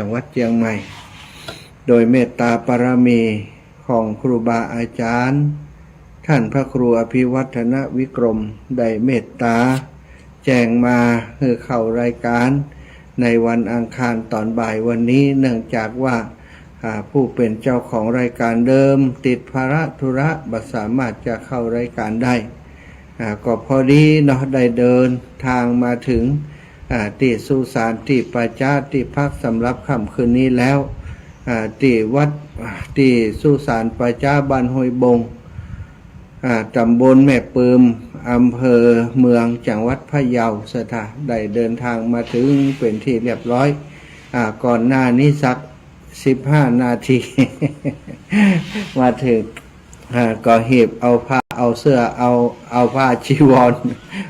จังหวัดเชียงใหม่โดยเมตตาปรมีของครูบาอาจารย์ท่านพระครูอภิวัฒนวิกรมได้เมตตาแจ้งมาให้เข้ารายการในวันอังคารตอนบ่ายวันนี้เนื่องจากว่าผู้เป็นเจ้าของรายการเดิมติดภาระธุระบ่สามารถจะเข้ารายการได้ก็พอดีเนาะได้เดินทางมาถึงที่สุสานที่ประจาที่พักสำหรับค่ำคืนนี้แล้วที่วัดที่สุสานประจาบ้านห้วยบงตำบลแม่ปืมอำเภอเมืองจังหวัดพะเยาสถานได้เดินทางมาถึงเป็นที่เรียบร้อยก่อนหน้านี้สัก15 นาที มาถึงก็เหีบเอาผ้าเอาเสื้อเอาผ้าจีวร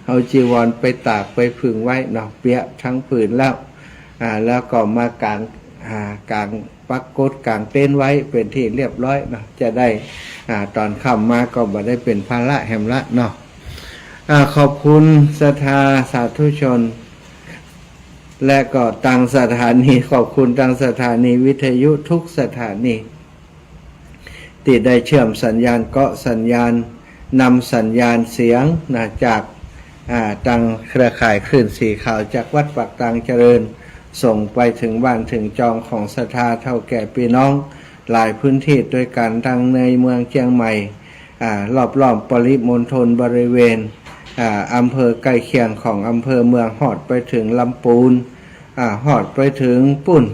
เอาจีวรไปตากไปผึ่งไว้เนาะเปียกทั้งผืนแล้วก็มากางปักกดกางเต็นท์ไว้เป็นที่เรียบร้อยเนาะจะได้ตอนค่ำมาก็บ่ได้เป็นภาระแหมละเนาะขอบคุณศรัทธาสาธุชนและก็ทางสถานีขอบคุณทางสถานีวิทยุทุกสถานีที่ได้เชื่อมสัญญาณเกาะสัญญาณนำสัญญาณเสียงจากทางเครือข่ายคลื่นสีขาวจากวัดปากตางเจริญส่งไปถึงบ้านถึงจองของศรัทธาเท่าแก่พี่น้องหลายพื้นที่ด้วยกันทั้งในเมืองเชียงใหม่รอบปริมณฑลบริเวณอำเภอใกล้เคียงของอำเภอเมืองหอดไปถึงลำปูนหอดไปถึงปุ่น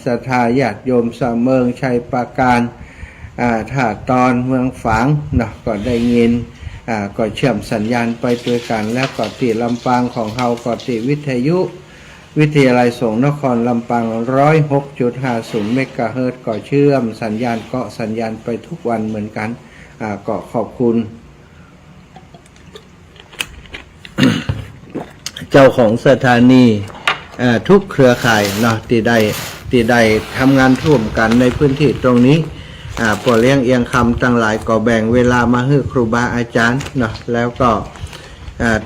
ศรัทธาญาติโยมสะเมิงชัยปราการถ้าตอนเมืองฝางก็ได้ยินก็เชื่อมสัญญาณไปด้วยกันแล้วก็ที่ลำปางของเฮาก็ที่วิทยุวิทยาลัยสงฆ์นครลำปาง 106.50 เมกะเฮิรตซ์ก็เชื่อมสัญญาณเกาะสัญญาณไปทุกวันเหมือนกันก็ขอบคุณ เจ้าของสถานีทุกเครือข่ายเนาะที่ได้ทำงานร่วมกันในพื้นที่ตรงนี้ปอเลี้ยงเอียงคำตั้งหลายก็แบ่งเวลามาให้ครูบาอาจารย์เนาะแล้วก็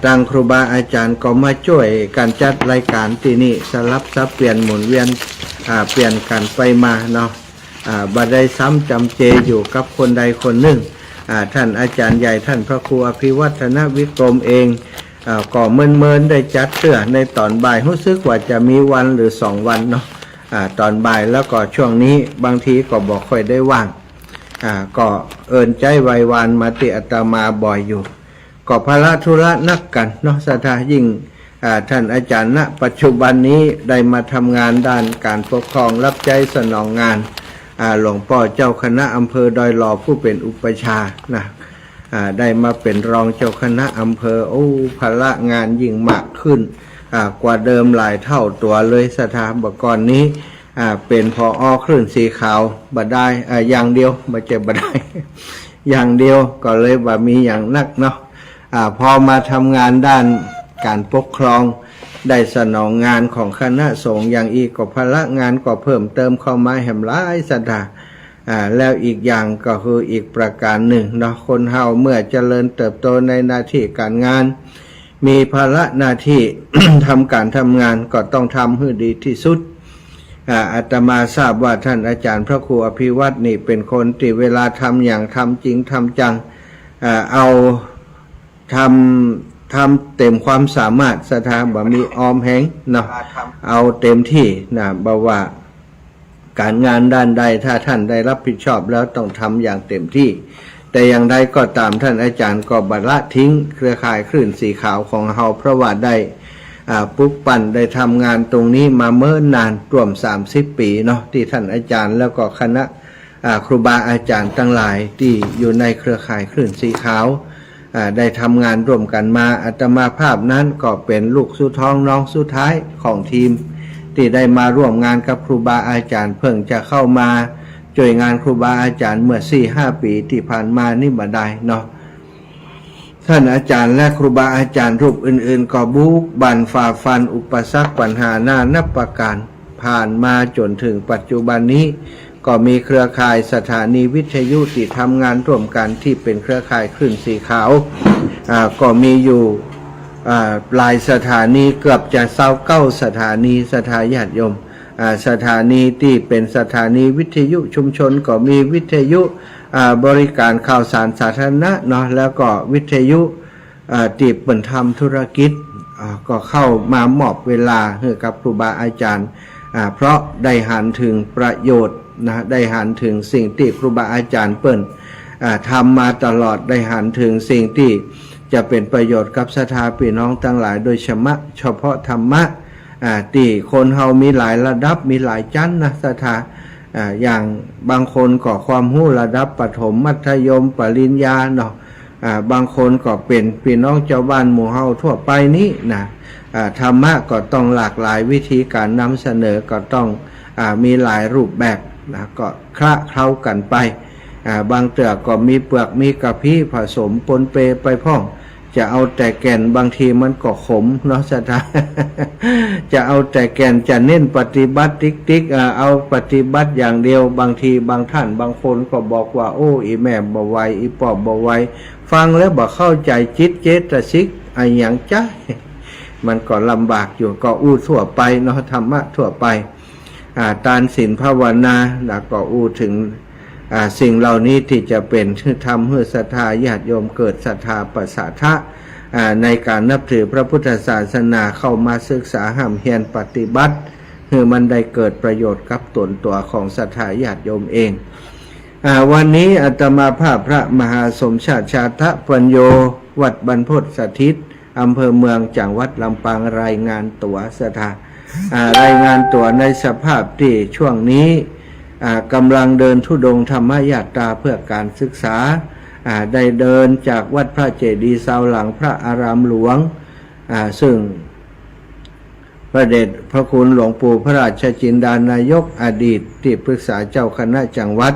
ตั้งครูบาอาจารย์ก็มาช่วยการจัดรายการที่นี่สลับซับเปลี่ยนหมุนเวียนเปลี่ยนกันไปมาเนาะบ่ได้ซ้ำจำเจอยู่กับคนใดคนหนึ่งท่านอาจารย์ใหญ่ท่านพระครูอภิวัฒนวิกรมเองก็เมินได้จัดเสื้อในตอนบ่ายรู้สึกว่าจะมีวันหรือ2 วันเนาะตอนบ่ายแล้วก็ช่วงนี้บางทีก็บอกค่อยได้ว่างก็เอินใจไววานมาติอาตมาบ่อยอยู่ก็ภาระธุระนักกันเนาะศรัทธายิ่งท่านอาจารย์ณปัจจุบันนี้ได้มาทำงานด้านการปกครองรับใจสนองงานหลวงพ่อเจ้าคณะอำเภอดอยหล่อผู้เป็นอุปชานะได้มาเป็นรองเจ้าคณะอำเภอภาระงานยิ่งมากขึ้นกว่าเดิมหลายเท่าตัวเลยศรัทธาเมื่อก่อนนี้เป็นผอ.คลื่นสีขาวบ่ได้อย่างเดียวบ่เจ็บบ่ได้ อย่างเดียวก็เลยบ่มีอย่างนักเนาะพอมาทำงานด้านการปกครองได้สนองงานของคณะสงฆ์อย่างอีกก็ภาระงานก็เพิ่มเติมเข้ามาแห่มหลายศรัทธาแล้วอีกอย่างก็คืออีกประการหนึ่งเนาะคนเฮาเมื่อเจริญเติบโตในหน้าที่การงานมีภาระหน้าที่ ทำการทำงานก็ต้องทำให้ดีที่สุดอาตมาทราบว่าท่านอาจารย์พระครูอภิวัฒน์นี่เป็นคนที่เวลาทำอย่างทำจริงทำจังเอาทำเต็มความสามารถศรัทธาบ่มีออมแหงเนาะเอาเต็มที่นะบ่ว่าการงานด้านใดถ้าท่านได้รับผิดชอบแล้วต้องทำอย่างเต็มที่แต่อย่างใดก็ตามท่านอาจารย์ก็บ่ละทิ้งเครือข่ายคลื่นสีขาวของเฮาเพราะว่าได้ปลุกปั่นได้ทำงานตรงนี้มาเมื่อนานรวม30 ปีเนาะที่ท่านอาจารย์แล้วก็คณะครูบาอาจารย์ทั้งหลายที่อยู่ในเครือข่ายคลื่นสีขาวได้ทำงานร่วมกันมาอาตมาภาพนั้นก็เป็นลูกสุดท้องน้องสุดท้ายของทีมที่ได้มาร่วมงานกับครูบาอาจารย์เพิ่งจะเข้ามาช่วยงานครูบาอาจารย์เมื่อ 4-5 ปีที่ผ่านมานี่บ่ได้เนาะท่านอาจารย์และครูบาอาจารย์รูปอื่นๆก็บุกบั่นฝ่าฟันอุปสรรคปัญหาหน้านับประการผ่านมาจนถึงปัจจุบันนี้ก็มีเครือข่ายสถานีวิทยุที่ทำงานร่วมกันที่เป็นเครือข่ายคลื่นสีขาวก็มีอยู่หลายสถานีเกือบจะ29 สถานีสถาญาติโยม สถานีที่เป็นสถานีวิทยุชุมชนก็มีวิทยุบริการข่าวสารสาธารณะเนาะแล้วก็วิทยุที่เปิดทำธุรกิจก็เข้ามามอบเวลาให้กับครูบาอาจารย์เพราะได้หันถึงประโยชน์นะได้หันถึงสิ่งที่ครูบาอาจารย์เปิ่นทำมาตลอดได้หันถึงสิ่งที่จะเป็นประโยชน์กับศรัทธาพี่น้องทั้งหลายโดยเฉพาะธรรมะที่คนเฮามีหลายระดับมีหลายชั้นนะศรัทธาอย่างบางคนก็ความรู้ระดับประถมมัธยมปริญญาเนาะบางคนก็เป็นพี่น้องเจ้าบ้านหมู่เฮาทั่วไปนี้นะธรรมะก็ต้องหลากหลายวิธีการนำเสนอก็ต้องมีหลายรูปแบบนะก็คละเคล้ากันไปบางเตือกก็มีเปลือกมีกะพี้ผสมปนเปไปพ้องจะเอาแต่แก่นบางทีมันก็ขมเนาะศรัทธา จะเอาแต่แก่นจะเน้นปฏิบัติติ๊กเอาปฏิบัติอย่างเดียวบางทีบางท่านบางคนก็บอกว่าโอ้อีแม่บ่ไหวอีปอบบ่ไหวฟังแล้วบ่เข้าใจจิตเจตสิกอะไรอย่างจ้า มันก็ลำบากอยู่ก็อู้ทั่วไปเนาะธรรมะทั่วไปทานศีลภาวนาแล้วก็อู้ถึงสิ่งเหล่านี้ที่จะเป็นทำให้ศรัทธาญาติโยมเกิดศรัทธาประสาทะในการนับถือพระพุทธศาสนาเข้ามาศึกษาห้ามเฮียนปฏิบัติเพื่อมันได้เกิดประโยชน์กับตนตัวของศรัทธาญาติโยมเองวันนี้อาตมาภาพพระมหาสมชาติชาทปัญโยวัดบรรพตสถิตอำเภอเมืองจังหวัดลำปางรายงานตัวศรัทธารายงานตัวในสภาพที่ช่วงนี้กำลังเดินธุดงค์ธรรมยาตราเพื่อการศึกษาได้เดินจากวัดพระเจดีย์เสาหลังพระอารามหลวงซึ่งพระเดชพระคุณหลวงปู่พระราชจินดานายกอดีตที่ปรึกษาเจ้าคณะจังหวัด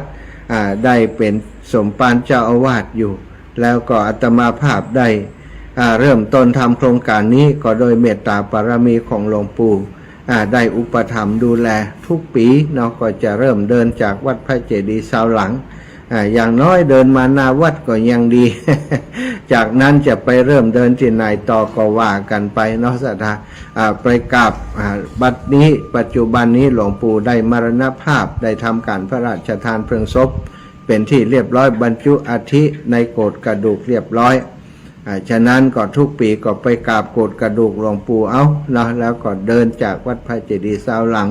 ได้เป็นสมภารเจ้าอาวาสอยู่แล้วก็อาตมาภาพได้เริ่มต้นทำโครงการนี้ก็โดยเมตตาบารมีของหลวงปู่ได้อุปถัมภ์ดูแลทุกปีเนาะก็จะเริ่มเดินจากวัดพระเจดีย์เสาหลังอย่างน้อยเดินมาหน้าวัดก็ยังดี จากนั้นจะไปเริ่มเดินที่ไหนต่อก็ว่ากันไปเนาะศรัทธาไปกราบบัดนี้ปัจจุบันนี้หลวงปู่ได้มรณภาพได้ทำการพระราชทานเพลิงศพเป็นที่เรียบร้อยบรรจุอัฐิในโกฐกระดูกเรียบร้อยฉะนั้นก็ทุกปีก็ไปกราบโกฐกระดูกหลวงปู่เอาเนาะแล้วก็เดินจากวัดพระเจดีย์เสาหลัง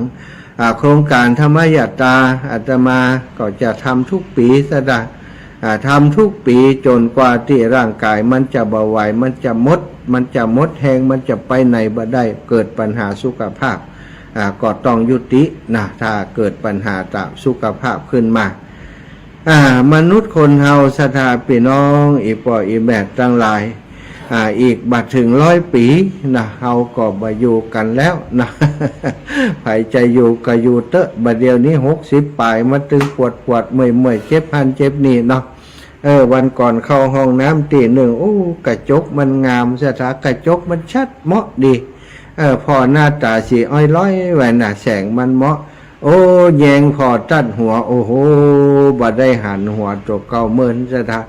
โครงการธรรมยาตราอาตมาก็จะทำทุกปีซะได้ทำทุกปีจนกว่าที่ร่างกายมันจะเบาไหวมันจะหมดแหงมันจะไปไหนบ่ได้เกิดปัญหาสุขภาพก็ต้องยุตินะถ้าเกิดปัญหาตามสุขภาพขึ้นมามนุษย์คนเฮาศรัทธาพี่น้องอีป่ออีแม่ทั้งหลายอีกบัดถึง100 ปีนะเฮาก็บ่อยู่กันแล้วนะไผจะอยู่ก็อยู่เตอะบัดเดียวนี้60ปลายมาตึงปวดเมื่อยเจ็บพันเจ็บนี่เนาะวันก่อนเข้าห้องน้ำตีหนึ่งโอ้กระจกมันงามศรัทธากระจกมันชัดเหมาะดีพอหน้าตาสีอ้อยร้อยไว้น่ะแสงมันเหมาะโอ้แยงพอตัดหัวโอ้โหบ่ได้หันหัวตัวเก่าเมินศรัทธา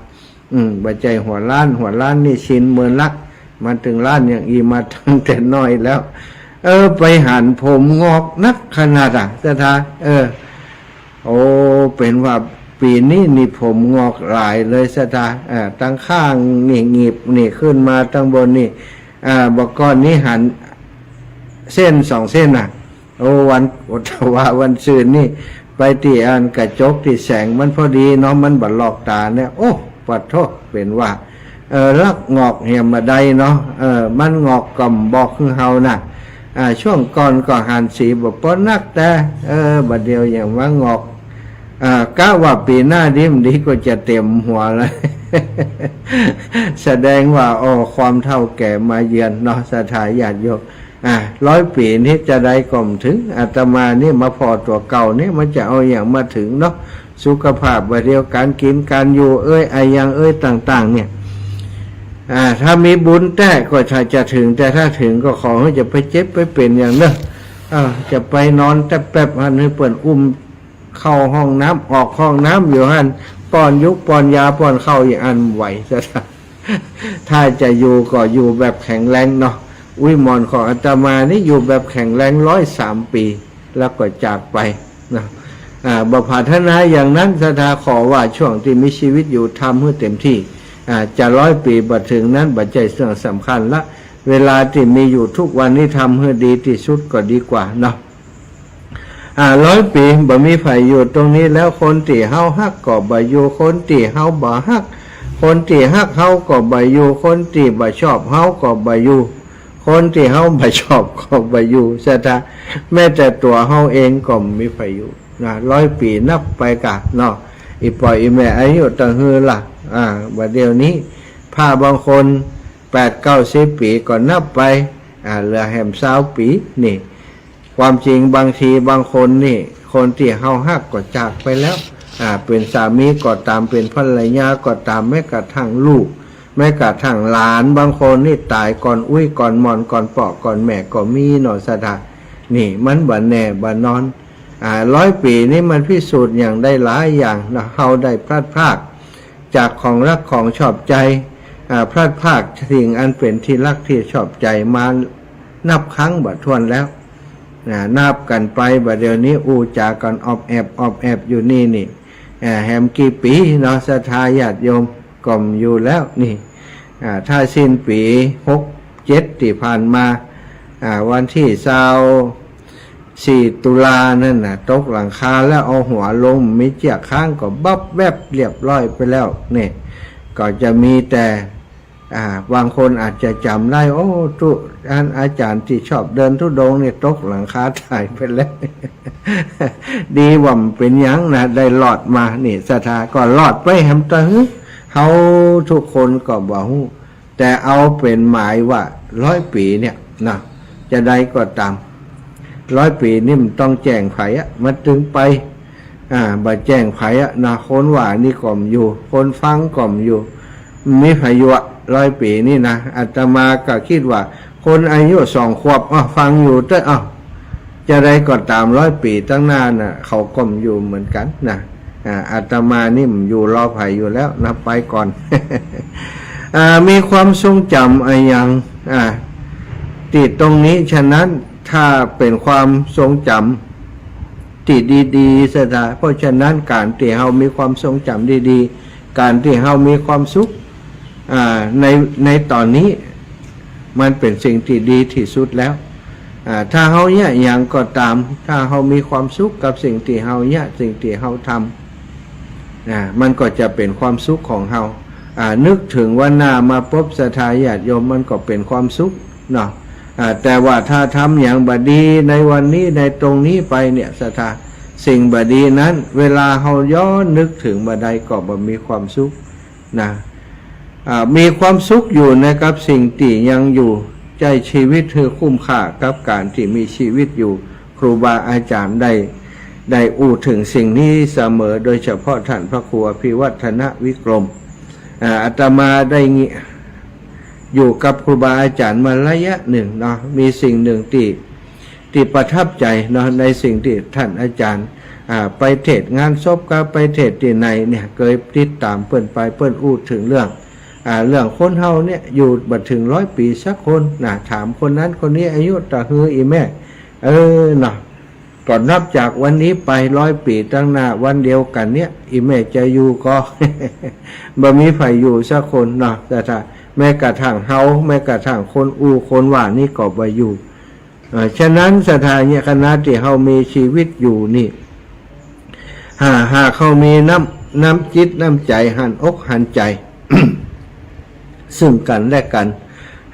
บ่ใจหัวล้านนี่ชินเมินละมาถึงล้านอย่างอีมาตั้งแต่น้อยแล้วไปหันผมงอกนักขนาดศรัทธาโอ้เป็นว่าปีนี้นี่ผมงอกหลายเลยศรัทธาตั้งข้างนี่หงิบนี่ขึ้นมาตั้งบนนี่บอกก้อนนี้หันเส้น2 เส้นโอ้วันซืนนี่ไปที่อันกระจกที่แสงมันพอดีเนาะมันบัดหลอกตาเนี่ยโอ้ปัดโทษเป็นว่าลักงอกเหี่ยมมาได้เนาะมันงอกก่อมบอกคือเฮาน่ะช่วงก่อนก็หันสีบ่ปนนักแต่บัดเดียวอย่างว่างอกกะว่าปีหน้าดีก็จะเต็มหัวเลย แสดงว่าความเฒ่าแก่มาเยือนเนาะศรัทธาญาติโยม100 ปีนี้จะได้ก่อมถึงอาตมานี่มาพอตัวเก่านี่มันจะเอาอย่างมาถึงเนาะสุขภาพบัดเดียวการกินการอยู่อย่างต่างๆเนี่ยถ้ามีบุญแต่ก็จะถึงแต่ถ้าถึงก็ขอให้จะไปเจ็บไปเป็นอย่างเนอะจะไปนอนแต่แป๊บหันให้เปิ่นอุ้มเข้าห้องน้ำออกห้องน้ำอยู่หันป้อนยุกป้อนยาป้อนเข้าอย่างอันไหวซะถ้าจะอยู่ก็อยู่แบบแข็งแรงเนาะมอนของอาตมานี่อยู่แบบแข็งแรง103 ปี แล้วก็จากไปนะบ่พัฒนาอย่างนั้นศรัทธาขอว่าช่วงที่มีชีวิตอยู่ทำให้เต็มที่จะ100 ปีบ่ถึงนั้นบ่ใจเรื่องสำคัญละเวลาที่มีอยู่ทุกวันนี้ทำให้ดีที่สุดก็ดีกว่าเนาะ100 ปีบ่มีไผอยู่ตรงนี้แล้วคนที่เฮาฮักก็บ่อยู่คนที่เฮาบ่ฮักคนที่ฮักเฮาก็บ่อยู่คนที่บ่ชอบเฮาก็บ่อยู่คนที่เฮาบ่ชอบก็บ่อยู่ซะถ้าแม้แต่ตัวเฮาเองก็มีไผอยู่นะ100 ปีนับไปกะเนาะอีปล่อยอีแม่อายุตั้งฮือล่ะบัดเดี๋ยวนี้พาบางคน8-90 ปีก็นับไปเหลือแหม20 ปีนี่ความจริงบางทีบางคนนี่คนที่เฮาฮักก็จากไปแล้วเป็นสามีก็ตามเป็นภรรยาก็ตามแม้กระทั่งลูกแม้กระทั่งหลานบางคนนี่ตายก่อนอุ้ยก่อนหมอนก่อนปอกก่อนแม่ก็มีเนาะสะดานี่มันบ่แน่บ่นอน100 ปีนี่มันพิสูจน์อย่างได้หลายอย่างนะเฮาได้พลาดพลาดจากของรักของชอบใจพลาดพลาดสิ่งอันเป็นที่รักที่ชอบใจมานับครั้งบ่ถ้วนแล้วนับกันไปบ่เดี๋ยวนี้จากันออบแอบอยู่นี่แฮมกี่ปีเนาะศรัทธาญาติโยมกล่อมอยู่แล้วนี่ถ้าสิ้นปี67ที่ผ่านมาวันที่4 ตุลานั่นน่ะตกหลังคาแล้วเอาหัวลงมีเจียกข้างก็บับแวบเรียบร้อยไปแล้วนี่ก็จะมีแต่บางคนอาจจะจำได้อาจารย์ที่ชอบเดินธุดงค์นี่ตกหลังคาตายไปแล้ว ดีว่ามันเป็นยังนะได้หลอดมานี่ศรัทธาก็หลอดไปแฮมตะฮึเฮาทุกคนก็บ่ฮู้แต่เอาเป็นหมายว่า100 ปีเนี่ยนะจะได้ก็ตาม100 ปีนี่มันต้องแจ้งไผมันถึงไปบ่แจ้งไผนะคนว่านี่ก่อมอยู่คนฟังก่อมอยู่มีไผอยู่100 ปีนี่นะอาตมาก็คิดว่าคนอายุ2 ขวบฟังอยู่แต่จะได้ก็ตาม100 ปีตั้งนานน่ะเขาก่อมอยู่เหมือนกันนะอาตมานี่มันอยู่รอไผอยู่แล้วนะไปก่อน มีความทรงจำอย่างติดตรงนี้ฉะนั้นถ้าเป็นความทรงจำที่ดีๆซะได้เพราะฉะนั้นการที่เฮามีความทรงจำดีๆการที่เฮามีความสุขในตอนนี้มันเป็นสิ่งที่ดีที่สุดแล้วถ้าเฮาเนี่ยอย่างก็ตามถ้าเฮามีความสุขกับสิ่งที่เฮาเนี่ยสิ่งที่เฮาทำมันก็จะเป็นความสุขของเฮานึกถึงว่าหน้ามาพบศรัทธาญาติโยมมันก็เป็นความสุขเนาะแต่ว่าถ้าทำอย่างบดีในวันนี้ในตรงนี้ไปเนี่ยศรัทธาสิ่งบดีนั้นเวลาเฮาย้อนนึกถึงบดีก็บ่มีความสุขนะมีความสุขอยู่นะครับสิ่งที่ยังอยู่ใจชีวิตคือคุ้มค่ากับการที่มีชีวิตอยู่ครูบาอาจารย์ได้อู้ถึงสิ่งนี้เสมอโดยเฉพาะท่านพระครูอภิวัฒนวิกรมอาตมาได้อยู่กับครูบาอาจารย์มาระยะหนึ่งเนาะมีสิ่งหนึ่งที่ประทับใจเนาะในสิ่งที่ท่านอาจารย์ไปเทศงานศพก็ไปเทศที่ไหนเนี่ยเคยติดตามเปิ้นไปเปิ้นอู้ถึงเรื่องคนเฮาเนี่ยอยู่บัดถึง100 ปีสักคนถามคนนั้นคนนี้อายุตะฮืออีแม่เนาะก่อนนับจากวันนี้ไป100 ปีตั้งหน้าวันเดียวกันเนี่ยอีแม่จะอยู่ก็ บ่มีไผอยู่สักคนเนาะแต่ถ้าแม้กระทั่งเฮาแม้กระทั่งคนคนว่านี่ก็บ่อยู่ฉะนั้นสถานีคณะที่เฮามีชีวิตอยู่นี่หากเขามีน้ำจิตน้ำใจหันอกหันใจ ซึ่งกันและกัน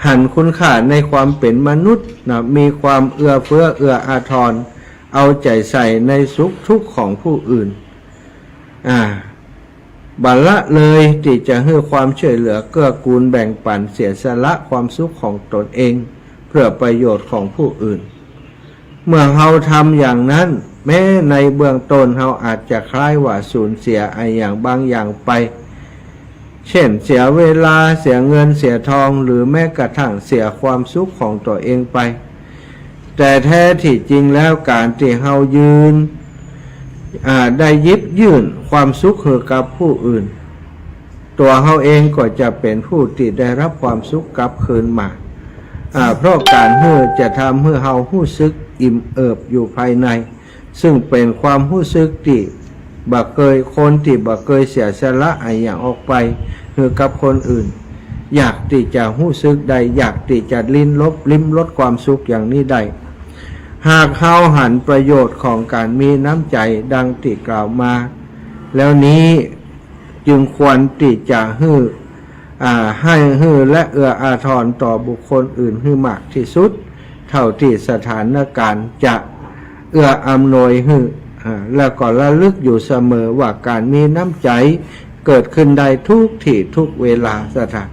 หันคุณค่าในความเป็นมนุษย์นะมีความเอื้อเฟื้อเอื้ออาทรเอาใจใส่ในสุขทุกข์ของผู้อื่นบัลละเลยที่จะให้ความช่วยเหลือเกื้อกูลแบ่งปันเสียสละความสุขของตนเองเพื่อประโยชน์ของผู้อื่นเมื่อเราทำอย่างนั้นแม้ในเบื้องต้นเราอาจจะคล้ายว่าสูญเสียอย่างบางอย่างไปเช่นเสียเวลาเสียเงินเสียทองหรือแม้กระทั่งเสียความสุขของตัวเองไปแต่แท้ที่จริงแล้วการที่เรายืนได้ยิบยื่นความสุขให้กับผู้อื่นตัวเราเองก็จะเป็นผู้ที่ได้รับความสุขกลับคืนมาเพราะการจะทำให้เรารู้สึก อิ่มเอิบอยู่ภายในซึ่งเป็นความรู้สึกที่บ่เคยคนที่บ่เคยเสียสละอย่างออกไปหรือกับคนอื่นอยากที่จะรู้สึกใดอยากที่จะลิ้มรสความสุขอย่างนี้ได้หากเฮาหันประโยชน์ของการมีน้ำใจดังที่กล่าวมาแล้วนี้จึงควรที่จะให้และเอื้ออาทรต่อบุคคลอื่นให้มากที่สุดเท่าที่สถานการณ์จะเอื้ออำนวยให้แล้วก็ระลึกอยู่เสมอว่าการมีน้ำใจเกิดขึ้นได้ทุกที่ทุกเวลาสถาน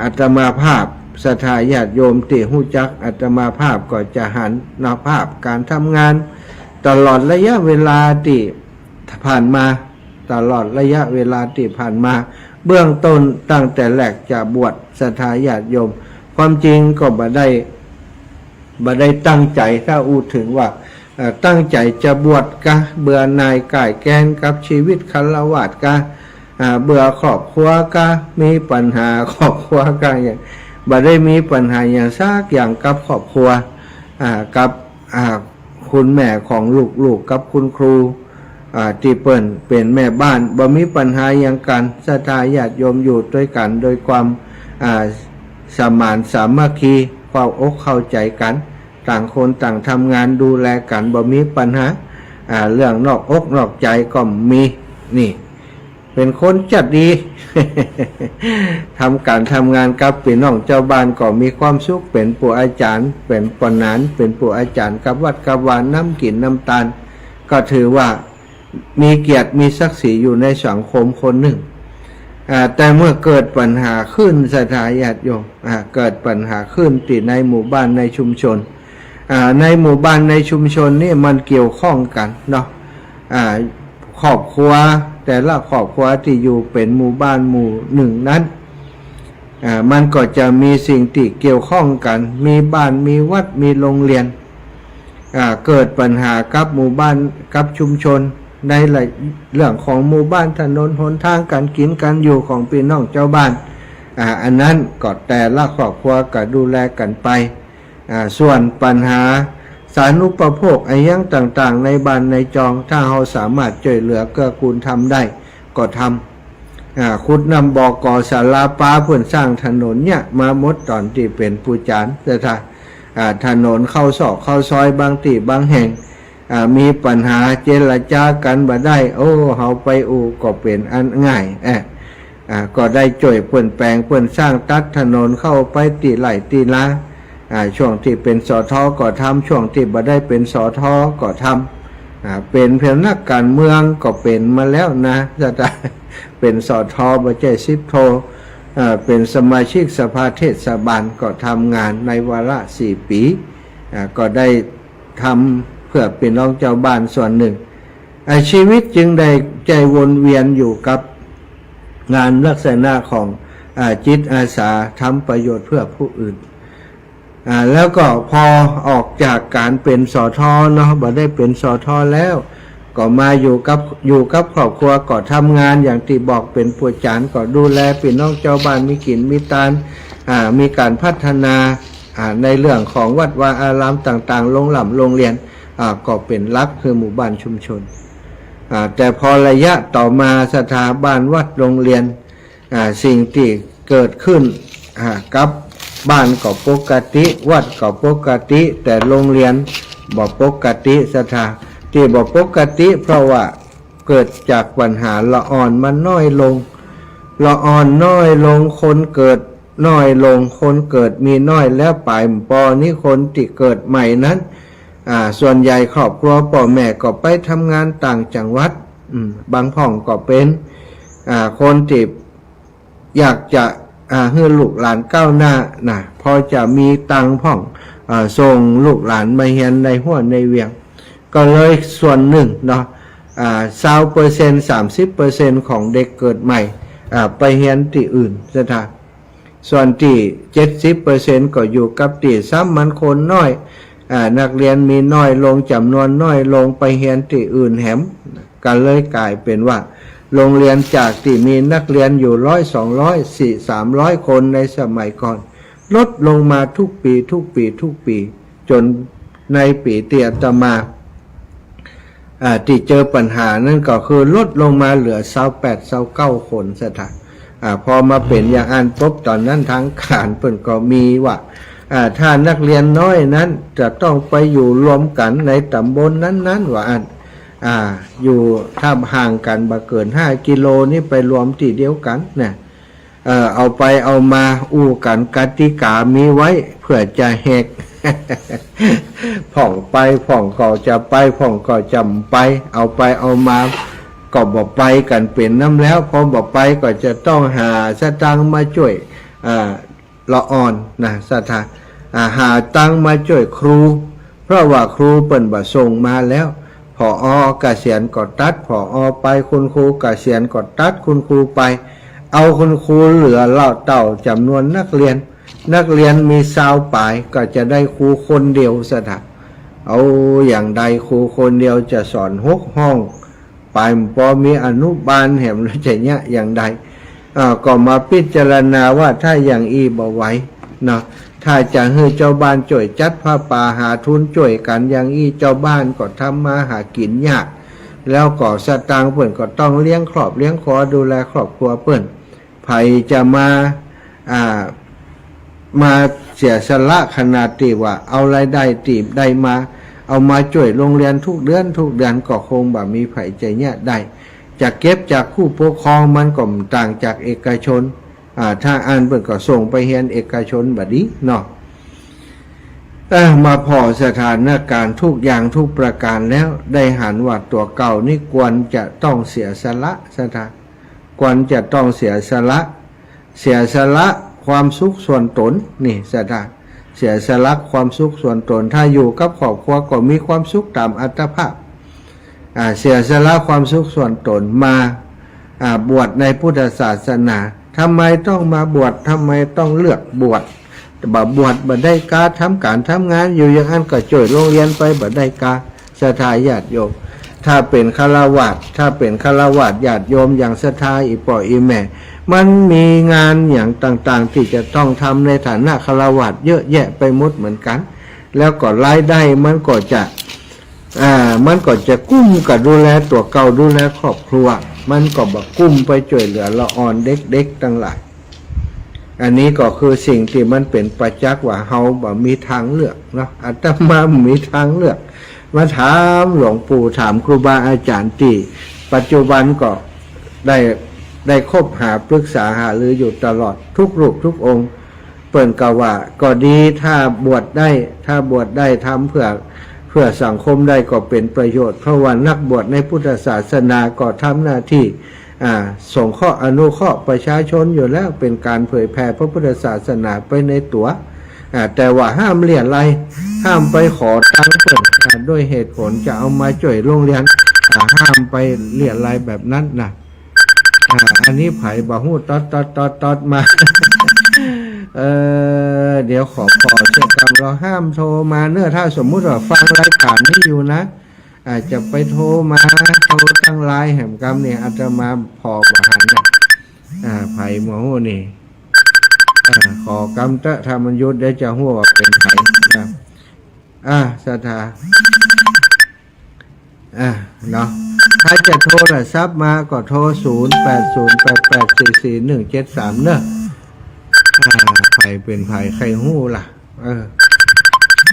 อาตมาภาพศรัทธาญาติโยมที่หู้จักอาตมาภาพก็จะหันหน้าภาพการทำงานตลอดระยะเวลาที่ผ่านมาเบื้องต้นตั้งแต่แรกจะบวชศรัทธาญาติโยมความจริงก็บ่ได้ตั้งใจถ้าอู้ถึงว่าตั้งใจจะบวชกะเบื่อนายก่ายแกนกับชีวิตฆราวาสกะเบื่อครอบครัวกะมีปัญหาครอบครัวกะอย่างบ่ได้มีปัญหาอย่างซากอย่างกับครอบครัวกับคุณแม่ของลูกกับคุณครูที่เปิ้นเป็นแม่บ้านบ่มีปัญหาอย่างกันศรัทธาญาติโยมอยู่ด้วยกันโดยความสมานสามัคคีความอกเข้าใจกันต่างคนต่างทำงานดูแลกันบ่มีปัญหาเรื่องนอกอกนอกใจก็มีนี่เป็นคนจัดดี ทำการทำงานกับพี่น้องเจ้าบ้านก็มีความสุขเป็นปู่อาจารย์เป็นปนานเป็นปู่อาจารย์กับวัดกับวานน้ำกินน้ำตาลก็ถือว่ามีเกียรติมีศักดิ์ศรีอยู่ในสังคมคนหนึ่งแต่เมื่อเกิดปัญหาขึ้นศรัทธาญาติโยมเกิดปัญหาขึ้นที่ในหมู่บ้านในชุมชนในหมู่บ้านในชุมชนนี่มันเกี่ยวข้องกันเนาะครอบครัวแต่ละครอบครัวที่อยู่เป็นหมู่บ้านหมู่หนึ่งนั้นมันก็จะมีสิ่งที่เกี่ยวข้องกันมีบ้านมีวัดมีโรงเรียนเกิดปัญหากับหมู่บ้านกับชุมชนในเรื่องของหมู่บ้านถนนหนทางการกินการอยู่ของพี่น้องเจ้าบ้านอันนั้นก็แต่ละครอบครัวก็ดูแลกันไปส่วนปัญหาสาธารณูปโภคอย่างต่างๆในบ้านในจองถ้าเราสามารถช่วยเหลือเกื้อกูลทำได้ก็ทำขุดนำบ่อก่อศาลาป้าเพื่อสร้างถนนเนี่ยมาหมดตอนที่เป็นผู้จารแต่ถ้าถนนเข้าซอกเข้าซอยบางที่บางแห่งมีปัญหาเจรจากันบ่ได้เฮาไปก็เป็นอันง่ายก็ได้ช่วยเพื่อนแปลงเพื่อนสร้างตัดถนนเข้าไปตีไหลตีลาช่วงที่เป็นสทก็ทำช่วงที่บ่ได้เป็นสทก็ทำเป็นเพียงนักการเมืองก็เป็นมาแล้วนะจะเป็นสทบ่ใช่10 โทเป็นสมาชิกสภาเทศบาลก็ทำงานในวาระ4 ปีก็ได้ทำเพื่อพี่น้องเจ้าบ้านส่วนหนึ่งชีวิตจึงได้ใจวนเวียนอยู่กับงานลักษณะของจิตอาสาทำประโยชน์เพื่อผู้อื่นแล้วก็พอออกจากการเป็นสทเนาะบ่ได้เป็นสทแล้วก็มาอยู่กับครอบครัวก็ทำงานอย่างที่บอกเป็นผู้จารก็ดูแลพี่น้องเจ้าบ้านมีกินมีตานมีการพัฒนาในเรื่องของวัดวาอารามต่างๆโรงเรียนก็เป็นหลักคือหมู่บ้านชุมชนแต่พอระยะต่อมาสถาบันวัดโรงเรียนสิ่งที่เกิดขึ้นกับบ้านก็ปกติวัดก็ปกติแต่โรงเรียนบ่ปกติสถาที่บ่ปกติเพราะว่าเกิดจากปัญหาละอ่อนมันน้อยลงคนเกิดน้อยลงคนเกิดมีน้อยแล้วปลายปอนี้คนที่เกิดใหม่นั้นส่วนใหญ่ครอบครัวพ่อแม่ก็ไปทำงานต่างจังหวัดบางพ่องก็เป็นคนที่อยากจะให้ลูกหลานก้าวหน้าพอจะมีตังพ่องส่งลูกหลานมาเรียนในห้วยในเวียงก็เลยส่วนหนึ่งเนาะ20% 30% ของเด็กเกิดใหม่ไปเรียนที่อื่นสถานส่วนที่ 70% ก็อยู่กับที่ซ้ำมันคนน้อยนักเรียนมีน้อยลงจำนวนน้อยลงไปเรียนที่อื่นแหมก็เลยกลายเป็นว่าโรงเรียนจากที่มีนักเรียนอยู่100 200 400 300 คนในสมัยก่อนลดลงมาทุกปีจน ในปีเตียตมาที่เจอปัญหานั่นก็คือลดลงมาเหลือ28-29คนสถานพอมาเป็นอย่างอันปุ๊บตอนนั้นทางการเปิ่นก็มีว่าถ้านักเรียนน้อยนั้นจะต้องไปอยู่รวมกันในตำบลนั้นๆว่าอันอยู่ถ้าห่างกันบ่เกิน5 กิโลนี่ไปรวมที่เดียวกันเนี่ยเอาไปเอามาอู้กันกติกามีไว้เพื่อจะแหก ผ่องไปผ่องก็จะไปผ่องก็จำไปเอาไปเอามาก็บอกไปกันเป็นน้ำแล้วพอบอกไปก็จะต้องหาสตังค์มาช่วยละอ่อนนะสถาหาตังค์มาช่วยครูเพราะว่าครูเปิ่นบ่ส่งมาแล้วผอ.เกษียณก็ตัดผอ.ไปคุณครูเกษียณก็ตัดคุณครูไปเอาคุณครูเหลือเล่าเต่าจำนวนนักเรียนมี20ปลายก็จะได้ครูคนเดียวสถาเอาอย่างใดครูคนเดียวจะสอน6 ห้องไปพอมีอนุบาลแหมแล้วจะเนี่ยอย่างใดก็มาพิจารณาว่าถ้าอย่างอีบ่ไหวเนาะถ้าจะให้เจ้าบ้านช่วยจัดผ้าป่าหาทุนช่วยกันอย่างอีเจ้าบ้านก็ทำมาหากินยากแล้วก็สตางค์เปิ้นก็ต้องเลี้ยงครอบเลี้ยงครัวดูแลครอบครัวเปิ้นไผจะมาเสียสละขนาดที่ว่าเอารายได้ตีบได้มาเอามาช่วยโรงเรียนทุกเดือนก็คงบ่มีไผใจเนี่ยได้จะเก็บจากผู้ปกครองมันก็ต่างจากเอกชนถ้าอ่านเปิดก็ส่งไปเรียนเอกชนแบบนี้เนาะมาพอสถานการณ์ทุกอย่างทุกประการแล้วได้หันว่าตัวเก่านี่ควรจะต้องเสียสละควรจะต้องเสียสละความสุขส่วนตนนี่สถานเสียสละความสุขส่วนตนถ้าอยู่กับครอบครัวก็มีความสุขตามอัตภาพเสียสละความสุขส่วนตนมาบวชในพุทธศาสนาทำไมต้องมาบวชทำไมต้องเลือกบวชบวชบ่ได้กาทำการทำงานอยู่อย่างนั้นก็จ่วยโรงเรียนไปบ่ได้กาศรัทธาญาติโยมถ้าเป็นฆราวาสญาติโยมอย่างศรัทธาอีป่ออีแม่มันมีงานอย่างต่างๆที่จะต้องทำในฐานะฆราวาสเยอะแยะไปหมดเหมือนกันแล้วก็รายได้มันก็จะกุ้มกับดูแลตัวเก่าดูแลครอบครัวมันก็บักกุ้มไปช่วยเหลือละอ่อนเด็กๆทั้งหลายอันนี้ก็คือสิ่งที่มันเป็นประจักษ์ว่าเฮาบ่มีทางเลือกเนาะอาตมามีทางเลือกมาถามหลวงปู่ถามครูบาอาจารย์ที่ปัจจุบันก็ได้คบหาปรึกษาหารืออยู่ตลอดทุกรูปทุกองค์เปิ่นก็ว่าก็ดีถ้าบวชได้ทำเพื่อสังคมได้ก็เป็นประโยชน์เพราะว่านักบวชในพุทธศาสนาก็ทำหน้าที่ส่งข้ออนุเคราะห์ประชาชนอยู่แล้วเป็นการเผยแผ่พระพุทธศาสนาไปในตัวแต่ว่าห้ามเรียอะไรยห้ามไปขอตังค์เพิ่นด้วยเหตุผลจะเอามาช่วยโรงเรียนห้ามไปเรียอะไรยแบบนั้นนะอันนี้ไผ่บ่ฮู้ตอดมาเดี๋ยวขอเชื่อกรรมเราห้ามโทรมาเนื้อถ้าสมมุติว่าฟังรายการนี้อยู่นะอาจจะไปโทรตั้งไลน์แห่งกรรมเนี่ยอาจจะมาพอประหารเนี่ยไผ่หมอหูนี่ขอกรรมตะธรรมยุทธ์ได้จะหัวว่าเป็นไผ่นะศรัทธาเนาะถ้าจะโทรศัพท์มาก็โทร0808844173เนอะไผ่เป็นไผ่ใครหู้ล่ะ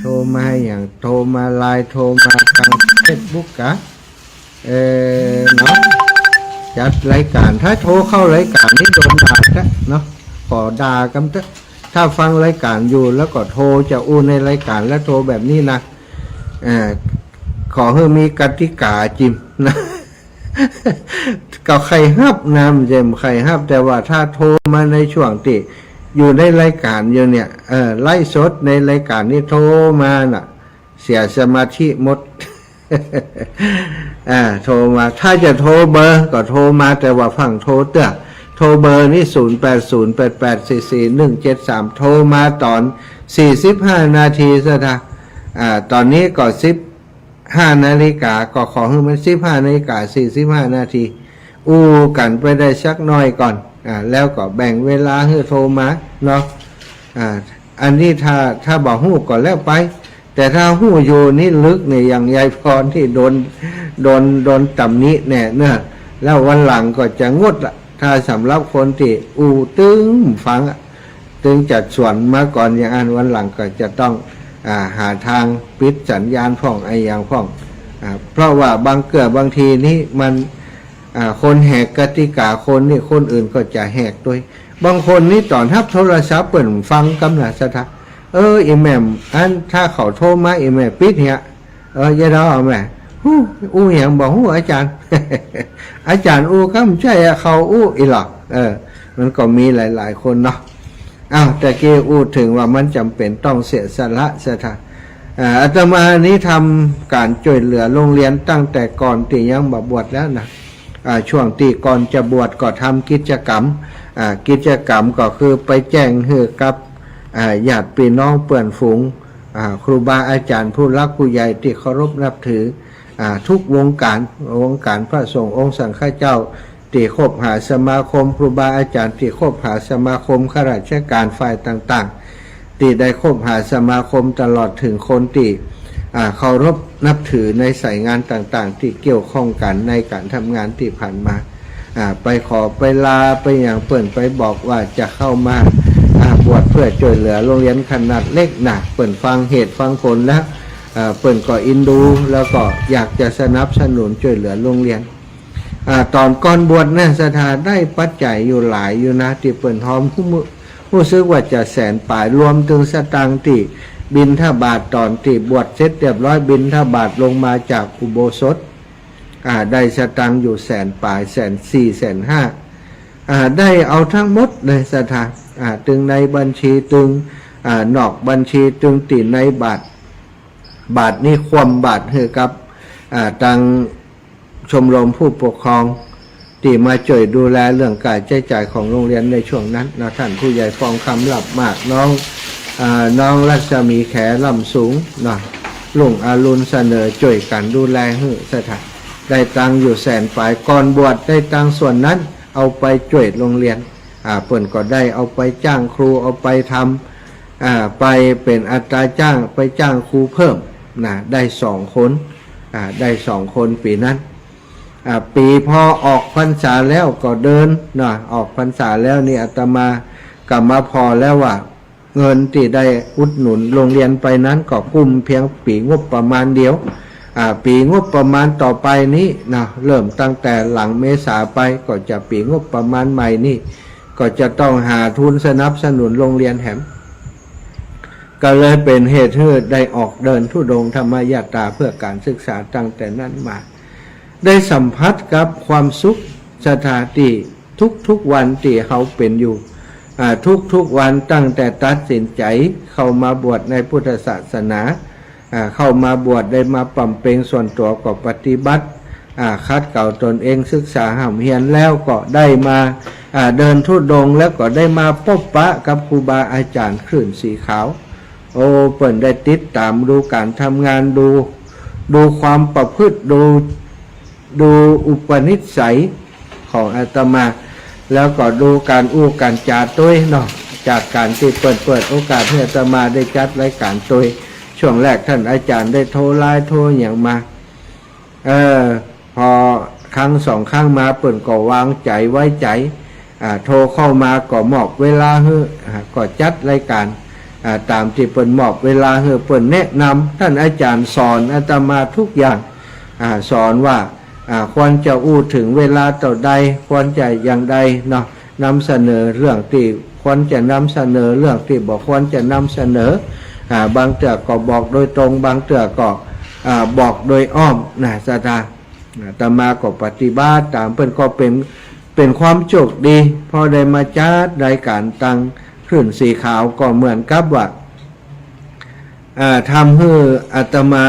โทรมาอย่างโทรมาไลน์โทรมาทางเฟซบุ๊กกะเนาะจัดรายการถ้าโทรเข้ารายการนี่โดนด่าซะเนาะขอด่ากันเถอะถ้าฟังรายการอยู่แล้วก็โทรจะอู้ในรายการแล้วโทรแบบนี้นะขอให้มีกติกาจิมนะก็ใครฮับนำเจมใครฮับแต่ว่าถ้าโทรมาในช่วงที่อยู่ในรายการอยู่เนี่ยไล่สดในรายการนี้โทรมาน่ะเสียสมาธิหมด โทรมาถ้าจะโทรเบอร์ก็โทรมาแต่ว่าฝั่งโทรเตอะโทรเบอร์นี่0808844173โทรมาตอน45นาทีซะนะตอนนี้ก็15นาฬิกาก็ขอให้มัน15นาฬิกา45นาทีอู้กันไปได้สักหน่อยก่อนแล้วก็แบ่งเวลาให้โทรมาเนาะอันนี้ถ้าบอกฮู้ก่อนแล้วไป แต่ถ้าหู้อยู่นี่ลึกเนี่ยอย่างยายพรที่โดนตำหนิแน่เนอะแล้ววันหลังก็จะงดละถ้าสำหรับคนที่ตึงฟังตึงจัดส่วนมาก่อนอย่างอันวันหลังก็จะต้องหาทางปิดสัญญาณพ่องไออย่างพ่องเพราะว่าบางทีนี่มันคนแหกกติกาคนนี่คนอื่นก็จะแหกด้วยบางคนนี่ตอนทับโทรศัพท์เปิดฟังกำลังสะทักอีแม่อันถ้าเขาโทรมาอีแม่ปิดเนี่ยอย่าดเอาแม่อย่างบอกอาจารย์ อาจารย์ก็ไม่ใช่เขาอีหรอกมันก็มีหลายๆคนเนาะแต่เกี่ยวถึงว่ามันจำเป็นต้องเสียสละสถานอาตมานี้ทำการช่วยเหลือโรงเรียนตั้งแต่ก่อนที่ยังบวชแล้วนะช่วงที่ก่อนจะบวชก็ทำกิจกรรมก็คือไปแจ้งให้กับญาติพี่น้องเพื่อนฝูงครูบาอาจารย์ผู้รักผู้ใหญ่ที่เคารพนับถือทุกวงการพระสงฆ์องค์สังฆเจ้าที่คบหาสมาคมครูบาอาจารย์ที่คบหาสมาคมข้าราชการฝ่ายต่างๆที่ได้คบหาสมาคมตลอดถึงคนที่เคารพนับถือในสายงานต่างๆที่เกี่ยวข้องกันในการทำงานที่ผ่านมาไปขอไปลาไปอย่างเปิ่นไปบอกว่าจะเข้ามาบวชเพื่อช่วยเหลือโรงเรียนขนาดเล็กนะเปิ่นฟังเหตุฟังผลแล้วเปิ่นก็อินดูแล้วก็อยากจะสนับสนุนช่วยเหลือโรงเรียนตอนก่อนบวชเนี่ยสถานได้ปัจจัยอยู่หลายอยู่นะที่เปิ่นหอมผู้ซื้อว่าจะแสนป่ายรวมถึงสตางค์ที่บิณฑบาตตอนที่บวชเสร็จเรียบร้อยบิณฑบาตลงมาจากอุโบสถได้สตังค์อยู่แสนป่าย140,000 150,000ได้เอาทั้งหมดเลยสถานตึงในบัญชีตึงนอกบัญชีตึงติในบาทนี่ความบาทให้กับตังชมรมผู้ปกครองที่มาช่วยดูแลเรื่องการใช้จ่ายของโรงเรียนในช่วงนั้นนะท่านผู้ใหญ่ฟองคำหลับมากน้องรัศมีแขลำสูงนะลุงอรุณเสนอช่วยกันดูแลให้สถานได้ตังอยู่แสนฝ่ายก่อนบวชได้ตังส่วนนั้นเอาไปช่วยโรงเรียนเปิ่นก็ได้เอาไปจ้างครูเอาไปทำไปเป็นอัตราจ้างไปจ้างครูเพิ่มนะได้2 คนได้2 คนปีนั้นปีพอออกพรรษาแล้วก็เดินนะออกพรรษาแล้วนี่อาตมากลับมาพอแล้วว่าเงินที่ได้อุดหนุนโรงเรียนไปนั้นก็กุ้มเพียงปีงบประมาณเดียวปีงบประมาณต่อไปนี้นะเริ่มตั้งแต่หลังเมษาไปก็จะปีงบประมาณใหม่นี่ก็จะต้องหาทุนสนับสนุนโรงเรียนแหมก็เลยเป็นเหตุให้ได้ออกเดินธุดงค์ธรรมยาตราเพื่อการศึกษาตั้งแต่นั้นมาได้สัมผัสกับความสุขสถานที่ทุกวันที่เขาเป็นอยู่ทุกวันตั้งแต่ตัดสินใจเข้ามาบวชในพุทธศาสนาเข้ามาบวชได้มาปรับเปลี่ยนส่วนตัวก็ปฏิบัติคัดเก่าตนเองศึกษาห่ำเฮียนแล้วก็ได้มาเดินธุดงค์แล้วก็ได้มาพบปะกับครูบาอาจารย์คลื่นสีขาวเปิ่นได้ติดตามดูการทำงานดูความประพฤติดูอุปนิสัยของอาตมาแล้วก็ดูการการจาด้วยเนาะจากการที่เปิดโอกาสให้อาตมาได้จัดรายการตัวช่วงแรกท่านอาจารย์ได้โทรไลน์โทรอย่างมาพอครั้ง2 ครั้งมาเปิ่นก็วางใจไว้ใจโทรเข้ามาก็มอบเวลาให้ก็จัดรายการตามที่เปิ่นมอบเวลาให้เปิ่นแนะนำท่านอาจารย์สอนอาตมาทุกอย่างสอนว่าควรจะถึงเวลาต่อใดควรจะอย่างใดเนาะนำเสนอเรื่องที่ควรจะนำเสนอเรื่องที่บอกควรจะนำเสนอบางเตือก็บอกโดยตรงบางเตือก็บอกโดยอ้อมนะสถานอาตมาก็ปฏิบัติตามเพิ่นก็เป็นความโชคดีพอได้มาจัดรายการตังคลื่นสีขาวก็เหมือนกับว่าทำให้อาตมา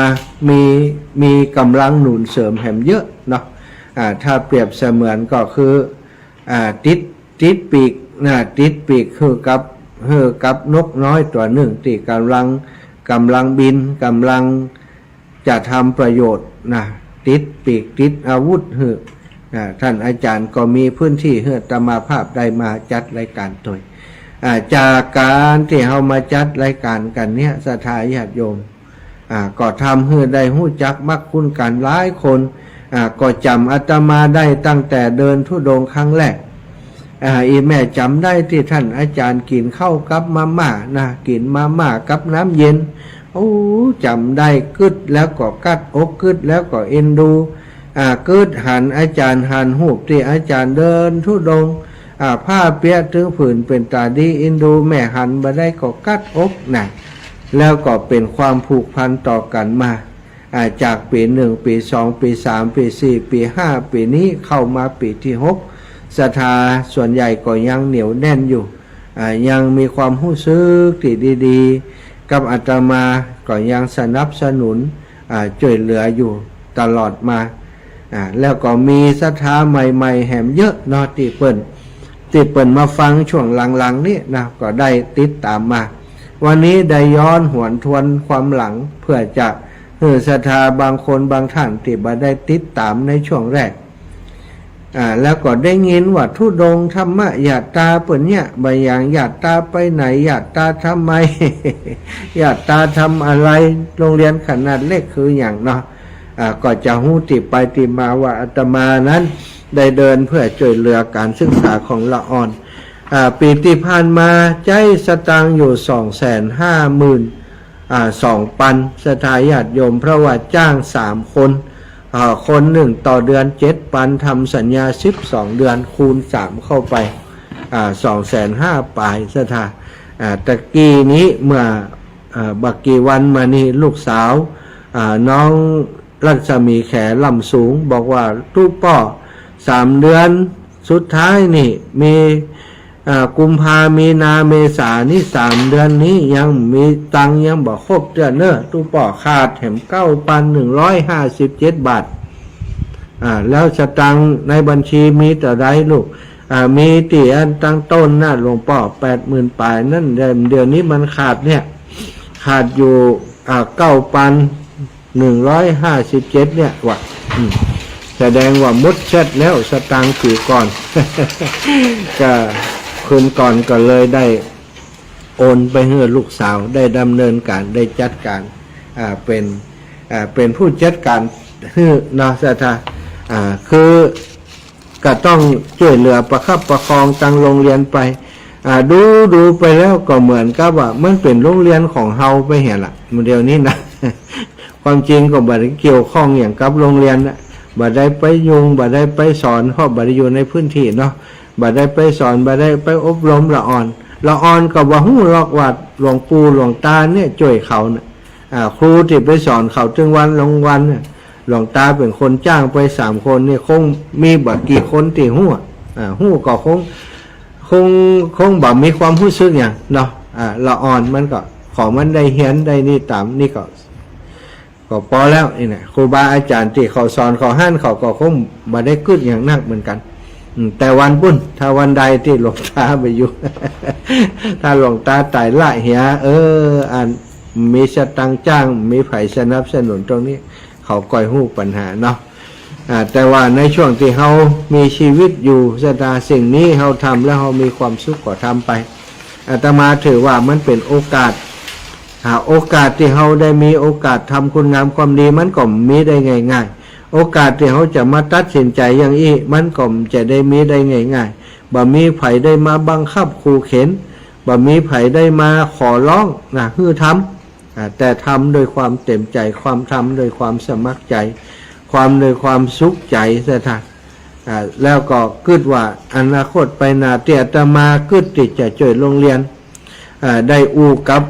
มีกำลังหนุนเสริมแหมเยอะเนาะถ้าเปรียบเสมือนก็คือติดปีกติดปีกคือกับนกน้อยตัวหนึ่งที่กำลังบินกำลังจะทำประโยชน์ติดปีกติดอาวุธท่านอาจารย์ก็มีพื้นที่ให้อาตมาภาพได้มาจัดรายการตัวจากการที่เรามาจัดรายการกันเนี่ยศรัทธาญาติโยม ก็ทำให้ได้หู้จักมักคุ้นกันหลายคนก็จำอาตมาได้ตั้งแต่เดินธุดงค์ครั้งแรกอีแม่จำได้ที่ท่านอาจารย์กินข้าวกับมาม่านะกินมาม่ากับน้ำเย็นโอ้จำได้กึดแล้วก็กัดอกกึดแล้วก็เอ็นดูกึดหันอาจารย์หันหูบที่อาจารย์เดินธุดงค์ผ้าเปียถึงผืนเป็นตาดีเอ็นดูแม่หันมาได้ก็กัดอกนะแล้วก็เป็นความผูกพันต่อกันมาจากปี1ปี2ปี3ปี4ปี5ปีนี้เข้ามาปีที่6ศรัทธาส่วนใหญ่ก็ยังเหนียวแน่นอยู่ยังมีความรู้สึกที่ดีๆกับอาตมาก็ยังสนับสนุนช่วยเหลืออยู่ตลอดมาแล้วก็มีศรัทธาใหม่ๆแหมเยอะเนาะที่เปิ้นมาฟังช่วงหลังๆนี้นะก็ได้ติดตามมาวันนี้ได้ย้อนหวนทวนความหลังเพื่อจะศรัทธาบางคนบางท่านที่บ่ได้ติดตามในช่วงแรกแล้วก็ได้ยินว่าธุดงค์ธรรมะญาตาเปิ้นเนี่ยบางอย่างญาตาไปไหนญาตาทำไม ญาตาทำอะไรโรงเรียนขนาดเล็กคืออย่างเนาะก็จะหู้ติไปติมาว่าอาตมานั้นได้เดินเพื่อช่วยเหลือการศึกษาของละอ่อนปีที่ผ่านมาใจสตางค์อยู่250,000ปันสถาญาติโยมเพราะว่าจ้าง3คนคนหนึ่งต่อเดือน7ปันทำสัญญา12เดือนคูณ3เข้าไป250,000ปลายสถาตะกี้นี้เมื่อบักกี่วันมานี่ลูกสาวน้องรัศมีแขลำสูงบอกว่าตู้ป่อ3เดือนสุดท้ายนี่มีกุมภามีนาเมษานี่3เดือนนี้ยังมีตังยังบอกครบเดือนเนอะตู้ป่อขาดแถม9,157 บาทแล้วสตังในบัญชีมีแต่ใดลูกมีตีอันตั้งต้นนะหลวงป่อ80,000ปลายนั่นเดี๋ยวนี้มันขาดเนี่ยขาดอยู่9,157เนี่ยว่ะแสดงว่ามุดเช็ดแล้วสตังกี่ก่อน ก็คืนก่อนก็เลยได้โอนไปให้ลูกสาวได้ดำเนินการได้จัดการเป็นผู้จัดการให้นาสถาคือก็ต้องช่วยเหลือประคับประคองตั้งโรงเรียนไปดูไปแล้วก็เหมือนกับว่ามันเป็นโรงเรียนของเฮาไปเห็นละเดี๋ยวนี้นะ ความจริงก็บ่ได้เกี่ยวข้องอย่างกับโรงเรียนนะบ่ได้ไปยุงบ่ได้ไปสอนเพราะบ่ได้อยู่ในพื้นที่เนาะบ่ได้ไปสอนบ่ได้ไปอบรมละอ่อนก็บ่ฮู้หรอกว่าหลวงปู่หลวงตาเนี่ยช่วยเขานะครูที่ไปสอนเขาถึงวันลงวันเนี่ยหลวงตาเป็นคนจ้างไป3คนเนี่ยคงมีบ่กี่คนที่ฮู้ฮู้ก็คงบ่มีความรู้สึกอย่างเนาะละอ่อนมันก็ขอมันได้เฮียนได้นี่ตามนี่ก็พอแล้วนี่นะครูบาอาจารย์ที่เขาสอนเขาห้านเขาก็คงบ่ได้กึดอย่างนักเหมือนกันแต่วันปุ้นถ้าวันใดที่หลวงตาไปอยู่ ถ้าหลวงตาตายละเหียมีสตังจ้างมีไผสนับสนุนตรงนี้เขาก่อยหู้ปัญหาเนาะแต่ว่าในช่วงที่เขามีชีวิตอยู่สตาสิ่งนี้เขาทำแล้วเขามีความสุขก็ทำไปอาตมาถือว่ามันเป็นโอกาสโอกาสที่เขาได้มีโอกาสทำคุณงามความดีมันก็มีได้ง่ายๆโอกาสที่เขาจะมาตัดสินใจอย่างนี้มันก็จะได้มีได้ง่ายๆบ่มีไผได้มาบังคับขู่เข็นบ่มีไผได้มาขอร้องฮือทำแต่ทำโดยความเต็มใจความทำโดยความสมัครใจความโดยความสุขใจซะท่านแล้วก็คิดว่าอนาคตไปหน้าที่อาตมาคิดที่จะช่วยโรงเรียนได้อู้กับ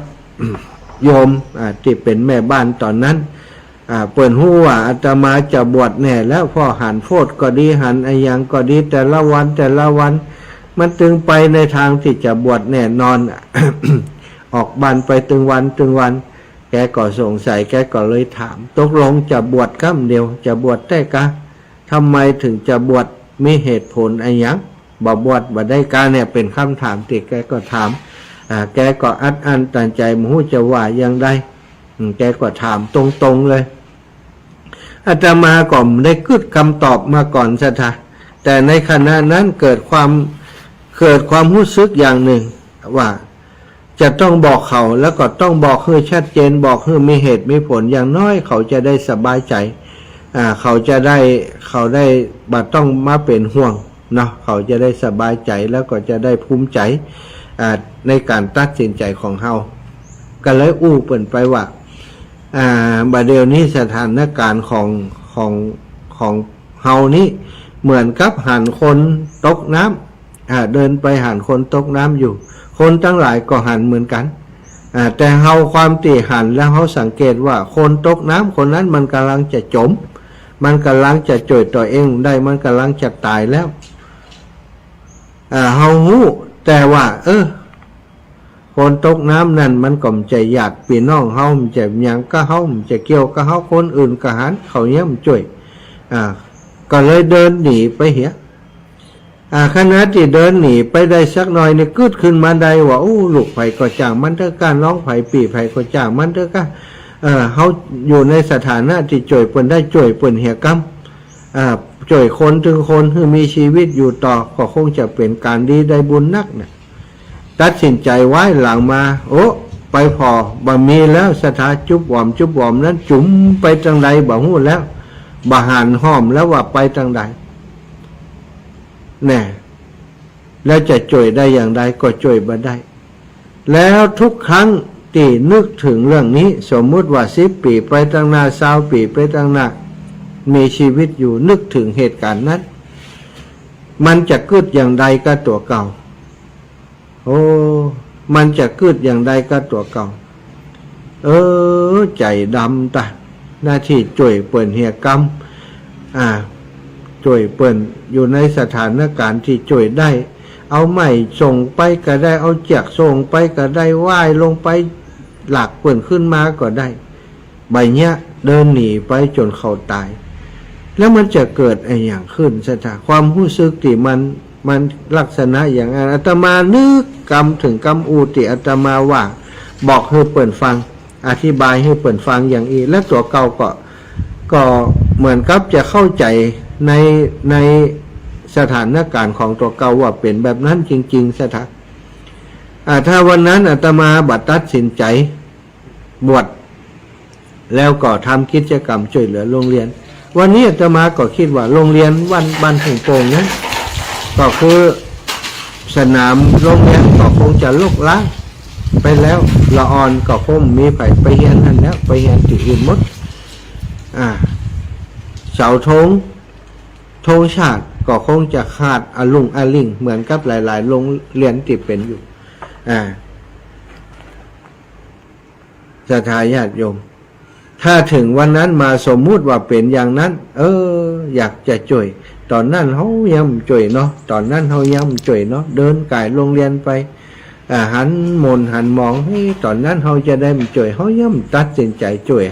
โยมที่เป็นแม่บ้านตอนนั้นเปิ่นฮู้ว่าอาตมาจะบวชแน่แล้วพ่อหันโพดก็ดีหันอะไรอย่างก็ดีแต่ละวันมันตึงไปในทางที่จะบวชแน่นอน ออกบ้านไปตึงวันแกก็สงสัยแกก็เลยถามตกลงจะบวชคำเดียวจะบวชได้กะทำไมถึงจะบวชมีเหตุผลอะไรอย่างบ่บวชบ่ได้กะเนี่ยเป็นคำถามที่แกก็ถามแกก็อัดอั้นตันใจมหูจะว่าอย่างไรแกก็ถามตรงๆเลยอาตมาก็ได้กึดคำตอบมาก่อนซะท่าแต่ในขณะนั้นเกิดความรู้สึกอย่างหนึ่งว่า จะต้องบอกเขาแล้วก็ต้องบอกให้ชัดเจนบอกให้มีเหตุมีผลอย่างน้อยเขาจะได้สบายใจเขาได้บ่ต้องมาเป็นห่วงเนาะเขาจะได้สบายใจแล้วก็จะได้ภูมิใจในการตัดสินใจของเฮาก็เลยอู้เปิ่นไปว่าบัดเดี๋ยวนี้สถานการณ์ของเฮานี้เหมือนกับหันคนตกน้ำเดินไปหันคนตกน้ำอยู่คนทั้งหลายก็หันเหมือนกันแต่เฮาความตีหันแล้วเฮาสังเกตว่าคนตกน้ำคนนั้นมันกำลังจะจมมันกำลังจะจ่วยตัวเองได้มันกำลังจะตายแล้วเฮาหู้แต่ว่าคนตกน้ำนั่นมันก็จะอยากพี่น้องเฮามันจะหยังก็เฮามันจะเกี่ยวก็เฮาคนอื่นก็หันเขาเนี้ยมันจ่วยก็เลยเดินหนีไปเหียขณะที่เดินหนีไปได้สักหน่อยเนี่ยกึดขึ้นมาได้ว่าโอ้ลูกไผ่ก็จ้างมันเถอะกันน้องไผ่ปีไผ่ก็จ้างมันเถอะกันเขาอยู่ในสถานะที่จ่วยเปิ่นได้จ่วยเปิ่นเหียกรรมจ่วยคนถึงคนที่มีชีวิตอยู่ต่อก็คงจะเป็นการดีได้บุญนักเนี่ยตัดสินใจไว้หลังมาโอ้ไปพอบะมีแล้วสถาจุบหวอมนั้นจุ๋มไปทางใดบ่ฮู้แล้วบะหันห้อมแล้วว่าไปทางใดแน่แล้วจะจ่วยได้อย่างใดก็จ่วยบ่ได้แล้วทุกครั้งที่นึกถึงเรื่องนี้สมมุติว่า10 ปีไปทางหน้า20 ปีไปทางหน้ามีชีวิตอยู่นึกถึงเหตุการณ์นั้นมันจะเกิดอย่างใดกับตัวเก่ามันจะเกิดอย่างใดกับตัวเก่าใจดำตาหน้าที่จ่วยเปิ่นเหียกรรมจ่วยเปิ่นอยู่ในสถานการณ์ที่จ่วยได้เอาไม้ส่งไปก็ได้เอาเจียกส่งไปก็ได้ว่ายลงไปหลักเปิ่นขึ้นมาก็ได้ใบเนี้ยเดินหนีไปจนเขาตายแล้วมันจะเกิดอะไรอย่างขึ้นสถานความรู้สึกที่มันลักษณะอย่างนั้นอาตมานึกกรรมถึงกรรมอูติอาตมาว่าบอกให้เปิ่นฟังอธิบายให้เปิ่นฟังอย่างอีและตัวเก่าก็เหมือนกับจะเข้าใจในสถานการณ์ของตัวเก่าว่าเป็นแบบนั้นจริงๆสถานถ้าวันนั้นอาตมาบัดตัดสินใจบวชแล้วก็ทำกิจกรรมช่วยเหลือโรงเรียนวันนี้อาตมาก็คิดว่าโรงเรียนบ้านถุงโป่งนั้นก็คือสนามโรงเรียนก็คงจะลกล้างไปแล้วละอ่อนก็คงมีไปเฮียนนั่นแล้วไปเฮียนที่อื่นหมดเสาธงชาติก็คงจะขาดอลิงเหมือนกับหลายๆโรงเรียนที่เป็นอยู่ศรัทธาญาติโยมถ้าถึงวันนั้นมาสมมุติว่าเป็นอย่างนั้นอยากจะจ่วยตอนนั้นเขายังจ่วยเนาะตอนนั้นเขายังจ่วยเนาะเดินไก่โรงเรียนไปหันมองให้ตอนนั้นเขาจะได้จ่วยเขายังตัดสินใจจ่วย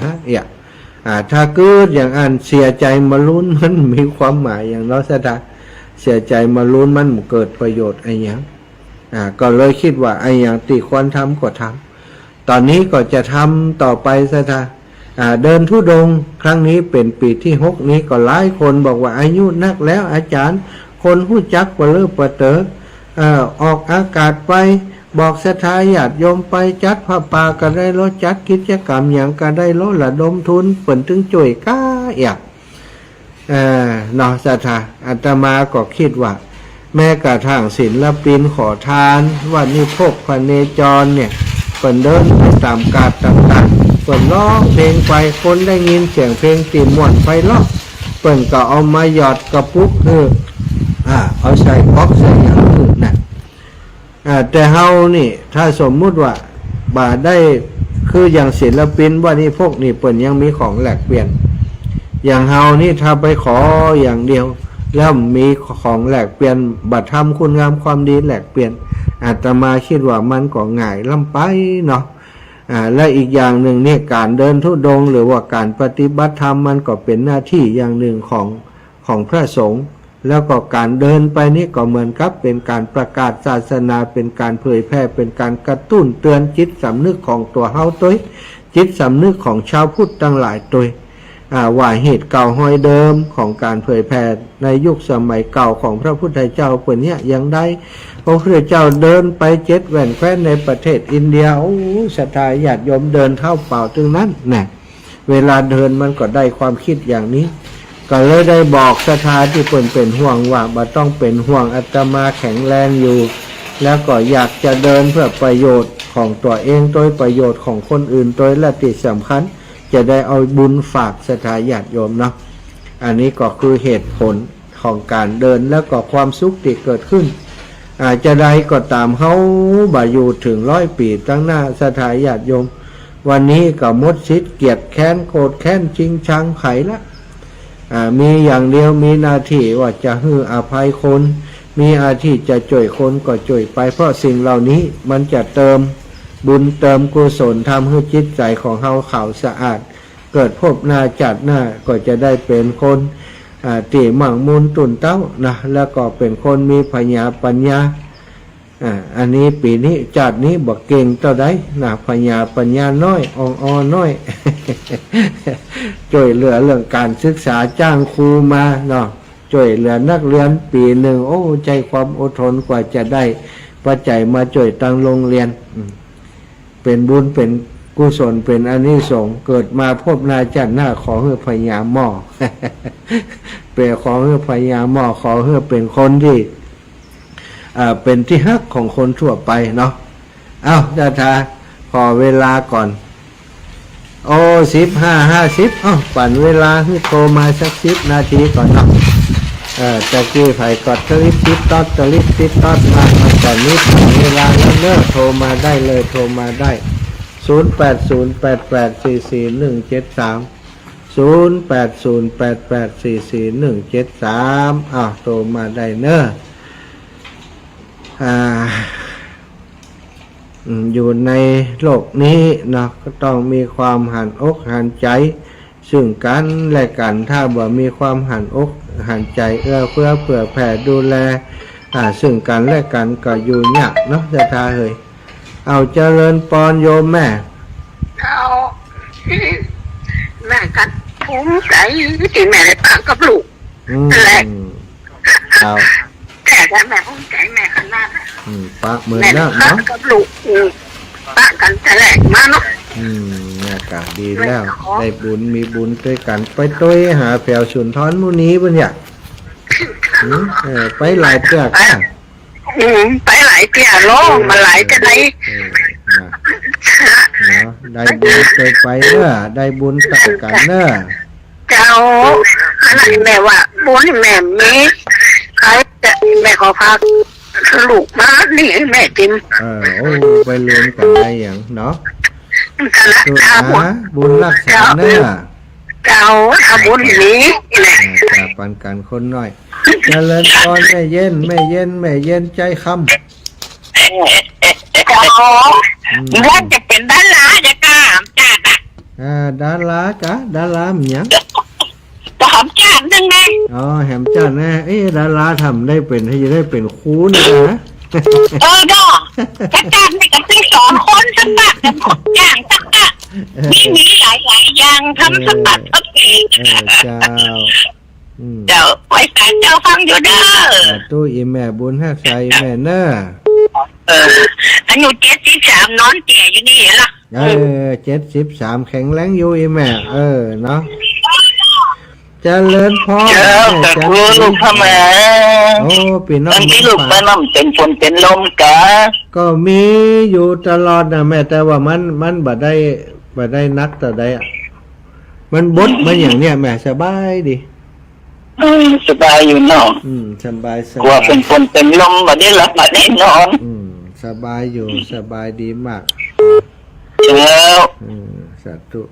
ถ้าเกิดอย่างอันเสียใจมาลุ้นมันมีความหมายอย่างน้อยซะได้เสียใจมาลุ้นมันเกิดประโยชน์ไอ้ยังก็เลยคิดว่าไอ้ยังที่ควรทำก็ทำตอนนี้ก็จะทำต่อไปซะได้เดินธุดงค์ครั้งนี้เป็นปีที่6นี้ก็หลายคนบอกว่าอายุนักแล้วอาจารย์คนหู้จักปะเลิปะเต๋อออกอากาศไปบอกศรัทธาญาติโยมไปจัดผ้าป่าก็ได้ลดจัดกิจกรรมอย่างก็ได้ลดระดมทุนเปิ่นถึงจ่วยก้าอย่างเนาะศรัทธาอาตมาก็คิดว่าแม้กระทั่งศิลปินขอทานว่านี่พวกพเนจรเนี่ยเปิ่นเดินไปตามกาดต่างๆเปิ่นร้องเพลงไปคนได้ยินเสียงเพลงตีม่วนไปร้องเปิ่นก็เอามาหยอดกระปุกเอาใส่บ็อกใส่อย่างอื่นนะแต่เฮานี่ถ้าสมมุติว่าบ่าได้คืออย่างศิลปินว่านี่พวกนี่เปิ่นยังมีของแลกเปลี่ยนอย่างเฮานี่ถ้าไปขออย่างเดียวแล้วมีของแลกเปลี่ยนบัตรทำคุณงามความดีแลกเปลี่ยนอาตมาคิดว่ามันก็ง่ายลำไปเนาะและอีกอย่างหนึ่งเนี่ยการเดินธุดงค์หรือว่าการปฏิบัติธรรมมันก็เป็นหน้าที่อย่างหนึ่งของพระสงฆ์แล้วก็การเดินไปนี่ก็เหมือนกับเป็นการประกาศศาสนาเป็นการเผยแพร่เป็นการกระตุ้นเตือนจิตสำนึกของตัวเฮาตัวจิตสำนึกของชาวพุทธทั้งหลายตัว ว่าเหตุเก่าห้อยเดิมของการเผยแผ่ในยุคสมัยเก่าของพระพุทธเจ้าเปิ่นเนี่ยยังได้พระพุทธเจ้าเดินไป7แหว่นแคว้นในประเทศอินเดียโอ้ศรัทธาญาติโยมเดินเท้าเปล่าถึงนั้นนะเวลาเดินมันก็ได้ความคิดอย่างนี้ก็เลยได้บอกศรัทธาที่เปิ่นเป็นห่วงว่าบ่ต้องเป็นห่วงอาตมาแข็งแรงอยู่แล้วก็อยากจะเดินเพื่อประโยชน์ของตัวเองโดยประโยชน์ของคนอื่นโดยและที่สำคัญจะได้เอาบุญฝากศรัทธาญาติโยมเนาะอันนี้ก็คือเหตุผลของการเดินแล้วก็ความสุขที่เกิดขึ้นอาจจะได้ก็ตามเฮาบ่อยู่ถึง100 ปีตั้งหน้าศรัทธาญาติโยมวันนี้ก็หมดสิทธิ์เกียดแค้นโกรธแค้นชิงชังไขละมีอย่างเดียวมีหน้าที่ว่าจะให้อภัยคนมีอาที่จะช่วยคนก็ช่วยไปเพราะสิ่งเหล่านี้มันจะเติมบุญเติมกุศลทำให้จิตใจของเฮาขาวสะอาดเกิดพบหน้าจัดหน้าก็จะได้เป็นคนที่มั่งมูลตุนเต้านะแล้วก็เป็นคนมีปัญญาอันนี้ปีนี้จัดนี้บอกเก่งเท่าใดนะปัญญาน้อยอ่อนน้อย ช่วยเหลือเรื่องการศึกษาจ้างครูมาเนาะช่วยเหลือนักเรียนปีหนึ่งโอ้ใจความอดทนกว่าจะได้ปัจจัยมาช่วยตั้งโรงเรียนเป็นบุญเป็นกุศลเป็นอานิสงส์เกิดมาพบหน้าจัดหน้าขอให้พญาหม้อ เป็นขอให้พญาหม้อขอให้เป็นคนที่เป็นที่ฮักของคนทั่วไปเนาะจ้าทาขอเวลาก่อนโอ้15:50ปั่นเวลาให้โทรมาสัก10 นาทีก่อนเนาะตะกี้ไผกดตะลิดติดตอดมาตอนนี้ปั่นเวลาแล้วเนอะโทรมาได้เลยโทรมาได้0808844173 0808844173โทรมาได้เนอะอยู่ในโลกนี้เนาะก็ต้องมีความหันอกหันใจซึ่งกันและกันถ้าบ่มีความหันอกหันใจเอื้อเฟื้อเผื่อแผ่ดูแลซึ่งกันและกันก็อยู่ยากเนาะจะทาเฮ้ยเอาเจริญปอนโยมแม่แม่กันภูมิใจที่แม่ได้ปากกับลูกแหละแต่แม่ภูมิใจแม่ขนาดปะเหมือนแล้วเนาะกับลูกปะกันแต่แรกมาเนาะอากาศดีแล้วได้บุญมีบุญด้วยกันไปต้วยหาแผวสุนทรมุนีบ่เนี่ยไปหลายเตื้อกันไปหลายเตื้อโลมาหลายจะได้ได้บุญเคยไปเนอะได้บุญต่อกันเนอะเจ้าอะไรแม่ว่าบุญแม่มีใครจะแม่ขอพาลูกมานี่แม่จิ้มโอ้ไปเรียนกันได้อย่างเนาะบุญรักษาเนอะเจ้าทำบุญนี้แหละจะปันกันคนหน่อยเจริญพรแม่เย็นใจคำว่าจะเป็นดาราจะกล้าหามจัดดาราจ้ะดารามีอย่างจะหามจัดยังไงแหมจัดนะดาราทำได้เป็นให้จะได้เป็นครูนะก็จัดในกับที่2 คนสักบาทกันอย่างสักบาทมีหลายอย่างทำสักบาทก็เป็นเจ้าไว้แต่เจ้าฟังอยู่เด้อตู้อีแม่บุญฮักใส่แม่เนอะอายุ73นอนแก่อยู่นี่ล่ะ73แข็งแรงอยู่อีแม่เนาะเจริญพรแต่ลูกพ่อแม่โอ้พี่น้องที่ลูกแม่น้ำเป็นฝนเป็นลมกะก็มีอยู่ตลอดนะแม่แต่ว่ามันบ่ได้นักแต่ใดมันบดมันอย่างเนี้ยแม่สบายดีสบายอยู่เนาะสบายกลัวเป็นฝนเป็นลมบ่ได้หลับบ่ได้นอนสบายอยู่สบายดีมากสาธุ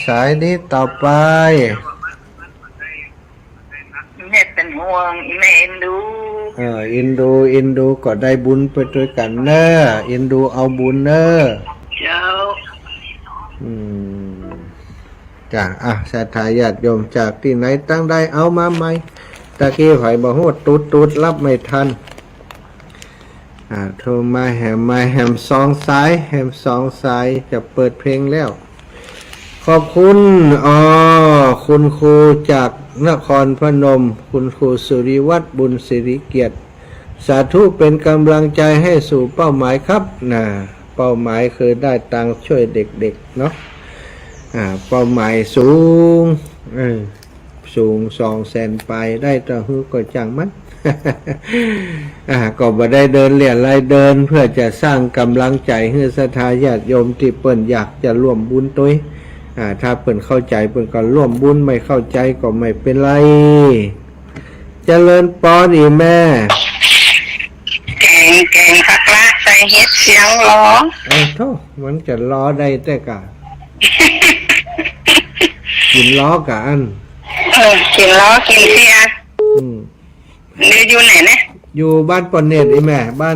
สายนี้ต่อไปแม่เป็นห่วงแม่เอ็นดูเอ็นดูก็ได้บุญไปด้วยกันเนอะเอ็นดูเอาบุญเนอะเจ้าจ้ะศรัทธาญาติโยมจากที่ไหนตั้งได้เอามาไหมตะกี้ไผบ่ฮู้ตูดรับไม่ทันโทรมาแหม2 สายจะเปิดเพลงแล้ว ขอบคุณคุณครูจากนครพนมคุณครูสุริวัฒน์บุญสิริเกียรติสาธุเป็นกำลังใจให้สู่เป้าหมายครับเป้าหมายคือได้ตังค์ช่วยเด็กๆเนาะเป้าหมายสูง200,000ไปได้ต่อหือก็จังมัน ก็บ่ได้เดินเรียนรายเดินเพื่อจะสร้างกำลังใจให้ศรัทธาญาติโยมที่เปิ้นอยากจะร่วมบุญตัวถ้าเปิ้นเข้าใจเปิ้นก็ร่วมบุญไม่เข้าใจก็ไม่เป็นไรเจริญปอดีแม่เก่งคักละใส่เฮ็ดเสียงร้อง โธ่มันจะล้อได้แต่กะ กินล้อกะอันกินล้อกินเสียอยู่ไหนนะอยู่บ้านปอนเนตแม่บ้า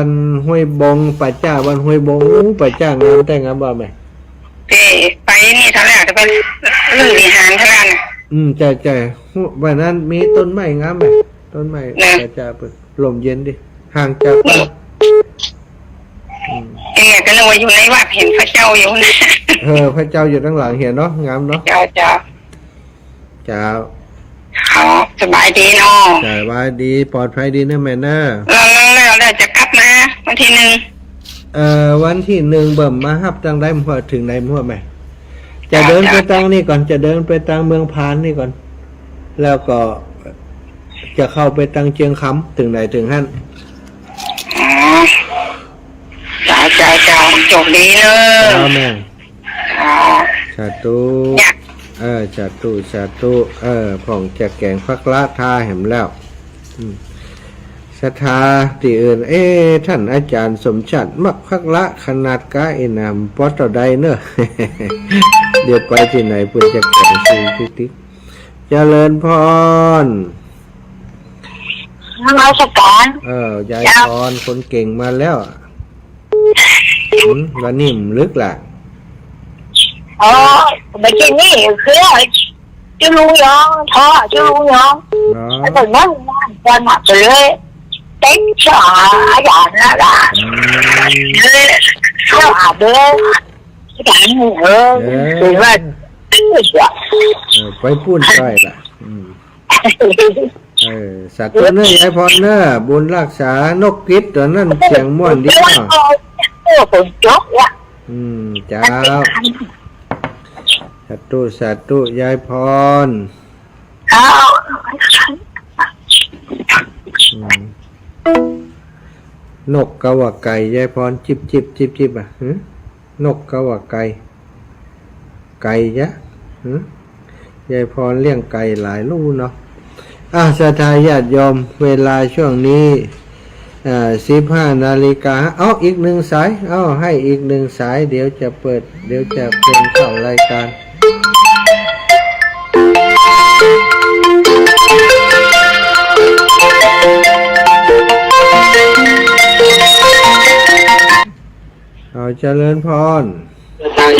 นห้วยบงป่าจ้าบ้านห้วยบงป่าจ้างามแต่งามบ่แม่ไปนี่เท่าไหร่จะไปลือวิหารเท่านั้นใจวันนั้นมีต้นไม้งามไหมต้นไม้ป่าจ้าเปิดลมเย็นดิห่างจากบ้านก็นึกว่าอยู่ในวัดเห็นพระเจ้าอยู่นะพระเจ้าอยู่ข้างหลังเห็นเนาะงามเนาะเจ้าสบายดีเนาะสบายดีปลอดภัยดีนะแม่นะแล้วจะกลับมาวันที่1วันที่1เบิ่มมาฮับตังได้พอถึงไหนมั่วแม่จะเดินไปตังนี่ก่อนจะเดินไปตังเมืองพานนี่ก่อนแล้วก็จะเข้าไปตังเชียงคำถึงไหนถึงหั่นจ้าจบดีเนอะแม่สาธุสาธุผ่องจะแกงพักละทาแหมแล้วศรัทธาที่อื่นท่านอาจารย์สมชาติมักพักละขนาดกะนำปอตใดเนอะ เดี๋ยวไปที่ไหนเพื่อจะแกงซีติ๊กเจริญพรนมัสการยายพรคนเก่งมาแล้ววันนี้ลึกล่ะเมื่อกี้นี่คือจะรู้ยังท่อจะรู้ยังแต่เมื่อวันมาเลยเต็มชาอย่างนั้นล่ะเลยชาเด้อการคือว่าไปพูดไปล่ะสัตว์ตัวนี้ยายพรเนอะบุญรักษานกกิดตัวนั้นเสียงม่วนดีเนาะจ้าสาธุยายพรนกกะว่าไก่ยายพรจิบนกกะว่าไก่ยะยายพรเลี้ยงไก่หลายลูกเนาะศรัทธาญาติโยมเวลาช่วงนี้15 นาฬิกาอีก1 สายให้อีก1 สายเดี๋ยวจะเพลงเข้ารายการเจริญพร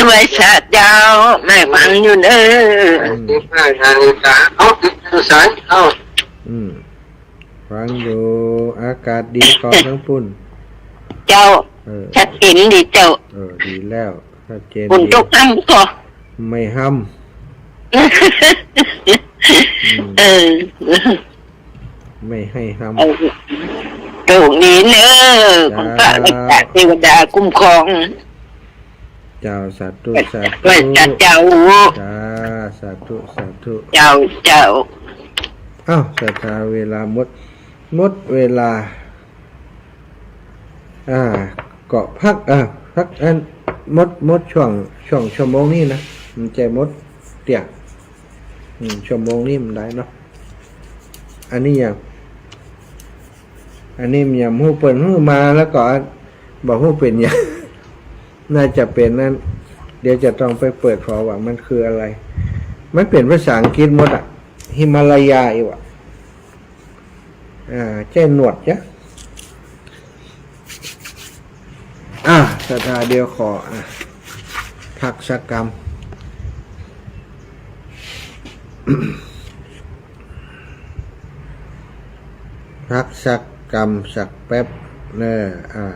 ไว้ชาติยาวแม่ฟังอยู่เด้อ15 นาฬิกาอีก1 สายฟังอยู่อากาศดีก่อนทั้งปุ่นเจ้าชัดเจนดีเจ้าดีแล้วชัดเจนปุ่นตกห้ำก็ไม่ห้ำไม่ให้ห้ำตรงนี้เนอะคุณพระเทวดาคุ้มครองเจ้าสาธุเจ้าสาธุเจ้าศรัทธาเวลาหมดเวลาก็พักอันหมดช่วงชั่วโมงนี้นะมันใจหมดเตี่ยชั่วโมงนี้มันได้เนาะอันนี้อย่างหูเปิดหูมาแล้วก็บอกหูเป็นอย่าง น่าจะเป็นนั่นเดี๋ยวจะต้องไปเปิดพอว่ามันคืออะไรมันเป็นภาษาอังกฤษหมดฮิมาลายาอีกว่ะเจ้หนวดจ้ะศรัทธาเดียวขอทักษกรรม ทักษกรรมสักแป๊บเนอะ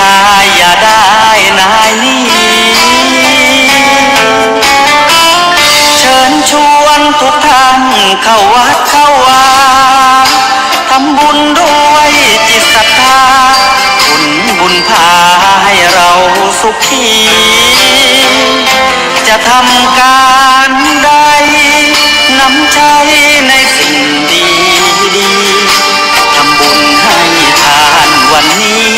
ายอย่าได้นายนี้เชิญชวนทุกท่านเข้าวัดเข้าวาทำบุญด้วยจิตศรัทธาบุญพาให้เราสุขีจะทำการใดนำใจในสิ่งดีดีทำบุญให้ทานวันนี้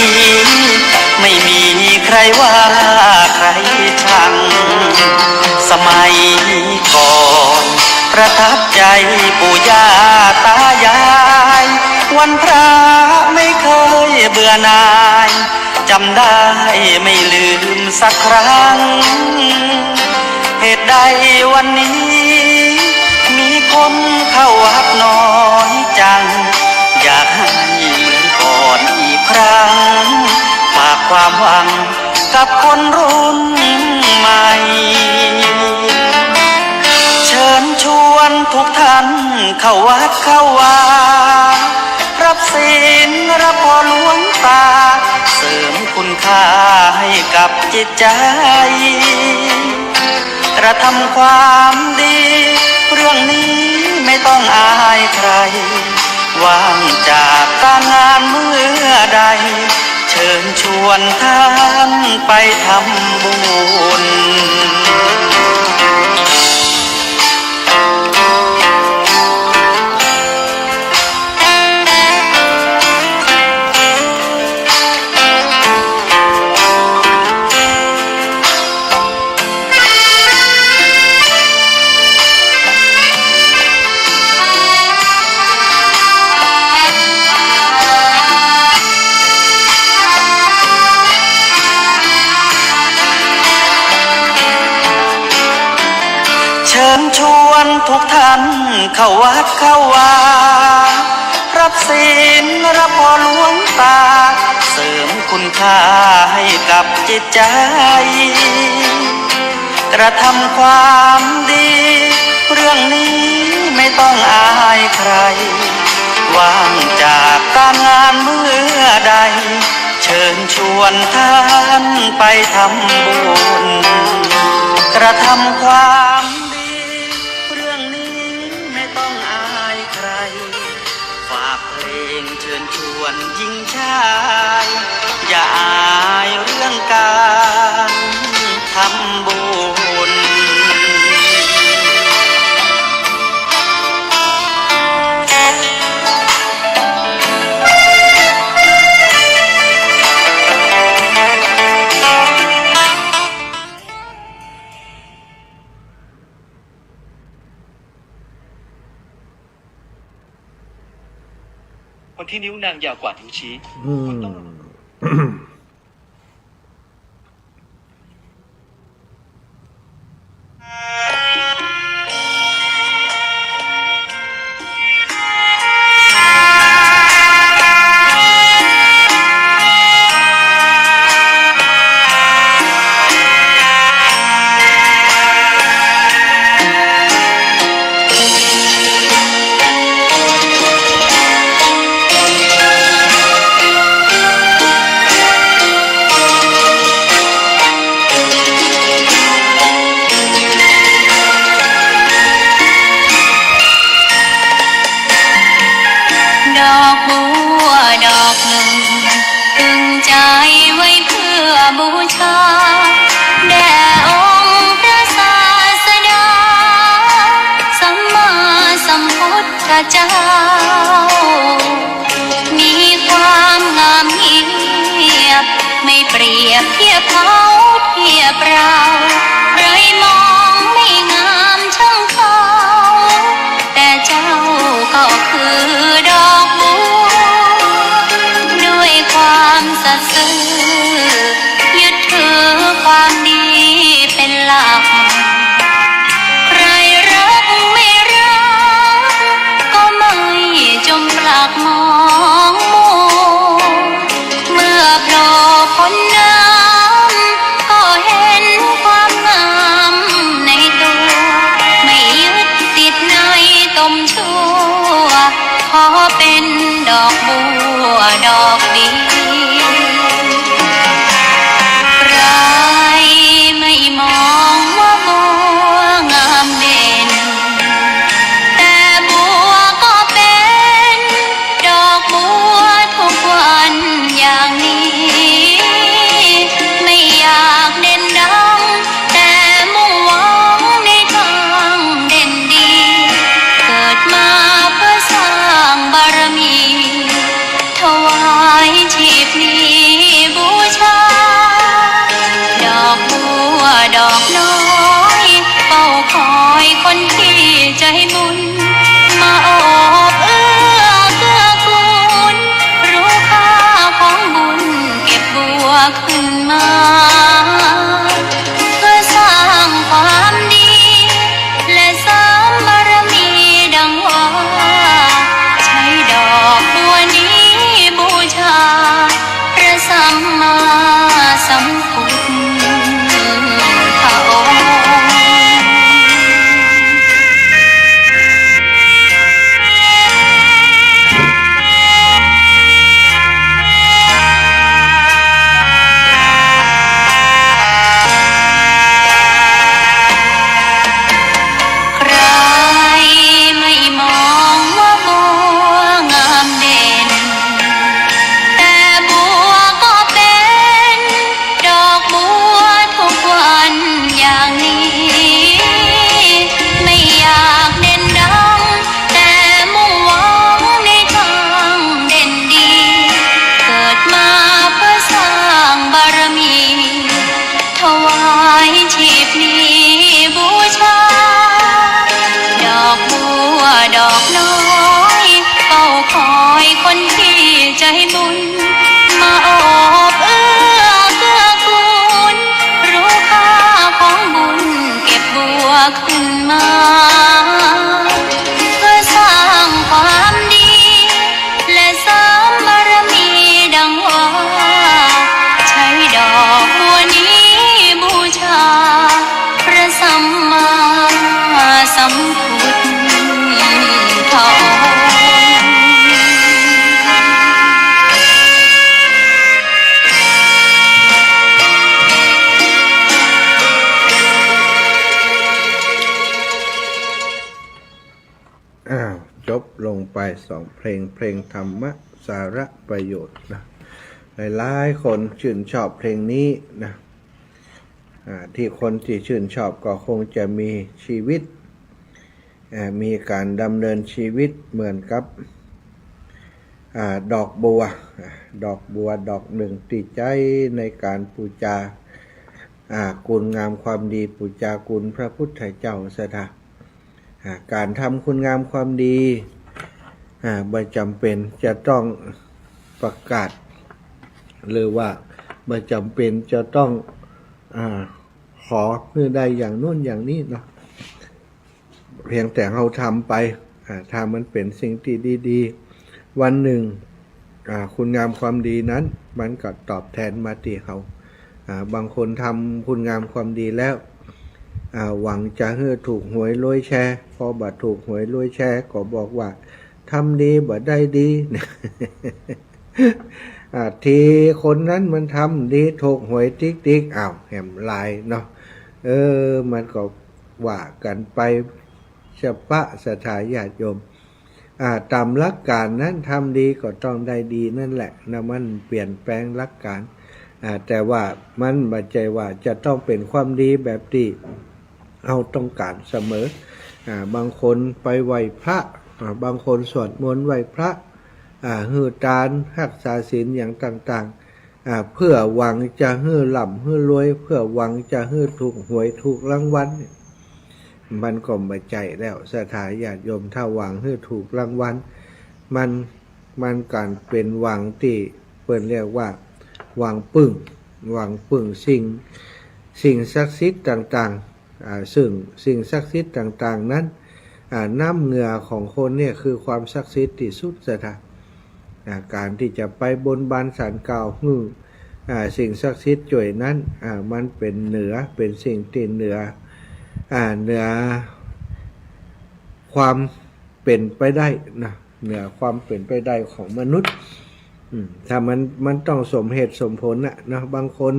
ไม่มีใครว่าใครชังสมัยก่อนประทับใจปู่ย่าตายายวันพระไม่เคยเบื่อหน่ายจำได้ไม่ลืมสักครั้งเหตุใดวันนี้มีคนเข้าวัดน้อยจังอยากให้เหมือนก่อนอีกครั้งฝากความหวังกับคนรุ่นใหม่เชิญชวนทุกท่านเข้าวัดเข้าวารับศีลรับพรหลวงตาเสริมคุณค่าให้กับจิตใจกระทำความดีเรื่องนี้ไม่ต้องอายใครว่างจากการงานเมื่อใดเชิญชวนท่านไปทำบุญเชิญชวนทุกท่านเข้าวัดเข้าวารับศีลรับพรหลวงตาเสริมคุณค่าให้กับจิตใจกระทำความดีเรื่องนี้ไม่ต้องอายใครว่างจากการงานเมื่อใดเชิญชวนท่านไปทำบุญกระทำความฝากเพลงเชิญชวนหญิงชายอย่าอายเรื่องการทำบุญคนที่นิ้วนางยาวกว่านิ้วชี้ เจ้ามีความงามเงียบไม่เปรียบเทียบเขาเทียบเราไรมองไม่งามช่างเขาแต่เจ้าก็คือดอกบัวด้วยความสัตย์ซื่อยึดถือความดีเป็นหลักมองมัวเมื่อโผล่พ้นน้ำก็เห็นความงามในตัวไม่ยึดติดในตมชั่วขอเป็นดอกบัวดอกเดียว ไป2 เพลงธรรมะสาระประโยชน์นะหลายๆคนชื่นชอบเพลงนี้นะที่คนที่ชื่นชอบก็คงจะมีชีวิตมีการดำเนินชีวิตเหมือนกับดอกบัวดอกหนึ่งติดใจในการปูจาคุณงามความดีปูจาคุณพระพุทธเจ้าสถาการทำคุณงามความดีไม่จำเป็นจะต้องประกาศหรือว่าไม่จำเป็นจะต้องขอเพื่อใดอย่างนู้นอย่างนี้เนาะเพียงแต่เราทำไปถ้ามันเป็นสิ่งที่ดีๆวันหนึ่งคุณงามความดีนั้นมันก็ตอบแทนมาที่เขาบางคนทำคุณงามความดีแล้วหวังจะให้ถูกหวยรวยแชร์พอบัดถูกหวยรวยแชร์ก็บอกว่าทำดีบัดได้ดีทีคนนั้นมันทำดีถูกหวยติ๊กแหมลายเนาะมันก็ว่ากันไปเฉพาะสถาญาติโยมตามหลักการนั้นทำดีก็ต้องได้ดีนั่นแหละนะมันเปลี่ยนแปลงหลักการแต่ว่ามันไม่ใช่ว่าจะต้องเป็นความดีแบบที่เราต้องการเสมอบางคนไปไหว้พระบางคนสวดมนต์ไหว้พระฮือทานรักษาศีลอย่างต่างๆเพื่อหวังจะฮือร่ำฮือรวยเพื่อหวังจะฮือถูกหวยถูกรางวัลมันก็ไม่ใจแล้วสถาญาติโยมถ้าหวังฮือถูกรางวัลมันการเป็นหวังที่เพิ่นเรียกว่าหวังปึ้งสิ่งศักดิ์สิทธิ์ต่างๆซึ่งสิ่งศักดิ์สิทธิ์ต่างๆนั้นน้ำเหงื่อของคนเนี่ยคือความศักดิ์สิทธิ์ที่สุดสถาการที่จะไปบนบานศาลกล่าวสิ่งศักดิ์สิทธิ์จ่วยนั้นมันเป็นเป็นสิ่งที่เหนือความเป็นไปได้นะเหนือความเป็นไปได้ของมนุษย์ถ้ามันต้องสมเหตุสมผลนะบางคน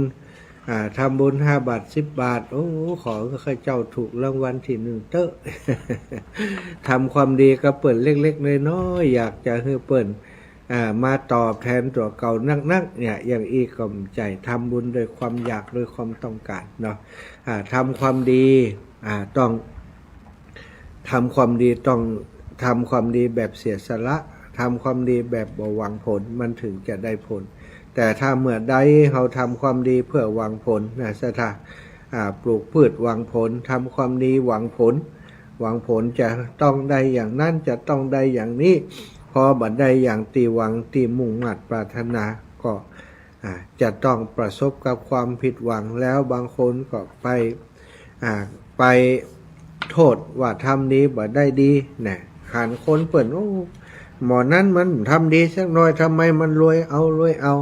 ทำบุญ5 บาท10 บาทโอ้ขอข้าเจ้าถูกรางวัลที่1เตอะ ทำความดีก็เปิดเล็กๆน้อยๆอยากจะให้เปิดมาตอบแทนตัวเก่านักเนี่ยอย่างอีกก็ใจทำบุญโดยความอยากโดยความต้องการเนาะทำความดีต้องทำความดีแบบเสียสละทำความดีแบบบ่หวังผลมันถึงจะได้ผลแต่ถ้าเมื่อใดเราทำความดีเพื่อหวังผลนะสถาปลูกพืชหวังผลทำความดีหวังผลจะต้องได้อย่างนั้นจะต้องได้อย่างนี้พอบัดได้อย่างตีหวังตีมุ่งมั่นปรารถนาก็จะต้องประสบกับความผิดหวังแล้วบางคนก็ไปโทษว่าทำดีบัดได้ดีเนี่ยหันคนเปิ่นหมอนั้นมันทำดีสักหน่อยทำไมมันรวยเอา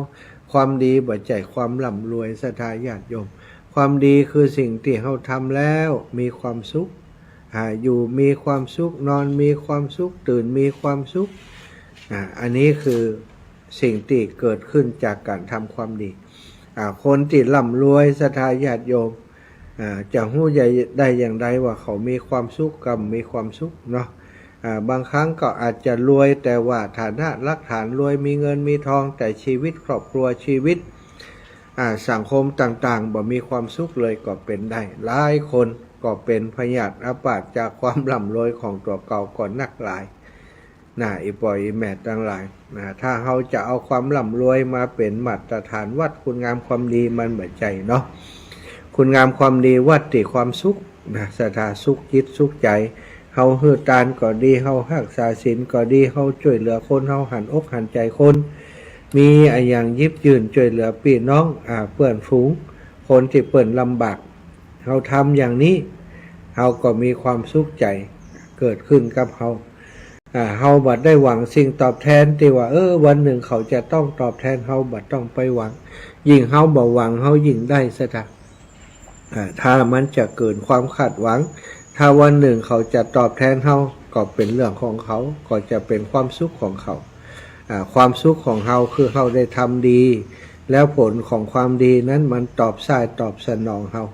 ความดีบัดใจความร่ำรวยศรัทธาญาติโยมความดีคือสิ่งที่เราทำแล้วมีความสุขอยู่มีความสุขนอนมีความสุขตื่นมีความสุขอันนี้คือสิ่งที่เกิดขึ้นจากการทำความดีคนที่ร่ำรวยศรัทธาญาติโยมจะรู้ได้อย่างไรว่าเขามีความสุขกับมีความสุขเนาะบางครั้งก็อาจจะรวยแต่ว่าฐานะรากฐานรวยมีเงินมีทองแต่ชีวิตครอบครัวชีวิตสังคมต่างๆบ่มีความสุขเลยก็เป็นได้หลายคนก็เป็นพยาธิอาพาธจากความร่ำรวยของตัวเก่าก่อนนักหลายอีปอยแม่ทั้งหลายถ้าเราจะเอาความร่ำรวยมาเป็นมาตรฐานวัดคุณงามความดีมันเหมือนใจเนาะคุณงามความดีวัดที่ความสุขศรัทธาสุขจิตสุขใจเฮาฮือทานก็ดีเฮารักษาศีลก็ดีเฮาช่วยเหลือคนเฮาหันอกหันใจคนมีอย่างยิบยืนช่วยเหลือพี่น้องเพื่อนฝูงคนที่เปิ้นลำบากเฮาทำอย่างนี้เฮาก็มีความสุขใจเกิดขึ้นกับเฮาเฮาบัดได้หวังสิ่งตอบแทนที่ว่าวันหนึ่งเขาจะต้องตอบแทนเฮาบัดต้องไปหวังยิ่งเฮาบ่หวังเฮายิ่งได้ซะถ้ามันจะเกินความคาดหวังถ้าวันหนึ่งเขาจะตอบแทนเฮาก็เป็นเรื่องของเขาก็จะเป็นความสุขของเขาความสุขของเฮาคือเฮาได้ทำดีแล้วผลของความดีนั้นมันตอบสนองเฮา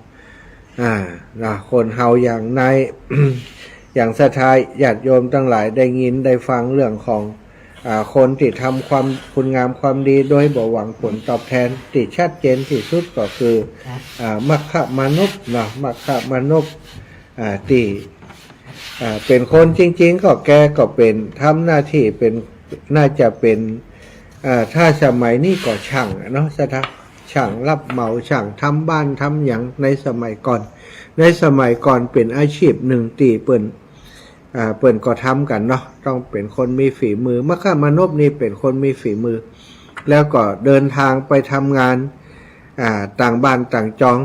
คนเฮาอย่างใน อย่างศรัทธาญาติโยมทั้งหลายได้ยินได้ฟังเรื่องของคนที่ทำความคุณงามความดีโดยบ่หวังผลตอบแทนที่ชัดเจนที่สุดก็คือมัคคะมนุษย์นะมัคคะมนุษย์ที่เป็นคนจริงๆก็แกก็เป็นทำหน้าที่เป็นน่าจะเป็นถ้าสมัยนี้ก็ช่างเนาะศรัทธาช่างรับเหมาช่างทำบ้านทำอย่างในสมัยก่อนเป็นอาชีพหนึ่งตีเปิ่นก็ทำกันเนาะต้องเป็นคนมีฝีมือมัคคะมนุษย์นี่เป็นคนมีฝีมือแล้วก็เดินทางไปทำงานต่างบ้านต่างจอง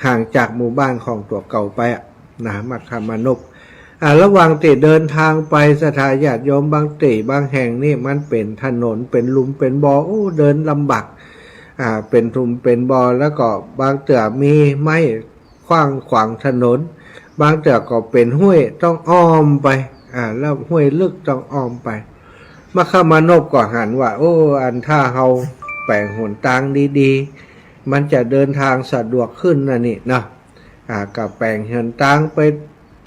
ห่างจากหมู่บ้านของตัวเก่าไปนะมัคคะมนุษย์ระหว่างติเดินทางไปสถานญาติโยมบางติบางแห่งนี่มันเป็นถนนเป็นหลุมเป็นบ่อเดินลำบากเป็นทุมเป็นบ่อแล้วก็บางเตือมีไม้ขวางถนนบางเตือก็เป็นห้วยต้องอ้อมไปแล้วห้วยลึกต้องอ้อมไปมัคคะมนุษย์ก็หันว่าอันถ้าเฮาแปลงหนทางดีๆมันจะเดินทางสะดวกขึ้นนะนี่เนาะกับแปลงหนทางไป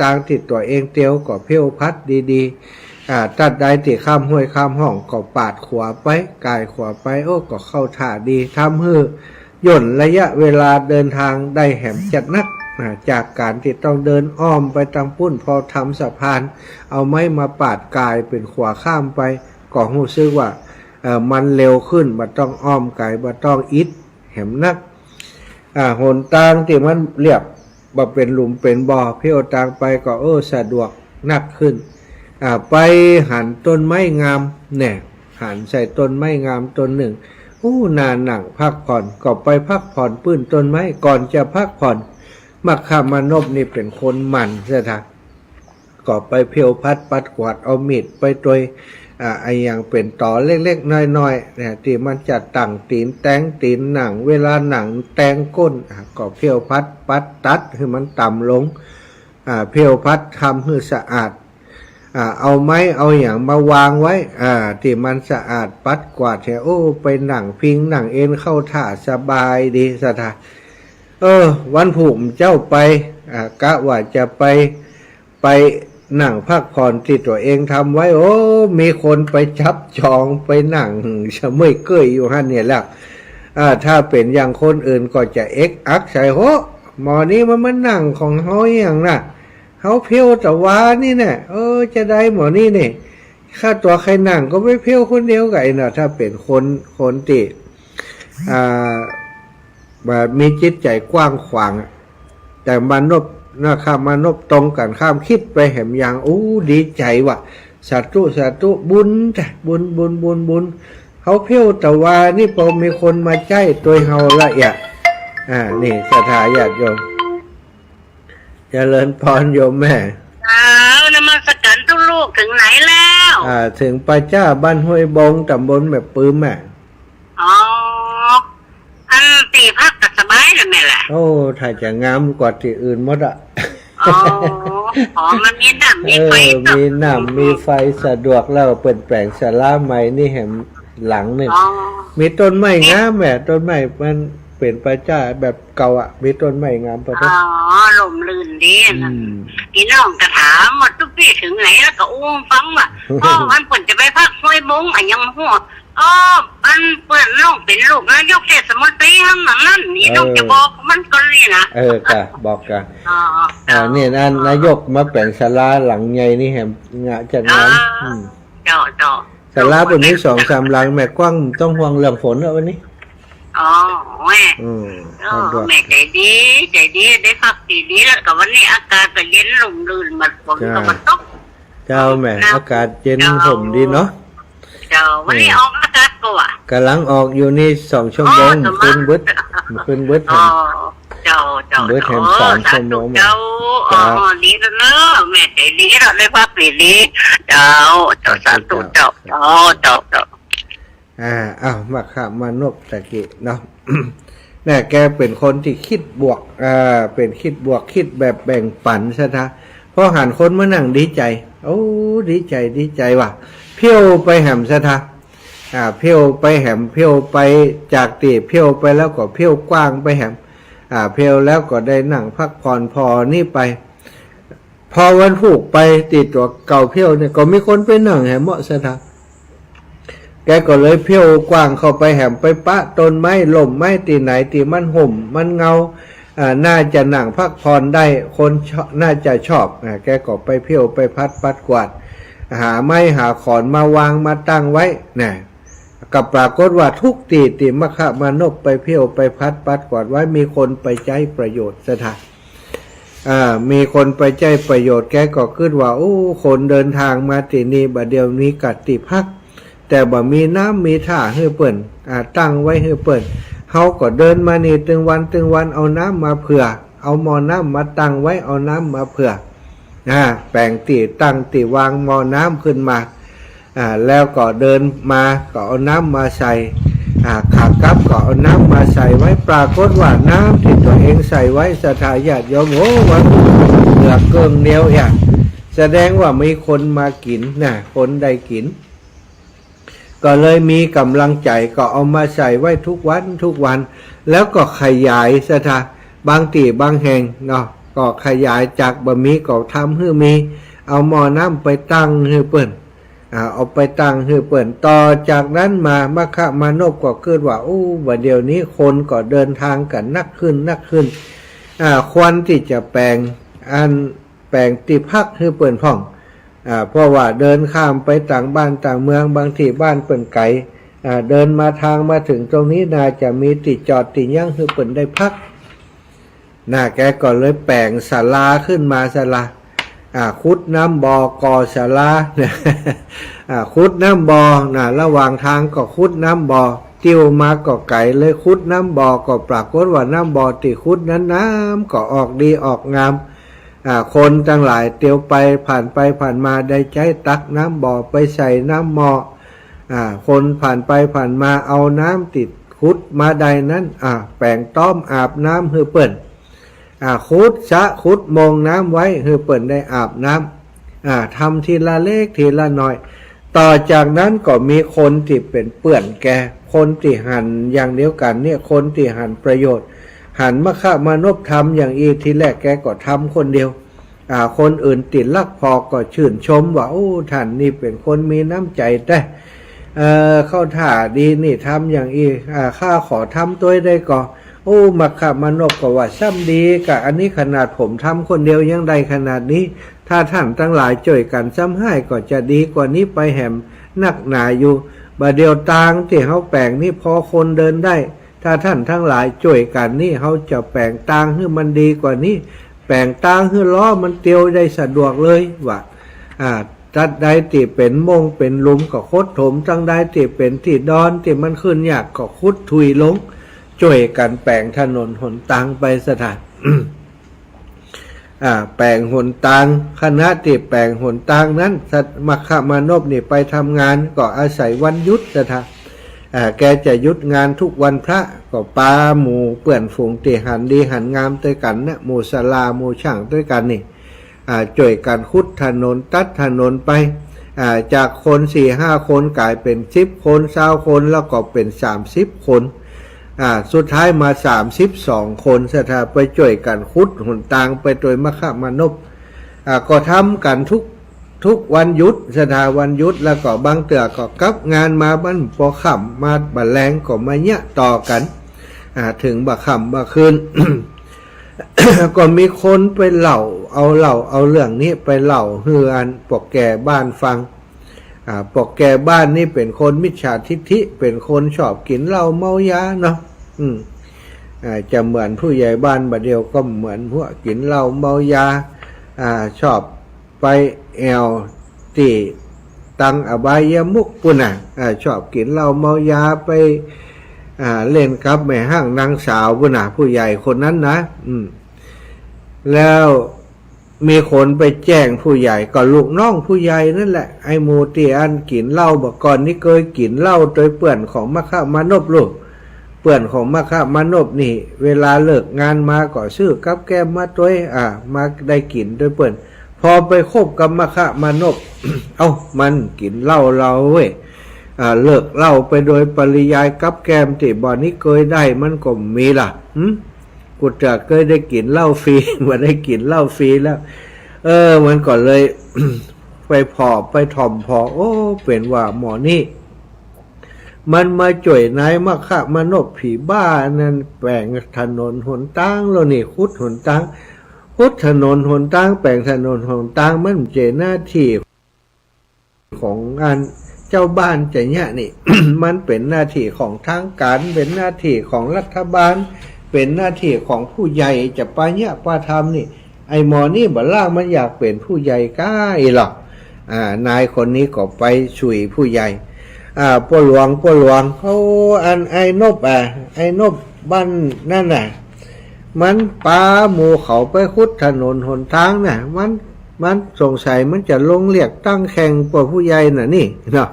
ทางติดตัวเองเตียวก็เพี้ยวพัดดีๆตัดได้ติข้ามห้วยข้ามห้องก็ปาดขวาไปกายขวาไปก็เข้าท่าดีทำให้ย่นระยะเวลาเดินทางได้แหมจัดนักจากการที่ต้องเดินอ้อมไปทางปุ้นพอทำสะพานเอาไม้มาปาดกายเป็นขวาข้ามไปก็รู้สึกว่ามันเร็วขึ้นบ่ต้องอ้อมกายบ่ต้องอิดแหมนักหนทางที่มันเรียบบ่เป็นหลุมเป็นบ่อเพี้ยวทางไปก็สะดวกนักขึ้นไปหันต้นไม้งามเนี่ยหันใส่ต้นไม้งามต้นหนึ่งนานหนังพักผ่อนก็ไปพักผ่อนปื้นต้นไม้ก่อนจะพักผ่อนมัคคะมนุษย์นี่เป็นคนหมั่นซะทะก็ไปเพียวพัดปัดกวาดเอามีดไปโดยอย่างเป็นต่อเล็กๆน้อยๆเนี่ยที่มันจะตั้งตีนแตงตีนหนังเวลาหนังแตงก้นก็เพียวพัดปัดตัดให้มันต่ำลงเพียวพัดทำให้สะอาดเอาไม้เอาอย่างมาวางไว้ที่มันสะอาดปัดกวาดเนี่ยไปหนังพิงหนังเอ็นเข้าท่าสบายดีสถานวันผูกเจ้าไปกะว่าจะไปนั่งพักผ่อนที่ตัวเองทำไว้มีคนไปจับจองไปนั่งชะเมยเกยอยู่ฮั่นเนี่ยแหละถ้าเป็นอย่างคนอื่นก็จะเอ็กอักใส่หมอนี้มันนั่งของเฮาอย่างน่ะเฮาเพียวแต่ว่านี่เนี่ยจะได้หมอนี่เนี่ยค่าตัวใครนั่งก็ไม่เพียวคนเดียวกันเนาะถ้าเป็นคนติมีจิตใจกว้างขวางแต่มนุษย์มนุษย์ตรงกันข้ามคิดไปแหมอย่างดีใจว่ะสาธุบุญจ้ะบุญเขาเพี้ยวแต่ว่านี่พอมีคนมาใจตัวเฮาละนี่สถาญาติโยมเจริญพรโยมแม่นมัสการทุกลูกถึงไหนแล้วถึงป่าจ้าบ้านห้วยบงตำบลแม่ปื้มแม่อันตีพักกับสบายเลยแม่แหละถ้าจะงามกว่าที่อื่นหมดมันมีน้ำมีไฟมีน้ำมีไฟสะดวกแล้วเปิดแปลงศาลาใหม่นี่แหมหลังหนึ่งมีต้นไม้งามแม่ต้นไม้มันเป็นป่าจ้าแบบเก่ามีต้นไม้งามปะลมลื่นดีนะพี่น้องกระถามหมดทุกพี่ถึงไหนแล้วก็ฟังว่ามันเปิดจะไปพักห้วยบงยังหัวมันเปิดน้องเป็นลูกนายกเทศมนตรีทั้งนั้นนี่น้องจะบอกมันก็เลยนะค่ะบอกกันนี่นายกมาแปลงศาลาหลังใหญ่นี่แหมงะจัดงานศาลาบนนี้2-3หลังแม่กว้างต้องห่วงเรื่องฝนวันนี้แม่แม่ใจดีได้พักดีแล้วกับวันนี้อากาศก็เย็นลมลื่นมันฝนก็มันตกเจ้าแม่อากาศเย็นผมดีเนาะวันนี้ออกอากาศก็กำลังออกอยู่นี่2 ชั่วโมงขึ้นเบิดเบิดเบิดแถม3 ชั่วโมงดีแล้วเนอะแม่ใจดีแล้วได้พักดีเจ้าสาธุเจ้ามัคคะมนุษย์ตะกี้เนาะเนี่ยแกเป็นคนที่คิดบวกเป็นคิดบวกคิดแบบแบ่งปันซะนะพอหันคนมานั่งดีใจดีใจว่ะเพี้ยวไปแหมซะนะเพี้ยวไปแหมเพี้ยวไปจากตีเพี้ยวไปแล้วก็เพี้ยวกว้างไปแหมเพี้ยวแล้วก็ได้นั่งพักผ่อนพอนี่ไป พอวันผูกไปติดตัวเก่าเพี้ยวเนี่ยก็มีคนไปนั่งแหมเหมาะสถานแกก็เลยเพี้ยวกว้างเข้าไปแหมไปปะต้นไม้ล่มไม้ตีไหนตีมันห่มมันเงาน่าจะนั่งพักผ่อนได้คนน่าจะชอบแกก็ไปเพี้ยวไปพัดปัดกวาดหาไม้หาขอนมาวางมาตั้งไว้นะกับปรากฏว่าทุกตีมะขะมานพไปเพี้ยวไปพัดปัดกวาดไว้มีคนไปใช้ประโยชน์สถานมีคนไปใช้ประโยชน์แกก็คิดว่าโอ้คนเดินทางมาที่นี่บัดเดียวนี้กัดติพักแต่บ่มีน้ำมีท่าให้เปิ่นตั้งไว้ให้เปิ่นเขาก็เดินมานี่ตึงวันเอาน้ำมาเผื่อเอาหม้อน้ำมาตั้งไว้เอาน้ำมาเผื่อแปลงตีตั้งตีวางหม้อน้ำขึ้นมาแล้วก็เดินมาก็เอาน้ำมาใส่ขากลับก็เอาน้ำมาใส่ไว้ปรากฏว่าน้ำที่ตัวเองใส่ไว้สถาญาติโยมโอ้วันเหลือเกินเดียวอย่างแสดงว่ามีคนมากินคนได้กินก็เลยมีกำลังใจก็เอามาใส่ไว้ทุกวันแล้วก็ขยายสถาบางตีบางแห่งเนาะก็ขยายจากบะหมี่ก็ทำให้มีเอาหม้อน้ำไปตั้งให้เปิ่นเอาไปตั้งให้เปิ่นต่อจากนั้นมามะขะมานพก็คิดว่าโอ้วันเดียวนี้คนก็เดินทางกันนักขึ้นควรที่จะแปลงที่พักให้เปิ่นพ่องเพราะว่าเดินข้ามไปต่างบ้านต่างเมืองบางที่บ้านเปิ่นไกลเดินมาทางมาถึงตรงนี้น่าจะมีติจอดติยั่งให้เปิ่นได้พักแกก็เลยแปลงศาลาขึ้นมาศาลาขุดน้ำบ่อก่อศาลาขุดน้ำบ่อระหว่างทางก็ขุดน้ำบ่อติ้วมาก็ไก่เลยขุดน้ำบ่อก็ปรากฏว่าน้ำบ่อที่ขุดนั้นน้ำก็ออกดีออกงามคนทั้งหลายเตียวไปผ่านมาได้ใช้ตักน้ำบ่อไปใส่น้ำหม้อคนผ่านไปผ่านมาเอาน้ำติดขุดมาใดนั้นแปลงต้อมอาบน้ำให้เปิ่นขุดมองน้ำไว้ให้เปิ่นได้อาบน้ำทำทีละเล็กทีละน้อยต่อจากนั้นก็มีคนที่เป็นเปื่อนแกคนที่หันอย่างเดียวกันเนี่ยคนที่หันประโยชน์หันมะขะมานพทำอย่างอีทีแรกแกก็ทำคนเดียวคนอื่นติดลักพอก็ชื่นชมว่าโอ้ท่านนี่เป็นคนมีน้ำใจได้เข้าท่าดีนี่ทำอย่างอีข้าขอทำตัวได้ก่อโอ้มะขะมานพก็ว่าซ้ำดีกับอันนี้ขนาดผมทำคนเดียวยังได้ขนาดนี้ถ้าท่านทั้งหลายช่วยกันซ้ำให้ก็จะดีกว่านี้ไปแหมนักหนาอยู่บ่เดียวตางที่เขาแปลงนี่พอคนเดินได้ถ้าท่านทั้งหลายช่วยกันนี่เขาจะแปลงตางให้มันดีกว่านี้แปลงตางให้ล้อมันเตียวได้สะดวกเลยว่าจัดใดที่เป็นมงเป็นหลุมก็คดถมจังใดที่เป็นที่ดอนที่มันขึ้นยากก็คุดถุยลงช่วยกันแปลงถนนหนทางไปสถาน แปลงหนทางคณะที่แปลงหนทางนั้นมะขะมานพนี่ไปทำงานก็อาศัยวันหยุดสถานแกจะหยุดงานทุกวันพระก็ปาหมู่เปื่อนฝูงตีหันดีหันงามด้วยกันนะหมู่ศาลาหมู่ช่างด้วยกันนี่ช่วยกันขุดถนนตัดถนนไปจากคน 4-5 คนกลายเป็น10 คน20 คนแล้วก็เป็น30 คนสุดท้ายมา32 คนสถาไปช่วยกันขุดหนทางไปโดยมะขะมานพก็ทำกันทุกวันหยุดสถาวันหยุดแล้วก็บางเตือก็กลับงานมาบ้านพอค่ำมาบัดแรงก็มาเนี้ยต่อกันถึงบ่ค่ำบ่คืน ก็มีคนไปเอาเรื่องนี้ไปเล่าให้อันปกแก่บ้านฟังปกแก่บ้านนี่เป็นคนมิจฉาทิฐิเป็นคนชอบกินเหล้าเมายาเนาะจะเหมือนผู้ใหญ่บ้านบัดเดียวก็เหมือนพวกกินเหล้าเมายาชอบไปแอวตีตังอบายมุกปุ่นชอบกินเหล้าเมายาไปเล่นกับแม่ห้างนางสาวปุ่นผู้ใหญ่คนนั้นนะแล้วมีคนไปแจ้งผู้ใหญ่ก็ลูกน้องผู้ใหญ่นั่นแหละไอ้หมูตีอันกินเหล้าบอกก่อนนี่เคยกินเหล้าโดยเปื่อนของมะขะมานพลูกเปื่อนของมะขะมานพนี่เวลาเลิกงานมาก็ซื้อกับแก้มมาตัวมาได้กินโดยเปื่อนพอไปคบกับมะขะมานพ มันกินเหล้าเราเว้ยเลิกเหล้าไปโดยปริยายกับแก้มที่บ่อนี้เคยได้มันก็มีล่ะกูจะเคยได้กินเหล้าฟรีมาได้กินเหล้าฟรีแล้ว มันก็เลย ไปพอไปถ่อมพอโอ้เป็นว่าหมอนี่มันมาจ่วยนายมาฆ่ามานบผีบ้านั่นแปลงถนนหนตั้งแล้วนี่คุดหนตั้งคุดถนนหนตั้งแปลงถนนหนตั้งมันเจหน้าที่ของงานเจ้าบ้านจะเนี่ยนี่ มันเป็นหน้าที่ของทางการเป็นหน้าที่ของรัฐบาลเป็นหน้าที่ของผู้ใหญ่จะปะเนี่ยปะทำนี่ไอ้หมอนี่บ่ล่างมันอยากเป็นผู้ใหญ่ก้าอีหรอกนายคนนี้ก็ไปช่วยผู้ใหญ่ป้าหลวงเขาไอ้นบไอ้นบบ้านนั่นน่ะมันปาหมูเขาไปขุดถนนหนทางน่ะมันสงสัยมันจะลงเรียกตั้งแข่งกว่าผู้ใหญ่น่ะนี่เนาะ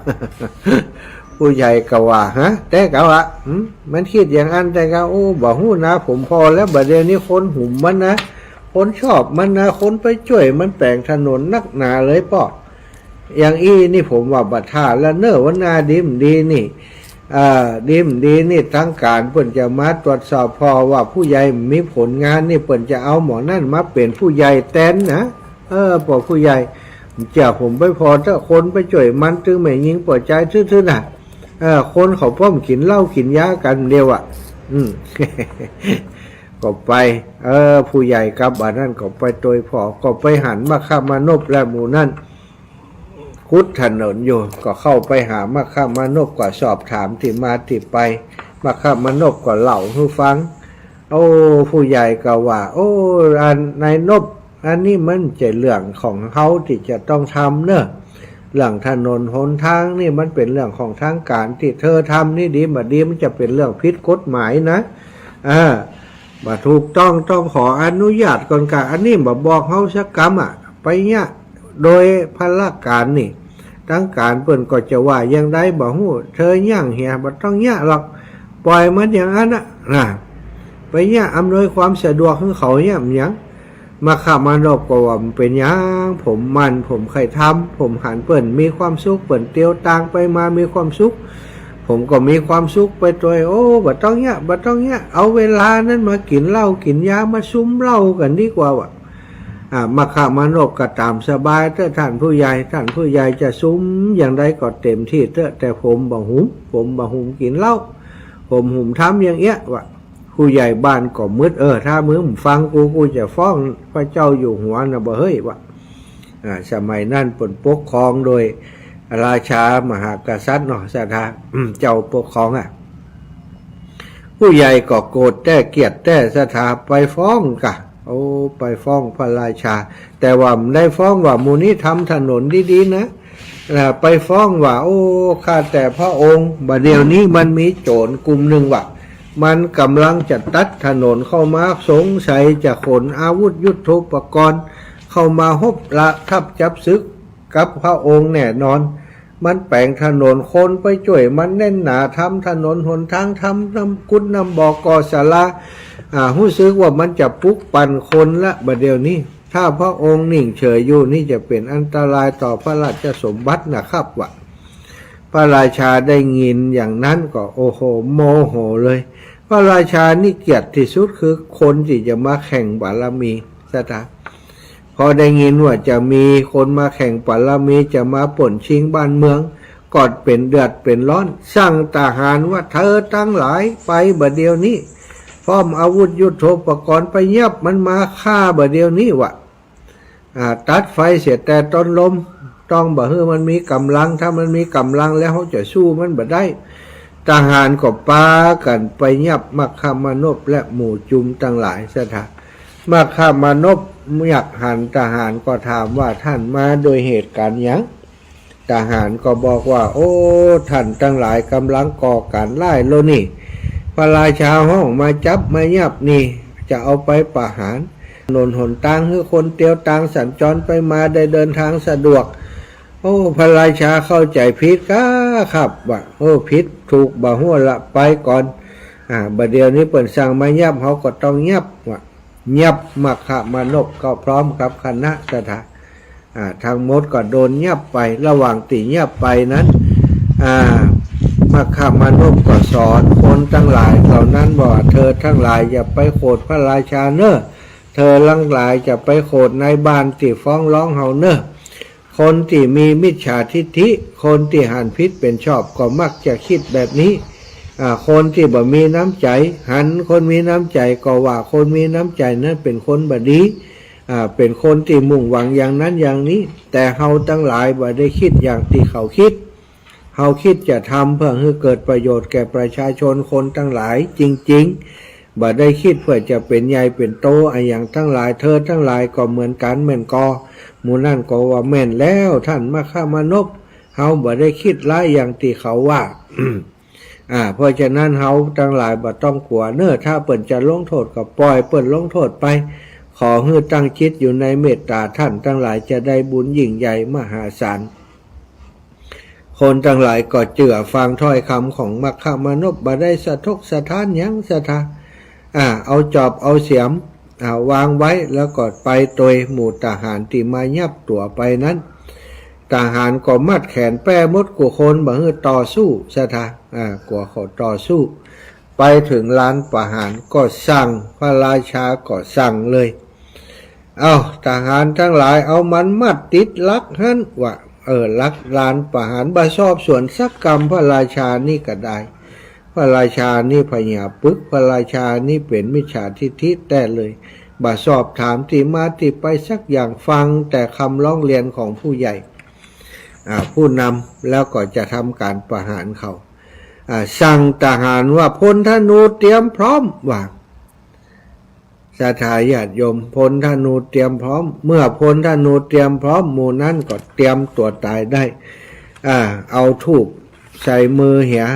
ผู้ใหญ่ก็ว่าฮะแต่ก็ว่ามันคิดอย่างอันแต่ก็โอ้บ่ฮู้นะผมพอแล้วบัดเดี๋ยวนี้คนหุ่มมันนะคนชอบมันนะคนไปช่วยมันแปลงถนนนักหนาเลยป่ออย่างนี่ผมว่าบัดท่าแล้วเนอว่านาดิมดีนี่ดิมดีนี่ทั้งการเปิ่นจะมาตรวจสอบพอว่าผู้ใหญ่มีผลงานนี่เปิ่นจะเอาหมอนั่นมาเป็นผู้ใหญ่แทนนะปอผู้ใหญ่จะผมไปพอถ้าคนไปช่วยมันตึงไม่ยิงปวดใจทื่อๆน่ะคนเขาป้อมกินเหล้ากินยากันเดียวก็ไปผู้ใหญ่กับบ้านนั่นก็ไปโดยพอก็ไปหันมาข้ามานบและหมู่นั่นคุดถนนอยู่ก็เข้าไปหามาข้ามานบก็สอบถามที่มาที่ไปมาข้ามานบก็เล่าให้ฟังโอ้ผู้ใหญ่ก็ว่าโอ้นายนบอันนี้มันจะเรื่องของเขาที่จะต้องทำเนอะเรื่องถนนหนทางนี่มันเป็นเรื่องของทางการที่เธอทำนี่ดีบัดดีมันจะเป็นเรื่องผิดกฎหมายนะบ่ถูกต้องขออนุญาตก่อนกะอันนี้บ่บอกเขาสักกรรมไปเนี่ยโดยพละการนี่ทางการเปิ้นก็จะว่าอย่างใดบ่ฮู้เธอย่างเหียบ่ต้องเนี่ยหรอกปล่อยมันอย่างนั้นนะไปเนี่ยอำนวยความสะดวกให้เขาเนี่ยมันยังมาข้ามานบก็ว่ามันเป็นยังผมเคยทำผมหันเปิ่นมีความสุขเปิ่นเตียวตางไปมามีความสุขผมก็มีความสุขไปตัวโอ้บ่ต้องเนี่ยเอาเวลานั้นมากินเหล้ากินยามาซุ้มเหล้ากันดีกว่าว่ะมาข้ามานบก็ตามสบายเถอะท่านผู้ใหญ่จะซุ้มอย่างใดก็เต็มที่เถอะแต่ผมบ่หุมกินเหล้าผมหุมทำอย่างเงี้ยว่ะผู้ใหญ่บ้านก็มืดถ้ามึงฟังกูจะฟ้องพระเจ้าอยู่หัวนะบ่เฮ้ยวะสมัยนั้นปกครองโดยราชามหากษัตริย์เนาะสถาเจ้าปกครองผู้ใหญ่ก็โกรธแต่เกลียดแต่สถาไปฟ้องกะไปฟ้องพระราชาแต่ว่าได้ฟ้องว่ามูนี้ทำถนนดีๆนะไปฟ้องว่าข้าแต่พระองค์บัดเดี๋ยวนี้มันมีโจรกลุ่มหนึ่งว่ะมันกำลังจะตัดถนนเข้ามาสงสัยจะขนอาวุธยุทโธปกรณ์เข้ามาฮบละทับจับศึกกับพระองค์แน่นอนมันแปลงถนนคนไปช่วยมันแน่นหนาทำถนนหนทางทำน้ำกุดน้ำบ่อก่อศาลารู้สึกว่ามันจะปลุกปั่นคนละบัดเดี๋ยวนี้ถ้าพระองค์นิ่งเฉยอยู่นี่จะเป็นอันตรายต่อพระราชสมบัตินะครับวะพระราชาได้ยินอย่างนั้นก็โอ้โหโมโหเลยพระราชานี่เกลียดที่สุดคือคนที่จะมาแข่งบารมีสถานพอได้ยินว่าจะมีคนมาแข่งบารมีจะมาป่นชิงบ้านเมืองกอดเป็นเดือดเป็นร้อนสั่งทหารว่าเธอทั้งหลายไปบัดเดียวนี้พร้อมอาวุธยุทโธปกรณ์ไปเงียบมันมาฆ่าบัดเดียวนี้วะตัดไฟเสียแต่ต้นลมต้องบ่ฮื้อมันมีกำลังถ้ามันมีกำลังแล้วเขาจะสู้มันบ่ได้ทหารก็ปากันไปยับมัคคามานพและหมู่จุมทั้งหลายสถานมัคคามานพอยากหันทหารก็ถามว่าท่านมาโดยเหตุการณ์หยังทหารก็บอกว่าโอ้ท่านทั้งหลายกำลังก่อการไล่โลนี่พระราชาห้องมาจับมายับนี่จะเอาไปประหารถนนหนทางให้คนเตียวตางสัญจรไปมาได้เดินทางสะดวกพระราชาเข้าใจผิดครับว่าผิดถูกบ่หัวละไปก่อนบัดเดี๋ยวนี้เปิ่นสั่งมายับเขาก็ต้องยับว่ายับมัคคามานพก็พร้อมกับคณะสถาทั้งหมดก็โดนยับไประหว่างตียับไปนั้นมัคคามานพก็สอนคนทั้งหลายเหล่านั้นบอกเธอทั้งหลายอย่าไปโกรธพระราชาเนอะ เธอลังหลายจะไปโขดในบ้านที่ฟ้องร้องเฮาเนอะคนที่มีมิจฉาทิฐิคนที่หันพิษเป็นชอบก็มักจะคิดแบบนี้คนที่บ่มีน้ำใจหันคนมีน้ำใจก็ว่าคนมีน้ำใจนั้นเป็นคนบดีเป็นคนที่มุ่งหวังอย่างนั้นอย่างนี้แต่เฮาทั้งหลายบ่ได้คิดอย่างที่เขาคิดเฮาคิดจะทำเพื่อให้เกิดประโยชน์แก่ประชาชนคนทั้งหลายจริงๆบ่ได้คิดเพื่อจะเป็นใหญ่เป็นโตอย่างทั้งหลายเธอทั้งหลายก็เหมือนกันแม่นกอหมู่นั่นก็ว่าแม่นแล้วท่านมาฆ่ามานพเฮาบ่ได้คิดร้ายอย่างที่เขาว่า เพราะฉะนั้นเฮาทั้งหลายบ่ต้องกลัวเน้อถ้าเปิ้นจะลงโทษก็ปล่อยเปิ้นลงโทษไปขอให้ตั้งจิตอยู่ในเมตตาท่านทั้งหลายจะได้บุญยิ่งใหญ่มหาศาลคนทั้งหลายก็เชื่อฟังถ้อยคำของมัคคามานพบ่ได้สะทกสะท้านหยังสะทาเอาจอบเอาเสียมวางไว้แล้วก็ไปโดยหมู่ทหารที่มายับตัวไปนั้นทหารก็มัดแขนแป้มดกูคนบ่ให้ต่อสู้สะทากลัวเขาต่อสู้ไปถึงลานประหารก็สั่งพระราชาก็สั่งเลยเอาทหารทั้งหลายเอามันมัดติดลักหันว่าลักลานประหารบ่ชอบส่วนสักกรรมพระราชานี่ก็ได้พระราชานี่พญาปึกพระราชานี่เป็นมิจฉาทิฐิแต่เลยบ่สอบถามที่มาที่ไปสักอย่างฟังแต่คำร้องเรียนของผู้ใหญ่ผู้นำแล้วก็จะทำการประหารเขาสั่งทหารว่าพลธนูเตรียมพร้อมว่าศรัทธาญาติโยมพลธนูเตรียมพร้อมเมื่อพลธนูเตรียมพร้อมหมู่นั้นก็เตรียมตัวตายได้เอาธูปใส่มือเหีย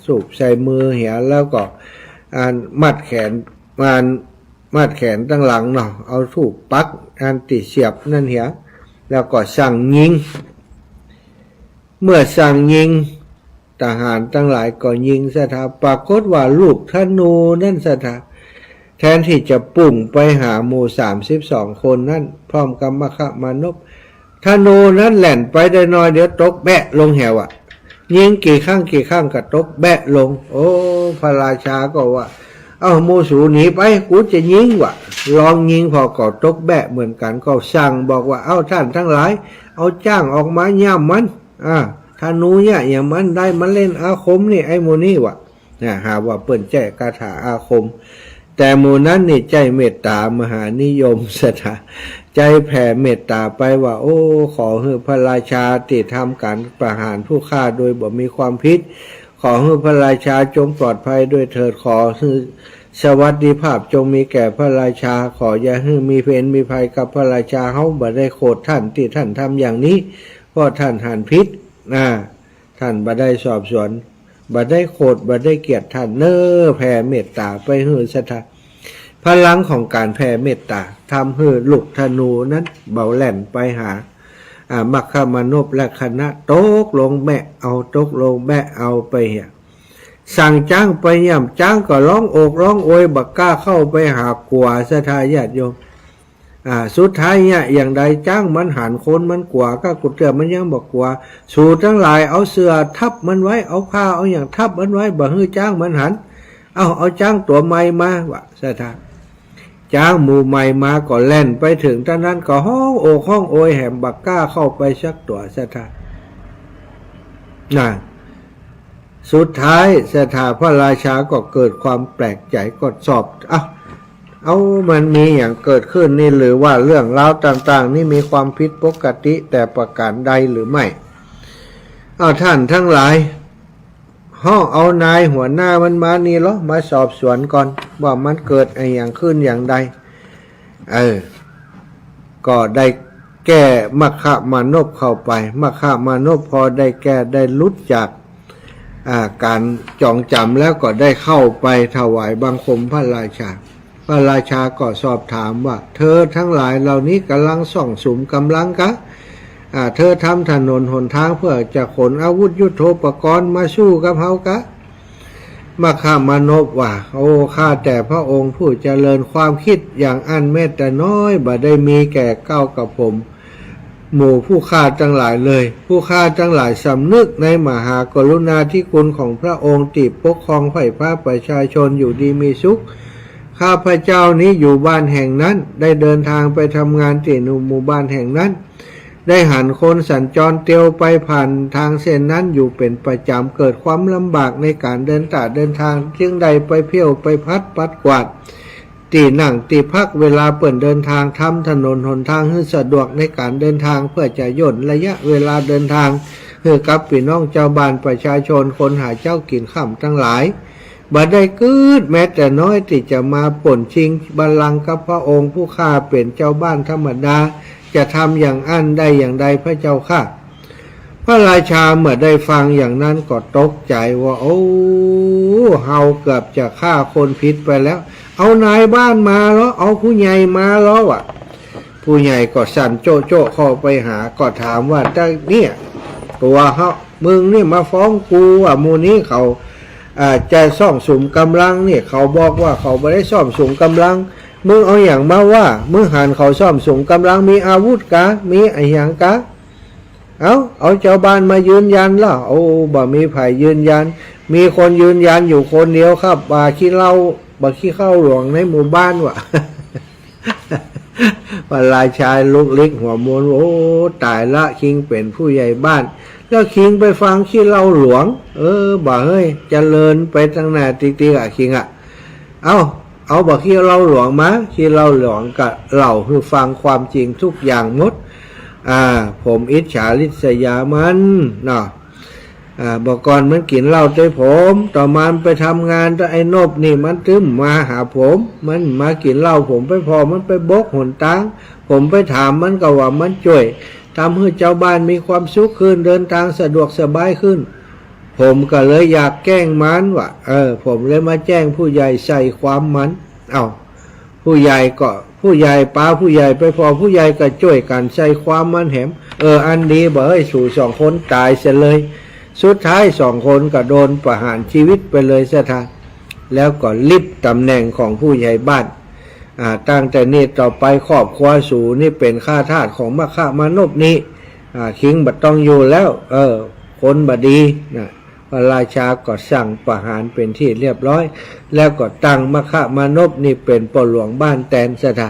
สูบใส่มือเหียแล้วก็มัดแขนมัดแขนตั้งหลังเนาะเอาธูปปักติเสียบนั่นเหียแล้วก็สั่งยิงเมื่อสั่งยิงทหารทั้งหลายก็ยิงสถาปรากฏว่าลูกธนูนั่นสถาแทนที่จะปุ่งไปหาหมู่32คนนั่นพร้อมกับมัคคามานพธนูนั้นแล่นไปได้น้อยเดี๋ยวตกแบะลงแหวยิงกี่ครั้งก็ตกแบะลงโอ้พระราชาก็ว่าหมู่สูหนีไปกูจะยิงว่ะลองยิงพอก็ตกแบะเหมือนกันก็สั่งบอกว่าท่านทั้งหลายเอาจ้างออกมาย่ำมันธนูเนี่ยอย่างมันได้มันเล่นอาคมนี่ไอ้โมนี่วะหาว่าเปิ้นแจกคาถาอาคมแต่หมู่นั้นนี่ใจเมตตามหานิยมศรัทธาใจแผ่เมตตาไปว่าโอ้ขอให้พระราชาที่ทำการประหารผู้ฆ่าโดยบ่มีความผิดขอให้พระราชาจงปลอดภัยด้วยเถิดขอให้สวัสดิภาพจงมีแก่พระราชาขออย่าให้มีเพลมีภัยกับพระราชาเฮาบ่ได้โกรธท่านที่ท่านทำอย่างนี้เพราะท่านหันพิษท่านบ่ได้สอบสวนบ่ได้โกรธบ่ได้เกลียดท่านแผ่เมตตาไปให้ศรัทธาพลังของการแผ่เมตตาทำให้ลูกธนูนั้นเบาแล่นไปหามัคคามานพและคณะตกลงแบะเอาไปเหี่ยสั่งจ้างไปย่ำจ้างก็ร้องอกร้องโอยบักกล้าเข้าไปหากลัวศรัทธาญาติโยมสุดท้ายเนี่ยอย่างใดจ้างมันหันคนมันกว่าก็กุเตือมันยังบอกกว่าสู่ทั้งหลายเอาเสือทับมันไว้เอาผ้าเอาอย่างทับมันไว้บ่ฮื้อจ้างมันหันเอาจ้างตัวใหม่มาว่าศรัทธาจ้างหมู่ใหม่มาก็แล่นไปถึงตอนนั้นก็ห้องโอกห้องโอยแหมบักกล้าเข้าไปชักตัวศรัทธาสุดท้ายศรัทธาพระราชาก็เกิดความแปลกใจก็สอบมันมีอย่างเกิดขึ้นนี่หรือว่าเรื่องราวต่างๆนี่มีความผิดปกติแต่ประการใดหรือไม่ท่านทั้งหลายเอานายหัวหน้ามันมานี่เหรอมาสอบสวนก่อนว่ามันเกิดอะไรอย่างขึ้นอย่างใดก็ได้แก้มัคคามานพเข้าไปมัคคามานพพอได้แก้ได้ลุดจากการจองจำแล้วก็ได้เข้าไปถวายบังคมพระราชาพระราชาก็สอบถามว่าเธอทั้งหลายเหล่านี้กำลังส่องสุมกำลังกะเธอทำถนนหนทางเพื่อจะขนอาวุธยุทโธปกรณ์มาสู้กับเฮากะมัคคามานพว่าโอ้ข้าแต่พระองค์ผู้เจริญความคิดอย่างอันแม้แต่น้อยบ่ได้มีแก่เก้ากับผมหมู่ผู้ฆ่าทั้งหลายเลยผู้ฆ่าทั้งหลายสำนึกในมหากรุณาธิคุณของพระองค์ที่ปกครองไผ่พระประชาชนอยู่ดีมีสุข ข้าพเจ้านี้อยู่บ้านแห่งนั้นได้เดินทางไปทำงานที่หมู่บ้านแห่งนั้นได้หันคนสัญจรเตียวไปผ่านทางเส้นนั้นอยู่เป็นประจำเกิดความลำบากในการเดินทางจึงได้ไปเที่ยวไปพัดปัดกวาดตีหนังตีพักเวลาเปิดเดินทางทำถนนหนทางให้สะดวกในการเดินทางเพื่อจะย่นระยะเวลาเดินทางให้กับพี่น้องเจ้าบ้านประชาชนคนหาเจ้ากินข้ามทั้งหลายบ่ได้กืดแม้แต่น้อยที่จะมาป่นชิงบัลลังก์กับพระองค์ผู้ข้าเป็นเจ้าบ้านธรรมดาจะทำอย่างอั้นได้อย่างใดพระเจ้าค่ะพระราชาเมื่อได้ฟังอย่างนั้นก็ตกใจว่าโอ้เฮาเกือบจะฆ่าคนผิดไปแล้วเอานายบ้านมาแล้วเอาผู้ใหญ่มาแล้วอ่ะผู้ใหญ่ก็สั่นโจ๊ะเข้าไปหาก็ถามว่าเนี่ยตัวเขามึงนี่มาฟ้องกูอ่ะมูนี้เขาจะซ่องสุมกำลังเนี่ยเขาบอกว่าเขาไม่ได้ซ่อมสุมกำลังมึงเอาอย่างมาว่ามึงหันเขาซ่อมสุมกำลังมีอาวุธกะมีไอ้อย่างกะเอาเจ้าบ้านมายืนยันล่ะโอ้บ่มีไผยืนยันมีคนยืนยันอยู่คนเดียวครับบ่ขี้เหล้าหลวงในหมู่บ้านว่ะ พระราชาลุกลิ้กหัวมวนโอ้ตายละคิงเป็นผู้ใหญ่บ้านแล้วคิงไปฟังขี้เหล้าหลวงบ่เฮ้ยเจริญไปตั้งนานติ๊กๆอ่ะคิงอ่ะเอาบ่ขี้เหล้าหลวงมาขี้เหล้าหลวงก็เล่าให้ฟังความจริงทุกอย่างหมดผมอิจฉาริษยามันเนาะบอกก่อนมันกินเหล้าใจผมต่อมาไปทำงานแต่ไอ้นบนี่มันตึ้มมาหาผมมันมากินเหล้าผมไปพอมันไปบกหนตังผมไปถามมันก็ว่ามันช่วยทำให้เจ้าบ้านมีความสุขขึ้นเดินทางสะดวกสบายขึ้นผมก็เลยอยากแกล้งมันว่ะผมเลยมาแจ้งผู้ใหญ่ใส่ความมันผู้ใหญ่ป้าผู้ใหญ่ไปพอผู้ใหญ่ก็ช่วยกันใส่ความมันแหมอันดีบ่สู่สองคนตายเสียเลยสุดท้ายสองคนก็โดนประหารชีวิตไปเลยซะท่าแล้วก็ลิบตำแหน่งของผู้ใหญ่บ้านตั้งแต่นี้ต่อไปครอบครัวสู่นี่เป็นข้าทาสของมคะมานพนี้คิงบัดต้องอยู่แล้วคนบดีนะพระราชาก็สั่งประหารเป็นที่เรียบร้อยแล้วก็ตั้งมคะมานพนี่เป็นปหลวงบ้านแตนซะท่า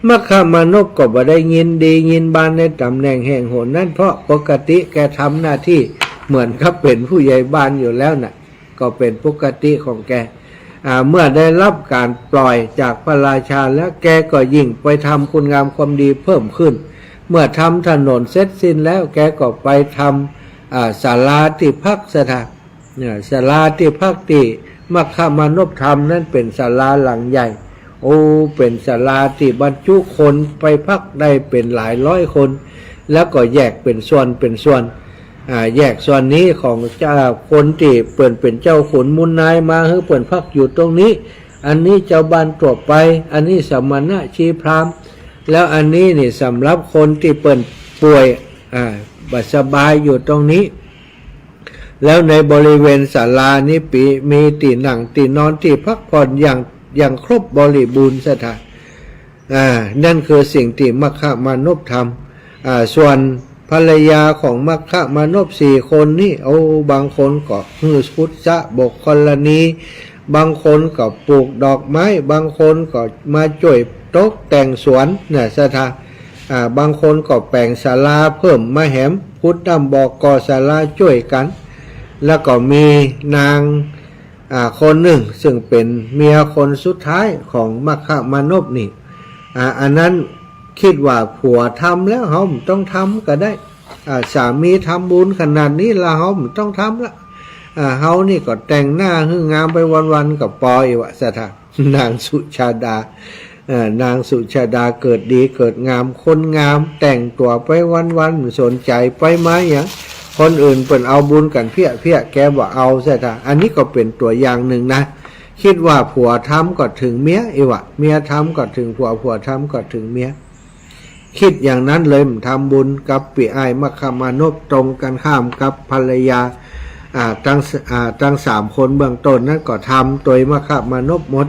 มคะมานพก็บ่ได้ยินดียินบานในตำแหน่งแห่งหนนั้นเพราะปกติแกทำหน้าที่เหมือนกับเป็นผู้ใหญ่บ้านอยู่แล้วน่ะก็เป็นปกติของแกเมื่อได้รับการปล่อยจากพระราชาแล้วแกก็ยิ่งไปทำคุณงามความดีเพิ่มขึ้นเมื่อทำถนนเสร็จสิ้นแล้วแกก็ไปทำศาลาที่พักสถานศาลาที่พักที่มคะมานพธรรมนั่นเป็นศาลาหลังใหญ่เป็นศาลาที่บรรจุคนไปพักได้เป็นหลายร้อยคนแล้วก็แยกเป็นส่วนแยกส่วนนี้ของเจ้าคนที่เปิ่นเป็นเจ้าขุนมุนนายมาให้เปิ่นพักอยู่ตรงนี้อันนี้เจ้าบ้านตัวไปอันนี้สมณะชีพราหมณ์แล้วอันนี้นี่สำหรับคนที่เปิ่นป่วยบัดสบายอยู่ตรงนี้แล้วในบริเวณศาลานี้มีที่นั่งที่นอนที่พักผ่อนอย่างครบบริบูรณ์สถานนั่นคือสิ่งที่มคะมานพทำส่วนภรรยาของมคะมานพ4 คนนี่บางคนก็ฮือพุทธะบกกรณีบางคนก็ปลูกดอกไม้บางคนก็มาช่วยตกแต่งสวนเนี่ยสถานบางคนก็แปลงศาลาเพิ่มมาแหมพุทธดำบอกก่อศาลาช่วยกันแล้วก็มีนางคนหนึ่งซึ่งเป็นเมียคนสุดท้ายของมคะมานพนี่อันนั้นคิดว่าผัวทำแล้วเฮาต้องทำก็ได้สามีทำบุญขนาดนี้ละเฮาต้องทำละเฮานี่ก็แต่งหน้าให้งามไปวันๆกับปอยว่ะสถานนางสุชาดานางสุชาดาเกิดดีเกิดงามคนงามแต่งตัวไปวันๆสนใจไปไหมอย่างคนอื่นเปิ่นเอาบุญกันเพี้ยแกบอกเอาซะท่าอันนี้ก็เป็นตัวอย่างหนึ่งนะคิดว่าผัวทำก็ถึงเมียเมียทำก็ถึงผัวทำก็ถึงเมียคิดอย่างนั้นเลยทำบุญกับปิอ้ายมคะมานพตรงกันข้ามกับภรรยาทั้ง3 คนเบื้องต้นนั้นก็ทำตัวมคะมานพหมด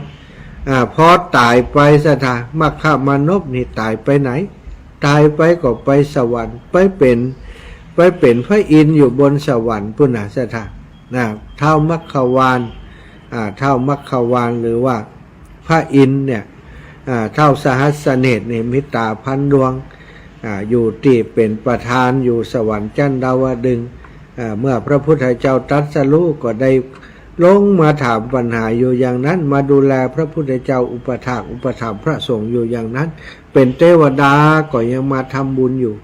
พอตายไปสถามคะมานพนี่ตายไปไหนตายไปก็ไปสวรรค์ไปเป็นพระอินทร์อยู่บนสวรรค์พุทธสถานเท้ามัคควานหรือว่า พระอินทร์เนี่ยเท่าสหัสเนตรเนี่ยมิตราพันดวงอยู่ที่เป็นประธานอยู่สวรรค์ชั้นดาวดึงส์เมื่อพระพุทธเจ้าตรัสรู้ก็ได้ลงมาถามปัญหาอยู่อย่างนั้นมาดูแลพระพุทธเจ้าอุปถากอุปถัมภ์พระสงฆ์อยู่อย่างนั้นเป็นเทวดาก็ยังมาทำบุญอยู่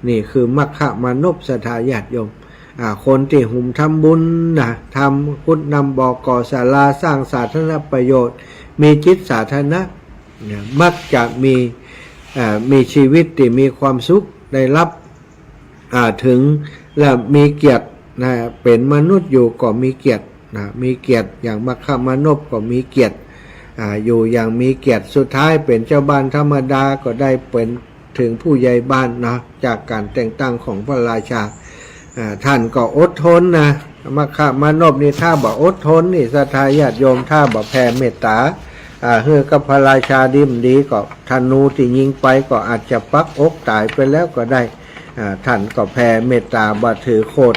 นี่คือมัคคะมานพศรัทธาญาติโยมคนที่หุ่มทำบุญนะทำพุทธนำบอกก่อศาลาสร้างสาธารณประโยชน์มีจิตสาธารณะมักจะมีชีวิตที่มีความสุขได้รับถึงและมีเกียรตินะเป็นมนุษย์อยู่ก็มีเกียรตินะมีเกียรติอย่างมัคคะมานพก็มีเกียรติอยู่อย่างมีเกียรติสุดท้ายเป็นเจ้าบ้านธรรมดาก็ได้เป็นถึงผู้ใหญ่บ้านนะจากการแต่งตั้งของพระราชาท่านก็อดทนนะมัคคะมานพนี่ถ้าบอกอดทนนี่ศรัทธาญาติโยมถ้าบอกแผ่เมตตาเฮือกับพระราชาดีก็ธนูที่ยิงไปก็อาจจะปักอกตายไปแล้วก็ได้ท่านก็แผ่เมตตาบ่ถือโทษ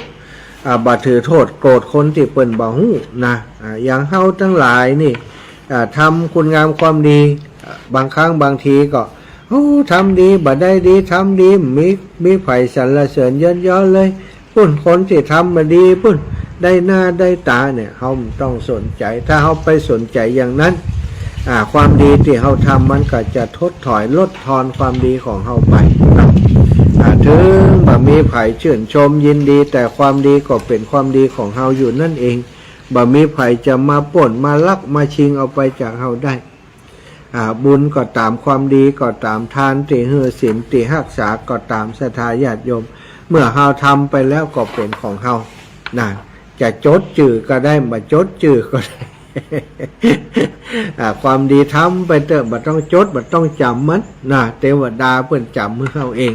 บ่ถือโทษโกรธคนที่เปิ้นบ่ฮู้นะอย่างเฮาทั้งหลายนี่ทำคุณงามความดีบางครั้งบางทีก็โอ้ทำดีบ่ได้ดีทำดีมีไผสรรเสริญเยินยอเลยพุ่นคนที่ทำมาดีพุ่นได้หน้าได้ตาเนี่ยเฮาต้องสนใจถ้าเฮาไปสนใจอย่างนั้นความดีที่เฮาทำมันก็จะทดถอยลดทอนความดีของเฮาไปถึงบ่มีไผชื่นชมยินดีแต่ความดีก็เป็นความดีของเฮาอยู่นั่นเองบ่มีไผจะมาป่นมาลักมาชิงเอาไปจากเฮาได้บุญก็ตามความดีก็ตามทานที่เฮือศีลที่รักษาก็ตามศรัทธาญาติโยมเมื่อเฮาทำไปแล้วก็เป็นของเฮานะจะจดจื่อก็ได้บ่จดจื่อก็ได้ ความดีทำไปเถอะบ่ต้องจดบ่ต้องจำมันนะเทวดาเพิ่นจำมือเฮาเอง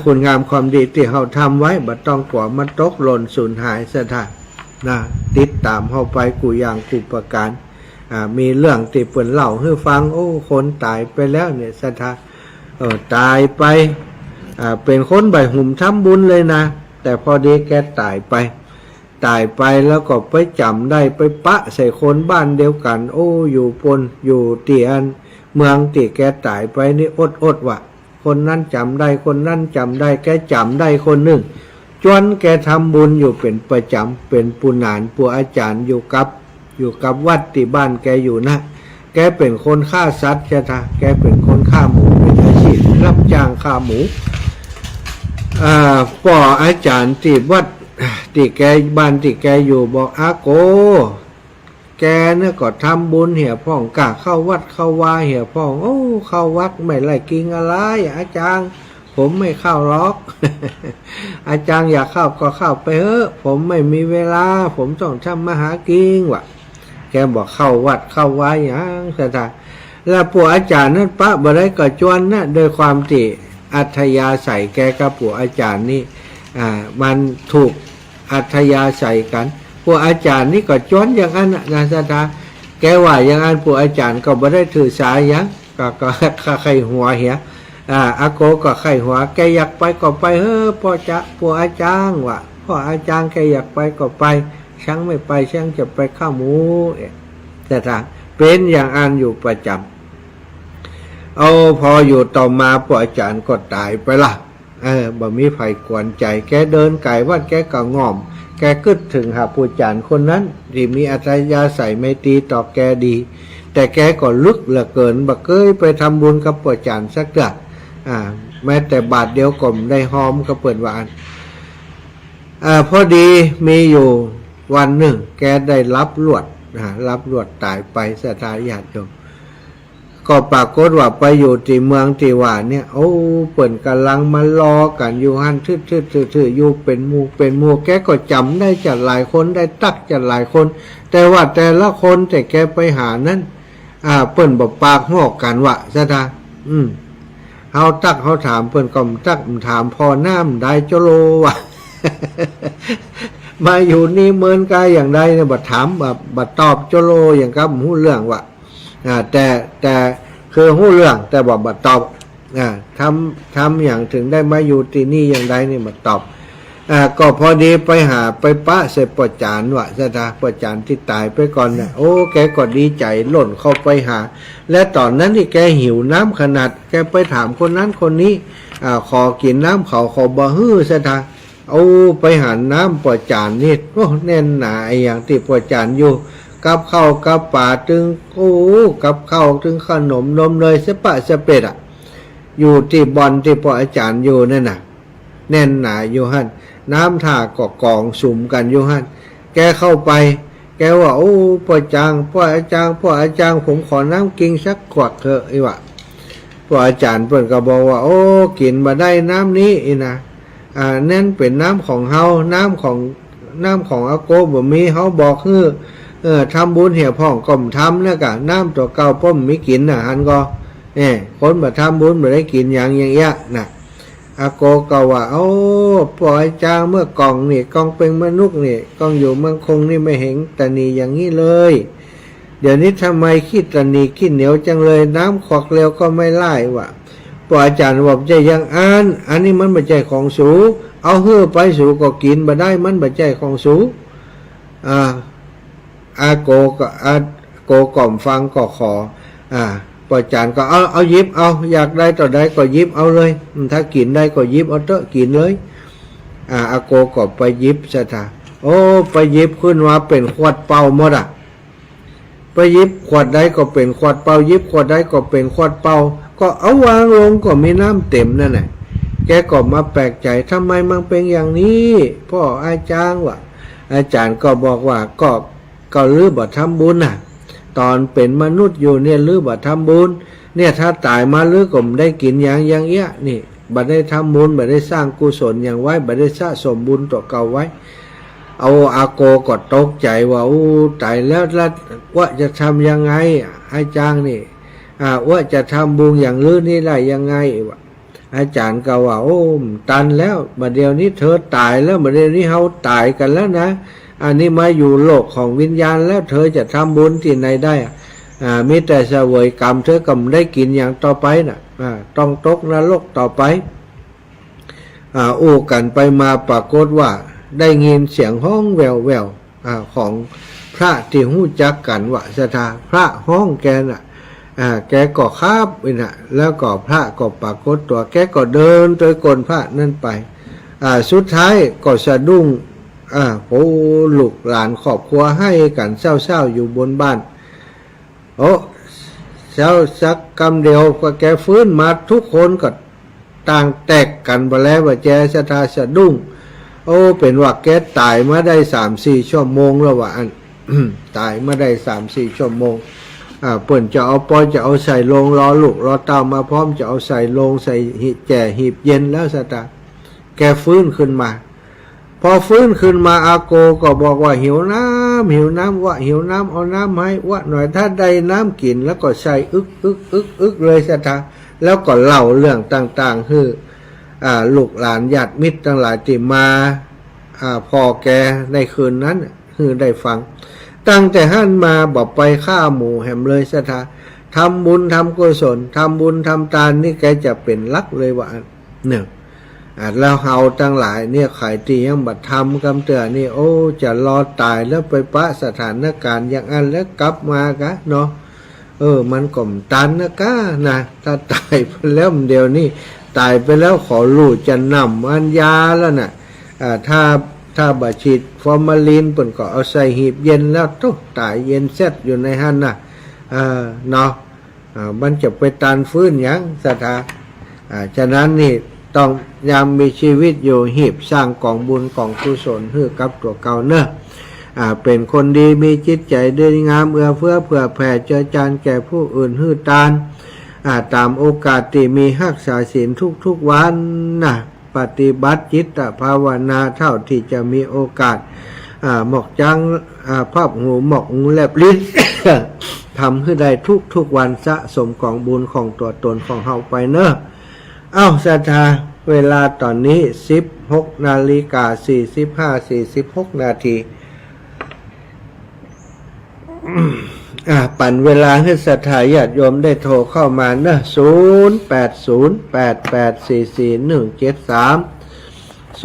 คุณงามความดีที่เฮาทำไว้บ่ต้องกลัวมันตกหล่นสูญหายซะท่านะติดตามเฮาไปกูอย่างกูประการมีเรื่องที่เพิ่นเล่าให้ฟังโอ้คนตายไปแล้วเนี่ยซะท่าตายไปเป็นคนใบหุ่มทำบุญเลยนะแต่พอดีแกตายไปแล้วก็ไปจำได้ไปปะใส่คนบ้านเดียวกันโอ้อยู่ปนอยู่ที่อันเมืองที่แกตายไปนี่อดว่ะคนนั้นจำได้คนนั้นจำได้แกจำได้คนหนึ่งจนแกทำบุญอยู่เป็นประจำเป็นปุณานปัวอาจารย์อยู่กับวัดที่บ้านแกอยู่นะแกเป็นคนฆ่าสัตว์ใช่ไหมแกเป็นคนฆ่าหมูเป็นอาชีพรับจ้างฆ่าหมูป่ออาจารย์ที่วัดที่แกบ้านที่แกอยู่บอกอาโกแกเนี่ยก็ทำบุญเหี่ยพ่องกะเข้าวัดเข้าวาเหี่ยพ่องโอ้เข้าวัดไม่ไล่กินอะไรอาจารย์ผมไม่เข้าหรอก อาจารย์อยากเข้าก็เข้าไปเถอะผมไม่มีเวลาผมต้องทำมาหากินว่ะแกบอกเข้าวัดเข้าวาอย่างสถานแล้วปู่อาจารย์นั้นปะบ่ได้ก็จวนนะโดยความที่อัธยาศัยแกกับปู่อาจารย์นี่มันถูกอัธยาศัยกันปู่อาจารย์นี่ก็จวนอย่างนั้นนะสถานแกว่าอย่างนั้นปู่อาจารย์ก็บ่ได้ถือสายอย่างก็ใครหัวเหี่ยอาโกก็ไข้หัวแกอยากไปก็ไปเฮ้อพ่ออาจารย์ว่ะพ่ออาจารย์แกอยากไปก็ไปช่างไม่ไปช่างจะไปข้าหมูแต่ถ้าเป็นอย่างอันอยู่ประจำพออยู่ต่อมาพ่ออาจารย์ก็ตายไปละบ่มีไผกวนใจแกเดินไก่วัดแกก็ง่อมแกกึดถึงหาผู้อาจารย์คนนั้นที่มีอัธยาศัยไม่ตีต่อแกดีแต่แกก็ลึกเหลือเกินบ่เคยไปทำบุญกับพ่ออาจารย์สักเดือนแม้แต่บาทเดียวก็ไม่ได้หอมก็เปิดวานพอดีมีอยู่วันหนึ่งแกได้รับลวดตายไปศรัทธาญาติโยมก็ปรากฏว่าไปอยู่ที่เมืองที่ว่าเนี่ยโอ้เปิ่นกำลังมารอกันอยู่หันทื่ออยู่เป็นหมู่แกก็จำได้จัดหลายคนได้ตักจัดหลายคนแต่ว่าแต่ละคนแต่แกไปหานั้นเปิ่นบอกปากหอกกันวะศรัทธาเฮาตักเฮาถามเพิ่นก็ตักถามพอน้ำได้โจโลวะ มาอยู่นี่เมินกายอย่างใดเนี่ยบัดถามบัดตอบโจโลอย่างกับฮู้เรื่องวะแต่คือฮู้เรื่องแต่บัดตอบทำอย่างถึงได้มาอยู่ที่นี่อย่างใดนี่บัดตอบ ก็พอดีไปหาไปปะเสร็จปอจานวะสถาปอจานที่ตายไปก่อนนะโอ้แกก็ดีใจหล่นเข้าไปหาและตอนนั้นที่แกหิวน้ำขนาดแกไปถามคนนั้นคนนี้ขอกินน้ำเขาขอบะฮื้อสถาเอาไปหาน้ำปอจานนี่โอ้แน่นหนาไออย่างที่ปอจานอยู่กับข้าวกับป่าถึงโอ้กับข้าวถึงขนมนมเลยสปะสเป็ดอยู่ที่บอนที่ปออาจารย์อยู่นั่นน่ะแน่นหนาอยู่ฮั่นน้ำท่าก็กองสุ่มกันอยู่ฮั่นแกเข้าไปแกว่าโอ้พ่อจางพ่ออาจารย์ผมขอน้ำกินสักขวดเถอะไอ้วะพ่ออาจารย์เพิ่นก็บอกว่าโอ้กินมาได้น้ำนี้อีนะนั่นเป็นน้ำของเฮาน้ำของอาโกบ่มีเฮาบอกทำบุญเหี่ยพ่องก็ทำแล้วกะน้ำตัวเก่าป้อมไม่กินน่ะฮันก็คนมาทำบุญมาได้กินอย่างเงี้ยน่ะอาโกก็ว่าโอ้ปล่อยจางเมื่อกองนี่กองเป็นมนุษย์นี่กองอยู่เมืองคงนี่ไม่เห็นตะนีอย่างนี้เลยเดี๋ยวนี้ทำไมขี้ตะนีขี้เหนียวจังเลยน้ำขอกเร็วก็ไม่ไล่วะปล่อยอาจารย์บอกใจยังอันนี้มันไม่ใจของสูเอาเฮือไปสูก็กินมาได้มันไม่ใจของสูอาโกก่อมฟังก็ขอปอจานก็เอายิบเอาอยากได้ต่อได้ก็ยิบเอาเลยถ้ากินได้ก็ยิบเอาเถอะกินเลยอาโกก็ไปยิบสถาโอ้ไปยิบขึ้นมาเป็นขวดเปล่าหมดไปยิบขวดได้ก็เป็นขวดเปล่ายิบขวดได้ก็เป็นขวดเปล่าก็เอาวางลงก็มีน้ำเต็มนั่นแหละแกก็มาแปลกใจทำไมมันเป็นอย่างนี้พ่ออาจารย์วะอาจารย์ก็บอกว่าก็ลือบ่ทำบุญตอนเป็นมนุษย์อยู่เนี่ยลือบ่ทำบุญเนี่ยถ้าตายมาลือก็ได้กินอย่างเงี้ยนี่บ่ได้ทำบุญบ่ได้สร้างกุศลอย่างไว้บ่ได้สะสมบุญต่อเก่าไว้เอาอาโกก็ตกใจว่าตายแล้วว่าจะทำยังไงอาจารย์นี่ว่าจะทำบุญอย่างลือนี่ได้ยังไงวะอาจารย์ก็ว่าตันแล้วบัดเดี๋ยวนี้เธอตายแล้วบัดเดี๋ยวนี้เฮาตายกันแล้วนะอันนี้มาอยู่โลกของวิญญาณแล้วเธอจะทำบุญที่ไหนได้มีแต่เสวยกรรมเธอก็ไม่ได้กินอย่างต่อไปนะต้องตกนรกต่อไปอู้กันไปมาปรากฏว่าได้ยินเสียงห้องแววของพระที่หู้จักกันว่าสถาพระห้องแกน่ะแกก็คาบไปน่ะแล้วก็พระก็ปรากฏตัวแกก็เดินโดยกลพระนั่นไปสุดท้ายก็สะดุ้งโอ้ลูกหลานครอบครัวให้กันเศร้าๆอยู่บนบ้านโอ้เศร้าสักกำเดียวก็แกฟื้นมาทุกคนก็ต่างแตกกันไปแล้วว่าแกสะสะดุ้งโอ้เป็นว่าแกตายมาได้ 3-4 ชั่วโมงแล้วว่าตายมาได้ 3-4 ชั่วโมงเปิ่นจะเอาจะเอาใส่ลงรอลูกรอเต้ามาพร้อมจะเอาใส่ลงใส่หีบเย็นแล้วสตาแกฟื้นขึ้นมาพอฟื้นขึ้นมาอาโกก็บอกว่าหิวน้ำว่าหิวน้ำเอาน้ำให้ว่าหน่อยถ้าได้น้ำกินแล้วก็ใส่อึกเลยสตาแล้วก็เล่าเรื่องต่างๆคือลูกหลานญาติมิตรทั้งหลายที่มาพ่อแกในคืนนั้นคือได้ฟังตั้งแต่ท่านมาบอกไปฆ่าหมูแหมเลยสถาทำบุญทำกุศลทำบุญทำทานนี่แกจะเป็นลักเลยว่าเนี่ยแล้วเฮาทั้งหลายเนี่ยขายตียังบัดทำกำเตือนี่โอ้จะรอตายแล้วไปปะสถานการณ์อย่างนั้นแล้วกลับมากะเนาะมันก็มตันนะกะนะถ้าตายไปแล้วเดี๋ยวนี้ตายไปแล้วขอรู้จะนำอันยาแล้วน่ะถ้าบาฉีดฟอร์มาลีนเปิ่นก็เอาใส่หีบเย็นแล้วทุกตายเย็นเสร็จอยู่ในหันน่ะเนาะมันจะไปตันฟื้นยังศรัทธาฉะนั้นนี่ต้องยามมีชีวิตอยู่หีบสร้างกองบุญกองกุศลให้กับตัวเก่าเนอะเป็นคนดีมีจิตใจดีงามเอื้อเฟื้อเผื่อแผ่เจือจานแก่ผู้อื่นให้ทานตามโอกาสที่มีรักษาศีลทุกวันนะปฏิบัติจิตภาวนาเท่าที่จะมีโอกาสหมอกจังภาพหูหมอกหูแลบลิ้น ทำให้ได้ทุกวันสะสมกองบุญของตัวตนของเฮาไปเนอะศรัทธาเวลาตอนนี้ 16:45-46 นาทีปั่นเวลาให้ศรัทธาญาติโยมได้โทรเข้ามานะ0808844173 0808844173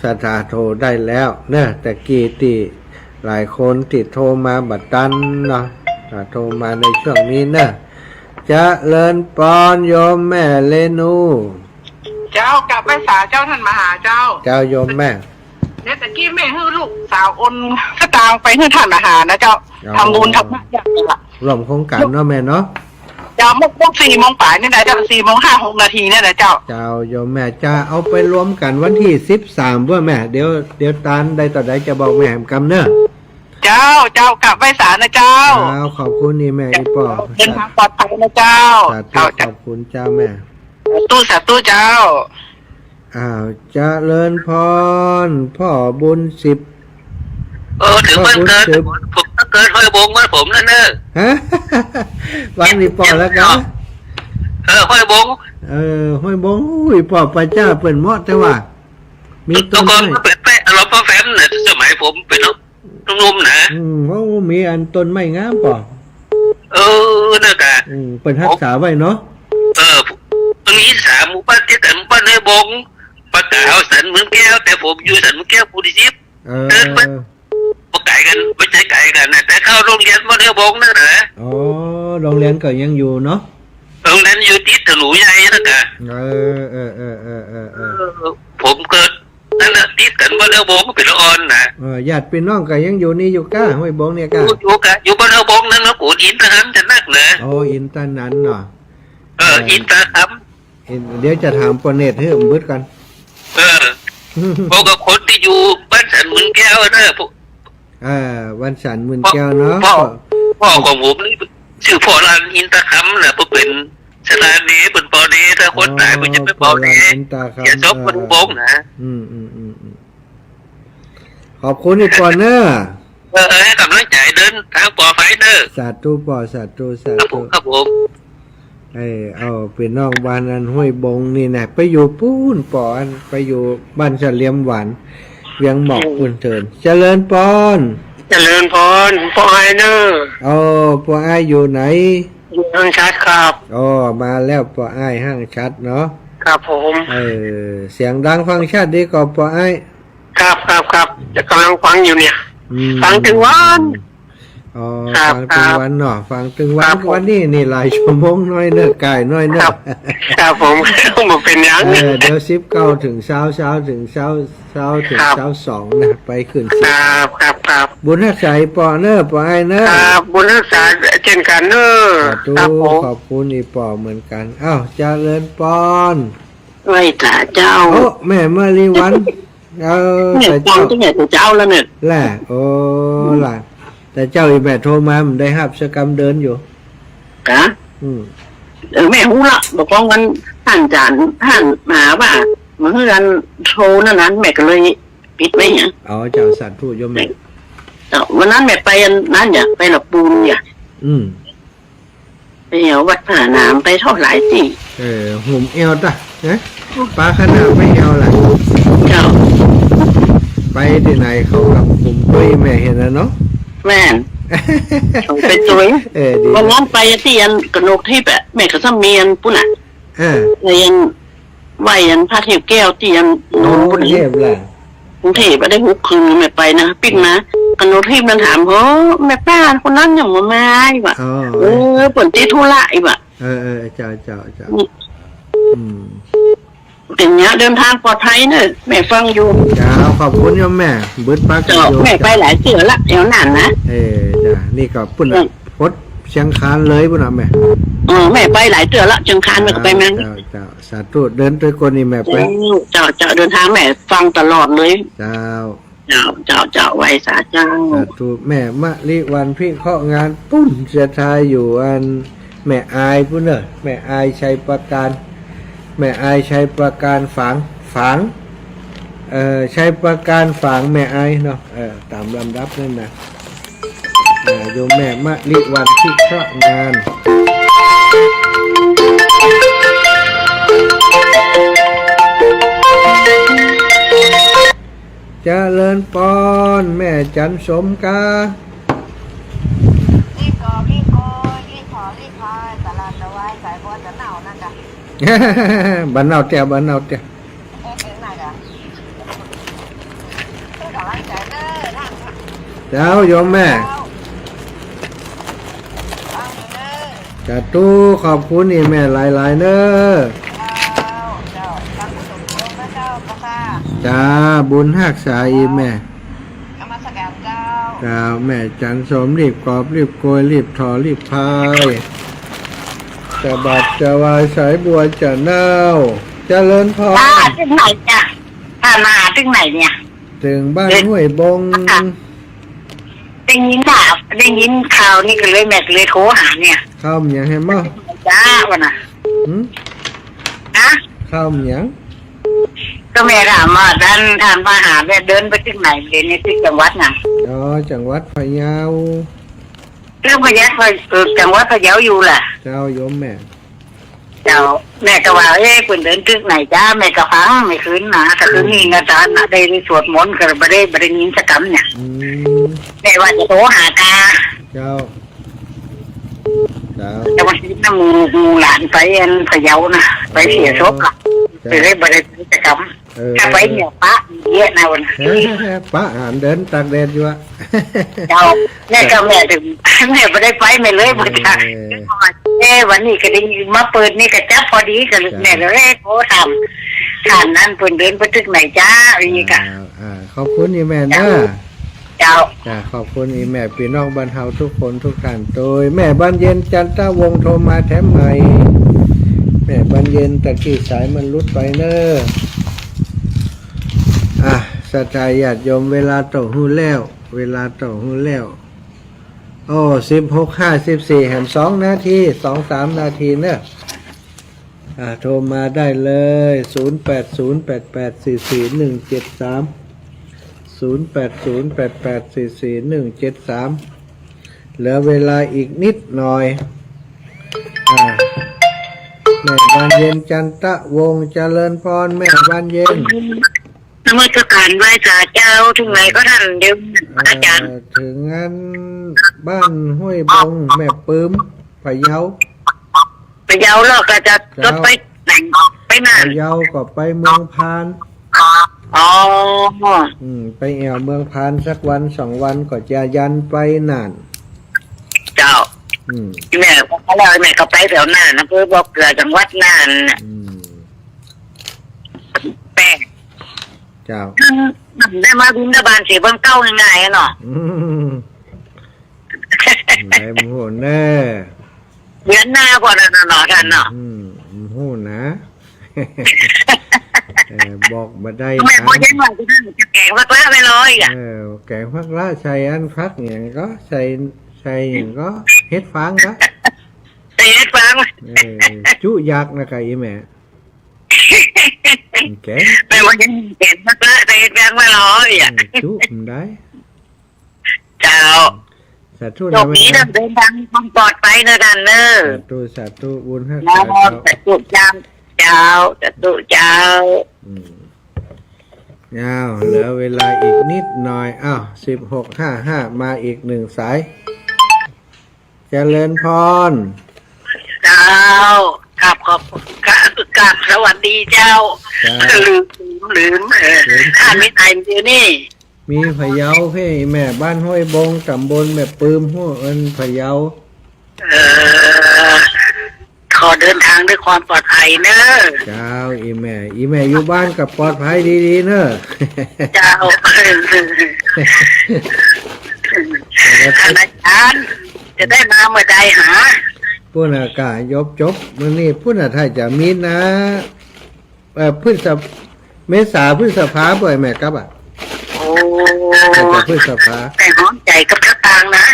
สถาโทรได้แล้วเนอะแต่กี้ที่หลายคนติดโทรมาบัดตันเนาะโทรมาในช่วงนี้เนอะจะเลินปอนโยมแม่เลนู เจ้ากลับไปสาเจ้าท่านมาหาเจ้า เจ้าโยมแม่ เนี่ยตะกี้แม่ให้ลูกสาวโอนสตางค์ไปให้ท่านมาหานะเจ้าทำบุญทำมาอย่างนี้ละ ร่วมโครงการเนาะแม่เนาะ เจ้ามุก4 โมงป่ายนี่นะเจ้า4:05 6 นาทีเนี่ยนะเจ้า เจ้าโยมแม่จะเอาไปรวมกันวันที่13ว่าแม่เดี๋ยวตานใดต่อใดจะบอกแม่แหมกำเนอะ เจ้ากลับไปสานะเจ้า ขอบคุณนี่แม่อีปอ เดินทางปลอดภัยนะเจ้า สาธุ เจ้า ขอบคุณเจ้าแม่ สาธุเจ้า เจริญพรพ่อบุญ10 ถึงวันเกิดผมก็เกิดห้อยบงมาผมนั่นเนอะ ฮะ วันนี้ปอแล้วกัน ห้อยบง ห้อยบงอุ้ยปอประเจ้าเปิ่นเหมาะแต่ว่า มี ทุ ต้ ก น คน ไม้ ก็เป็นแปะเราพ่อแฟมเนี่ยสมัยผมเป็นนุ่มๆนะ เพราะมีอันต้นไม้งามปอ นะกะ เปิ่นรักษาไว้เนาะ ตรงนี้3 หมู่บ้านที่แต่หมู่บ้านห้อยบงประกาศเอาสันเหมือนแก้วแต่ผมอยู่สันเหมือนแก้วปูดิจิปประกาศกันไม่ใช่ไก่กันนะแต่เข้าโรงเรียนบ้านห้อยบงนั่นเหรอ โรงเรียนก็ยังอยู่เนาะ โรงเรียนอยู่ติดถนนใหญ่นะกะผมเกิดนั่นแหละติดกันบ้านห้อยบงเป็นละออนนะ ญาติพี่น้องก็ยังอยู่นี่อยู่ก้าห้วยบงเนี่ยก้า อยู่บ้านห้อยบงนั่นนะกูอินทหารจะนักเหรอ อินตานั้นเนาะ อินทหาร เดี๋ยวจะถามปอเนตให้ผมบึดกัน พวกกับคนที่อยู่บ้านสันมึนแก้วนะพวก วันสันหมื่นแก้วเนาะ พ่อของผมนี่ชื่อพ่อรันอินทคำนะพวกเป็นสถานีเป็นปอดีถ้าคนตายมันจะไม่ปอดีอย่าจบมันบงนะ ขอบคุณอีกปอนเนอร์ ให้กำลังใจเดินทางปลอดภัยเนอะ สาธุปอสาธุสา ครับผ ธุ มครับผม เป็นน้องบ้านอันห้วยบงนี่นะไปอยู่ปูนปอนไปอยู่บ้านเฉลียมหวานเวียงหมอกอุ่นเถินเจริญปอน เจริญพรพ่อไอเนอร์ ปออ้ายอยู่ไหน อยู่ทางชัดครับ มาแล้วปออ้ายห้างชัดเนาะ ครับผม เสียงดังฟังชัดดีกว่าปออ้าย ครับจะกำลังฟังอยู่เนี่ย ฟังถึงวัน ฟังถึงวันเนาะฟังถึงวันวันนี้หลายชั่วโมงน้อยเนอะกายน้อยเนอะ ครับผมมาเป็นยัง เดี๋ยว19ถึงเช้าถึงเช้าถึงเช้า2นะไปขึ้นครับบุญรักษาปอเนอร์ปอไอเนอร์ ครับบุญรักษาเช่นกันเนอร์ครับผม ขอบคุณอีปอเหมือนกันเจริญปอน ไว้ตาเจ้า แม่มารีวันเนี่ยฟังที่เนี่ยเจ้าแล้วเนี่ย แหละล่ะแต่เจ้าอีแม่โทรมามันได้หับสกรรมเดินอยู่กะแม่หูละบอกว่างั้นท่านมาว่าเมื่อกันโทรนั้นแม่ก็เลยปิดไว้เนี่ยเจ้าสัตว์พูดโยมแม่วันนั้นแม่ไปนั่นอย่าไปหลับปูนอย่าไปเอาวัดผาน้ำไปเท่าหลายที่หุ่มเอวจ้ะนะปลาขนาดไม่เอวล่ะเจ้าไปที่ไหนเขากับหุ่มไปแม่เห็นแล้วเนาะแม่ไปสวยวันนั้นไปที่ยันกระนกที่แบบแม่ก็ซ้ำเมียนปุ่นอ่ะยันไหวยันพระเทพแก้วที่ยันโน้นปุ่นเทพแหละกรุงเทพได้6 คืนแม่ไปนะปิดนะกระนกที่มันถามแม่ป้าคนนั้นอย่างมาไม่ว่ะเปิดตีธุระอีกว่ะเจ้าเป็นเนี้ยเดินทางปลอดภัยเนอะแม่ฟังอยู่จ้าขอบคุณโยมแม่บึ้ดปักอยู่แม่ไปหลายเสือละเดี๋ยวนานนะจ้านี่ก็ปุ่นพดเชียงคานเลยปุ่นแม่แม่ไปหลายเสือละเชียงคานแม่ก็ไปมั้งเจ้าสาธุเดินด้วยคนนี่แม่ไปเจ้าเดินทางแม่ฟังตลอดเลยเจ้าไว้สาเจ้าสาธุแม่มะลิวันพี่เคาะงานปุ้นเสียทายอยู่อันแม่อายปุ่นเนอะแม่อายชัยประการแม่อายใช้ประการฝังใช้ประการฝังแม่อายเนาะตามลำดับนั่นนะโยมแม่มะลิวันที่เคราะห์งาน เจริญปอนแม่จันสมกา รีบก่อรีบโกยรีบขอรีบพายตลาดจะไว้สายบอลจะหนาวนั่นจ้ะ บันเอาเตียบันเอาเตีย เอ๊ะไหนจ้ะเพื่อกำลังใจเด้อนั่งค่ะ เจ้าโยมแม่ ฟังเด้อ จะตู้ขอบคุณนี่แม่หลายๆเนอะ เจ้าฟังผู้สูงอายุนะเจ้าพ่อค่ะ จ้าบุญหักษาอีแม่ นมัสการเจ้า จ้าแม่จันสมรีบกอบรีบโกยรีบถอรีบพายจะบัดจะวายสายบัวจะเน่าเจริญพร ถึงไหนจ้ะมาถึงไหนเนี่ย ถึงบ้านห้วยบง ได้ยินข่าวนี่ก็เลยแม่เลยโทรหาเนี่ย ข้าวเหมียงให้มั้ง จ้าวันน่ะ นะ ข้าวเหมียง ก็แม่ถามว่าท่านมาหาแม่เดินไปที่ไหนเดินในที่จังหวัดน่ะ อ๋อจังหวัดพะเยา เรื่องพะเยาจังหวัดพะเยาอยู่แหละ เจ้าโยมแม่ เจ้าแม่ก็ว่าคุณเดินที่ไหนจ้าแม่ก็ฟังไม่คืนนะแต่คืนนี้อาจารย์ได้สวดมนต์ก็ไม่ได้ยินสักคำเนี่ย อืม แม่ว่าจะโทรหาตา เจ้าเจ้า แต่วันนี้น้ำมูหลานไปพะเยานะไปเสียศพละไปได้บริกิจกรรมถ้าไปเนี่ยปะเยอะนะวัน ป้าอ่านเดินตากแดดอยู่อะ เจ้าแม่ก็แม่ถึงแม่ไม่ได้ไปไม่เลยหมดจ้ะวันนี้ก็ได้มาเปิดนี่ก็จับพอดีก็แม่เลยโทรทำท่านนั้นเพิ่นเดินไปถึงไหนจ้าอีกอ่ะ ขอบคุณอีแม่นะ เจ้า จ้าขอบคุณอีแม่พี่น้องบ้านเฮาทุกคนทุกท่านโดยแม่บ้านเย็นจันทวงศ์โทรมาแถมใหม่แม่บ้านเย็นตะกี้สายมันรุดไปเนอะสัจญาติโยมเวลาต่อหูแล้ว เวลาต่อหูแล้วโอ้16:54แห่ง2 นาที2-3 นาทีเนอะโทรมาได้เลย0808844173 0808844173เหลือเวลาอีกนิดหน่อยแม่บานเย็นจันทวงศ์เจริญพรแม่บานเย็น นมัสการไหว้ศาลเจ้าถึงไหนก็ท่านเดี๋ยวอาจารย์ ถึงงานบ้านห้วยบงแม่ปื้มพะเยา พะเยาแล้วก็จะรถไปแต่งไปนาน พะเยาก็ไปเมืองพาน อ๋อ ไปแอวเมืองพานสักวัน2 วันก็จะยันไปนาน เจ้าแม่ก็แล้วแม่ก็ไปแถวน่านนะเพื่อบอกเกลือจังหวัดน่านแป้ง เจ้า ได้มาบินบานเสียเบื้องเก้าง่ายๆเนาะ ไหนโหแน่ เดือนหน้าพอแล้วเนาะท่านเนาะ โหนะบอกมาได้ แม่พอยังว่าจะแกงพักละไปเลยอ่ะ แกงพักละใส่อันพักอย่างก็ใส่อย่างก็เฮ็ดฟางนะ เตะฟัง จุยักษ์นะไก่แม่แกง แม่พอยังแกงพักละเตะฟังไปเลยอ่ะ จุมันได้ เจ้า สาธุ โชคดีเดินทางความปลอดภัยนะท่านเนอะ สาธุบุญให้ นะโมตัสสะจามเจ้าตัสสะเจ้า เหลือเวลาอีกนิดหน่อย16:55มาอีก1 สายเจริญพร เจ้ากราบขอบกราบสวัสดีเจ้าลืมข้าไม่ตายอยู่นี่ มีพะเยาพี่แม่บ้านห้วยบงตำบลแม่ปืมหัวพะเยา ขอเดินทางด้วยความปลอดภัยเนอะ เจ้าอีแม่อยู่บ้านกับปลอดภัยดีๆเนอะ เจ้าท่านอาจารย์จะได้มาเมื่อใดหา ผู้น่ะกะยบจบมื้อนี้ผู้น่ะถ้าจะมีนะเมษาพฤษภาบ่อยแม่ครับอ่ะ โอ้ จะพฤษภา แต่หอมใจกับกระตางนะ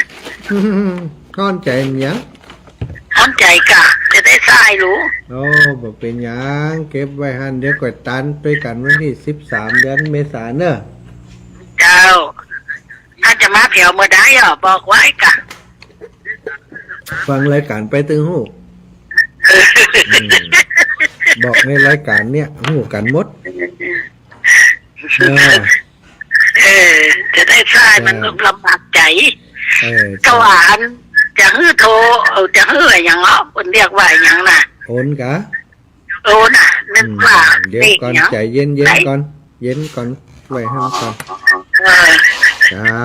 นอนใจมันยัง หอมใจกะจะได้ทรายรู้ โอ้บ่เป็นหยังเก็บไว้หั่นเดี๋ยวก็ตันด้วยกันวันที่13 เดือนเมษายนเนอะ เจ้าถ้าจะมาเผียวเมื่อใดบอกไว้กะ ฟังรายการไปตึงหูบอกในรายการเนี่ยหูกันหมด จะได้ทรายมันก็ลำบากใจ ก็ หวานจะฮื้อโทรจะฮื้ออะไรอย่างเนาะคนเรียกว่าอย่างน่ะ โอนกะ โอ้น่ะนั่นว่า เดี๋ยวก่อนใจเย็นก่อนเย็นก่อนไว้ให้มันก่อนเจ้า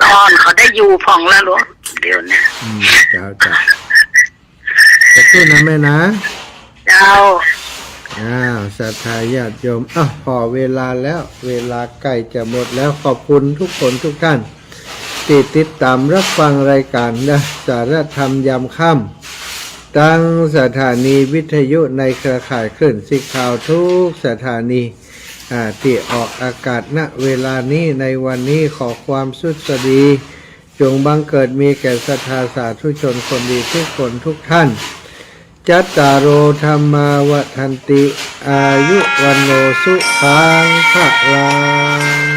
น อนเขาได้อยู่ผ่องแล้วหลวงเดี๋ยวนะ เจ้าจะพูดนะแม่นะ เจ้า ศรัทธาญาติโยมพอเวลาแล้วเวลาใกล้จะหมดแล้วขอบคุณทุกคนทุกท่านที่ติดตามรับฟังรายการนะสารธรรมยามค่ำตั้งสถานีวิทยุในเครือข่ายคลื่นสิข่าวทุกสถานีที่ออกอากาศณเวลานี้ในวันนี้ขอความสุขสดีจงบังเกิดมีแก่ศรัทธาสาธุชนคนดีทุกคนทุกท่านจัตตารโอธรรมาวทันติอายุวันโนสุขังภะลัง